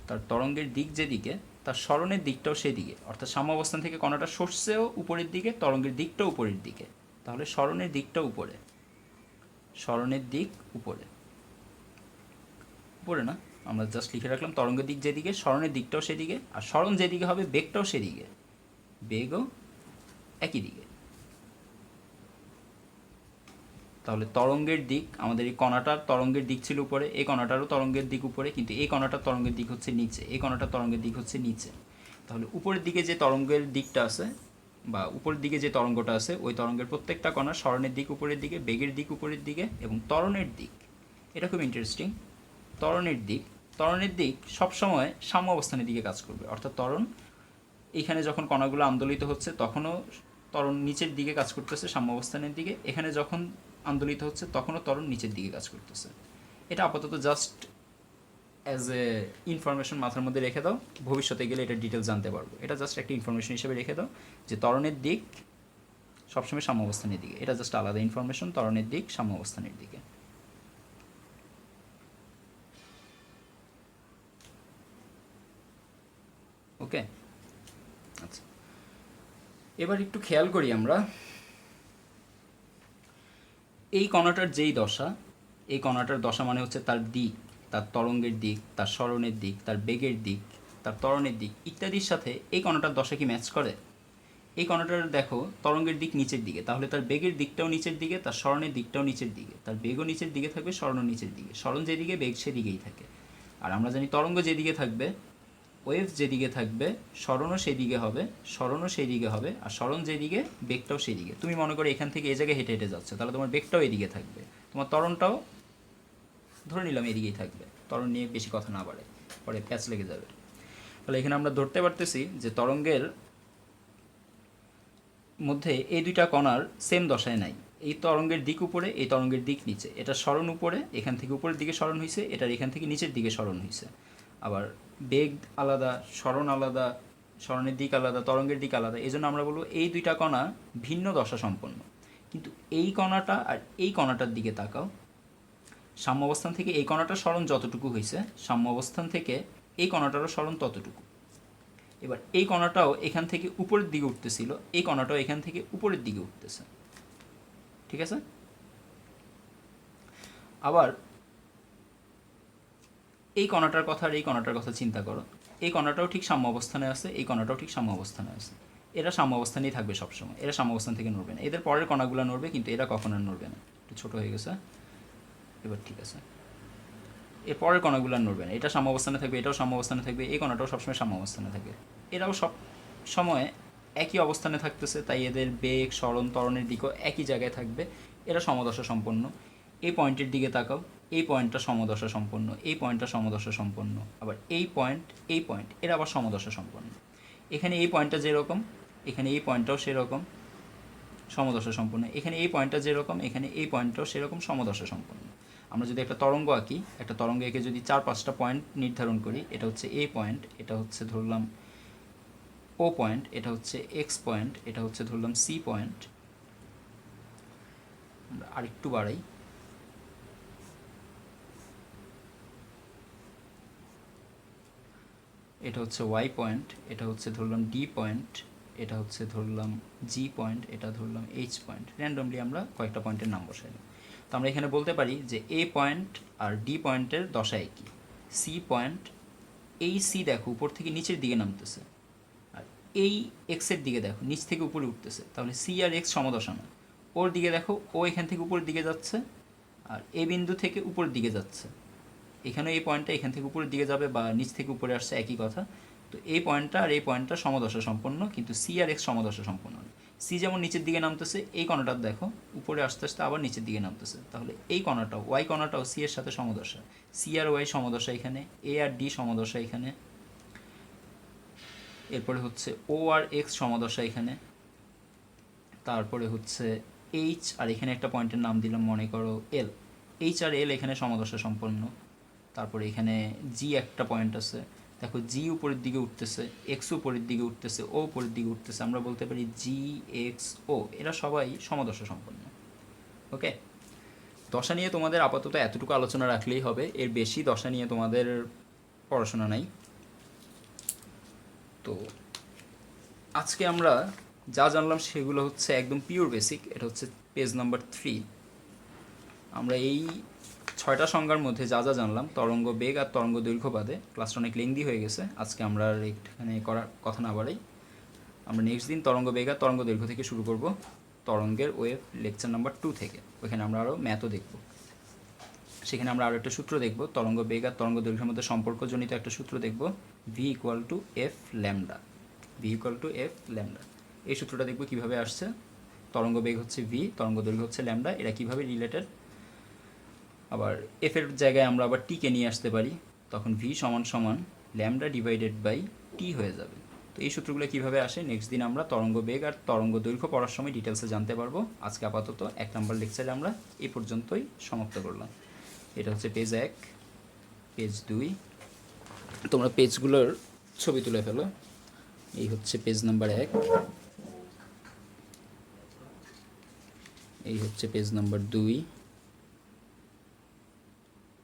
Speaker 1: তার তরঙ্গের দিক যেদিকে তার সরণের দিকটাও সেদিকে। অর্থাৎ সাম্যাবস্থান থেকে কণাটা সরছেও উপরের দিকে, তরঙ্গের দিকটাও উপরের দিকে। তাহলে সরণের দিকটা উপরে, সরণের দিক উপরে, উপরে না, আমরা জাস্ট লিখে রাখলাম তরঙ্গের দিক যেদিকে, সরণের দিকটাও সেদিকে, আর সরণ যেদিকে হবে বেগটাও সেদিকে, বেগও একই দিকে। তাহলে তরঙ্গের দিক, আমাদের এই কণাটার তরঙ্গের দিক ছিল উপরে, এই কণাটারও তরঙ্গের দিক উপরে, কিন্তু এই কণাটার তরঙ্গের দিক হচ্ছে নিচে, এই কণাটার তরঙ্গের দিক হচ্ছে নিচে। তাহলে উপরের দিকে যে তরঙ্গের দিকটা আছে বা উপরের দিকে যে তরঙ্গটা আছে ওই তরঙ্গের প্রত্যেকটা কণার সরণের দিক উপরের দিকে, বেগের দিক উপরের দিকে এবং ত্বরণের দিক, এটা খুব ইন্টারেস্টিং, ত্বরণের দিক সবসময় সাম্য অবস্থানের দিকে কাজ করবে। অর্থাৎ ত্বরণ এইখানে যখন কণাগুলো আন্দোলিত হচ্ছে তখনও ত্বরণ নিচের দিকে কাজ করতেছে সাম্য অবস্থানের দিকে, এখানে যখন আন্দোলিত হচ্ছে তখনও ত্বরণ নিচের দিকে কাজ করতেছে। এটা আপাতত জাস্ট অ্যাজ এ ইনফরমেশন মাথার মধ্যে রেখে দাও, ভবিষ্যতে গেলে এটা ডিটেলস জানতে পারবো। এটা জাস্ট একটা ইনফরমেশন হিসেবে রেখে দাও যে ত্বরণের দিক সবসময় সাম্য অবস্থানের দিকে, এটা জাস্ট আলাদা ইনফরমেশন, ত্বরণের দিক সাম্য অবস্থানের দিকে। ওকে, আচ্ছা, এবার একটু খেয়াল করি আমরা এই কণাটার যেই দশা, এই কণাটার দশা মানে হচ্ছে তার দিক, তার তরঙ্গের দিক, তার সরণের দিক, তার বেগের দিক, তার ত্বরণের দিক ইত্যাদির সাথে এই কণাটার দশা কি ম্যাচ করে? এই কণাটার দেখো তরঙ্গের দিক নিচের দিকে, তাহলে তার বেগের দিকটাও নিচের দিকে, তার সরণের দিকটাও নিচের দিকে, তার বেগও নিচের দিকে থাকবে, সরণও নিচের দিকে, সরণ যেদিকে বেগ সেদিকেই থাকে। আর আমরা জানি তরঙ্গ যেদিকে থাকবে, ওয়েভ যেদিকে থাকবে, সরণও সেদিকে হবে, সরণও সেই দিকে হবে, আর সরণ যেদিকে বেগটাও সেদিকে। তুমি মনে করো এখান থেকে এই জায়গায় হেঁটে হেঁটে যাচ্ছে, তাহলে তোমার বেগটাও এদিকে থাকবে, তোমার ত্বরণটাও ধরে নিলাম এদিকেই থাকবে। ত্বরণ নিয়ে বেশি কথা না বাড়ে, পরে প্যাচ লেগে যাবে। তাহলে এখানে আমরা ধরতে পারতেছি যে তরঙ্গের মধ্যে এই দুইটা কণার সেম দশায় নাই। এই তরঙ্গের দিক উপরে, এই তরঙ্গের দিক নিচে, এটা সরণ উপরে, এখান থেকে উপরের দিকে সরণ হয়েছে, এটার এখান থেকে নিচের দিকে সরণ হয়েছে। আবার বেগ আলাদা, সরণ আলাদা, সরণের দিক আলাদা, তরঙ্গের দিক আলাদা, এই জন্য আমরা বলবো এই দুইটা কণা ভিন্ন দশা সম্পন্ন। কিন্তু এই কণাটা আর এই কণাটার দিকে তাকাও, সাম্য অবস্থান থেকে এই কণাটার সরণ যতটুকু হয়েছে, সাম্য অবস্থান থেকে এই কণাটারও সরণ ততটুকু। এবার এই কণাটাও এখান থেকে উপরের দিকে উঠতেছিল, এই কণাটাও এখান থেকে উপরের দিকে উঠতেছে, ঠিক আছে? আবার এই কণাটার কথা আর এই কণাটার কথা চিন্তা করো, এই কণাটাও ঠিক সাম্য অবস্থানে আছে, এই কণাটাও ঠিক সাম্য অবস্থানে আছে। এরা সাম্য অবস্থানেই থাকবে সবসময়, এরা সাম্য অবস্থান থেকে নড়বে না। এদের পরের কণাগুলো নড়বে, কিন্তু এরা কখনো নড়বে না। একটু ছোটো হয়ে গেছে, এবার ঠিক আছে। এর পরের কণাগুলো নড়বে না, এটা সাম্য অবস্থানে থাকবে, এটাও সাম্য অবস্থানে থাকবে, এই কণাটাও সবসময় সাম্য অবস্থানে থাকবে। এরাও সব সময় একই অবস্থানে থাকতেছে, তাই এদের বেগ, সরণ, ত্বরণের দিকও একই জায়গায় থাকবে। এরা সমদশা সম্পন্ন। এই পয়েন্টের দিকে তাকাও, এই পয়েন্টটা সমদশা সম্পন্ন, এই পয়েন্টটা সমদশা সম্পন্ন, আবার এই পয়েন্ট এরা আবার সমদশা সম্পন্ন। এখানে এই পয়েন্টটা যেরকম, এখানে এই পয়েন্টটাও সেরকম সমদশা সম্পন্ন। এখানে এই পয়েন্টটা যেরকম, এখানে এই পয়েন্টটাও সেরকম সমদশা সম্পন্ন। আমরা যদি একটা তরঙ্গ আঁকি, একটা তরঙ্গ এঁকে যদি 4-5টা পয়েন্ট নির্ধারণ করি, এটা হচ্ছে এ পয়েন্ট, এটা হচ্ছে ধরলাম ও পয়েন্ট, এটা হচ্ছে এক্স পয়েন্ট, এটা হচ্ছে ধরলাম সি পয়েন্ট। আমরা আরেকটু বাড়াই, এটা হচ্ছে ওয়াই পয়েন্ট, এটা হচ্ছে ধরলাম ডি পয়েন্ট, এটা হচ্ছে ধরলাম জি পয়েন্ট, এটা ধরলাম এইচ পয়েন্ট। র্যান্ডমলি আমরা কয়েকটা পয়েন্টের নাম বসাইলাম। তো আমরা এখানে বলতে পারি যে এ পয়েন্ট আর ডি পয়েন্টের দশা একই। সি পয়েন্ট, এই সি দেখো উপর থেকে নিচের দিকে নামতেছে, আর এই এক্সের দিকে দেখো নিচ থেকে উপরে উঠতেছে, তাহলে সি আর এক্স সমদশা না। ওর দিকে দেখো, ও এখান থেকে উপরের দিকে যাচ্ছে, আর এ বিন্দু থেকে উপরের দিকে যাচ্ছে। এখানে এই পয়েন্টটা এখান থেকে উপরের দিকে যাবে বা নিচ থেকে উপরে আসছে, একই কথা। তো এই পয়েন্টটা আর এই পয়েন্টটা সমদশা সম্পন্ন, কিন্তু সি আর এক্স সমদশা সম্পন্ন না। সি যেমন নিচের দিকে নামতেছে, এই কণাটা দেখো উপরে আস্তে আস্তে আবার নিচের দিকে নামতেছে, তাহলে এই কণাটাও, ওয়াই কণাটাও সি এর সাথে সমদশা। সি আর ওয়াই সমদশা এখানে, এ আর ডি সমদশা এখানে, এরপরে হচ্ছে ও আর এক্স সমদশা এখানে, তারপরে হচ্ছে এইচ আর এখানে একটা পয়েন্টের নাম দিলাম মনে করো এল, এইচ আর এল এখানে সমদশা সম্পন্ন। তারপরে এখানে জি একটা পয়েন্ট আছে, দেখো জি উপরের দিকে উঠতেছে, এক্স উপরের দিকে উঠতেছে, ও উপরের দিকে উঠতেছে, আমরা বলতে পারি জি এক্স ও, এরা সবাই সমদশা সম্পন্ন। ওকে, দশা নিয়ে তোমাদের আপাতত এতটুকু আলোচনা রাখলেই হবে, এর বেশি দশা নিয়ে তোমাদের পড়াশোনা নাই। তো আজকে আমরা যা জানলাম সেগুলো হচ্ছে একদম পিওর বেসিক। এটা হচ্ছে পেজ নাম্বার 3। আমরা এই 6টা সংজ্ঞার মধ্যে যা যা জানলাম, তরঙ্গ বেগ আর তরঙ্গ দৈর্ঘ্য বাদে, ক্লাসটা অনেক লেন্দি হয়ে গেছে, আজকে আমরা আর এখানে করার কথা না বাড়াই। আমরা নেক্সট দিন তরঙ্গ বেগ আর তরঙ্গ দৈর্ঘ্য থেকে শুরু করব, তরঙ্গের ওয়েভ লেকচার নাম্বার 2 থেকে। ওইখানে আমরা আরও ম্যাথও দেখব, সেখানে আমরা আরও একটা সূত্র দেখব, তরঙ্গ বেগ আর তরঙ্গ দৈর্ঘ্যের মধ্যে সম্পর্কজনিত একটা সূত্র দেখব, V equal to F lambda, V equal to F lambda. এই সূত্রটা দেখব কীভাবে আসছে। তরঙ্গ বেগ হচ্ছে ভি, তরঙ্গ দৈর্ঘ্য হচ্ছে ল্যামডা, এরা কীভাবে রিলেটেড। আবার এফের জায়গায় আমরা আবার টিকে নিয়ে আসতে পারি, তখন ভি সমান সমান ল্যামডা ডিভাইডেড বাই টি হয়ে যাবে। তো এই সূত্রগুলো কীভাবে আসে নেক্সট দিন আমরা তরঙ্গ বেগ আর তরঙ্গ দৈর্ঘ্য পড়ার সময় ডিটেলসে জানতে পারবো। আজকে আপাতত 1 নম্বর লেকচারে আমরা এই পর্যন্তই সমাপ্ত করলাম। এটা হচ্ছে পেজ 1, পেজ 2, তোমরা পেজগুলোর ছবি তুলে ফেলো। এই হচ্ছে পেজ নাম্বার 1, এই হচ্ছে পেজ নাম্বার 2,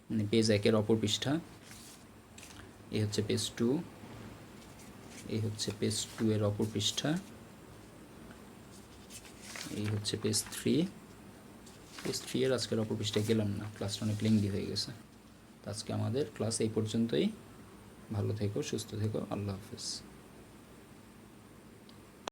Speaker 1: মানে পেজ 1-এর অপর পৃষ্ঠা। এই হচ্ছে পেজ 2, এই হচ্ছে পেজ 2-এর অপর পৃষ্ঠা। এই হচ্ছে পেজ 3, পেজ 3-এর আজকের অপর পৃষ্ঠায় গেলাম না, ক্লাসটা অনেক লেংদি হয়ে গেছে। তো আজকে আমাদের ক্লাস এই পর্যন্তই। ভালো থেকো, সুস্থ থেকো, আল্লাহ হাফেজ।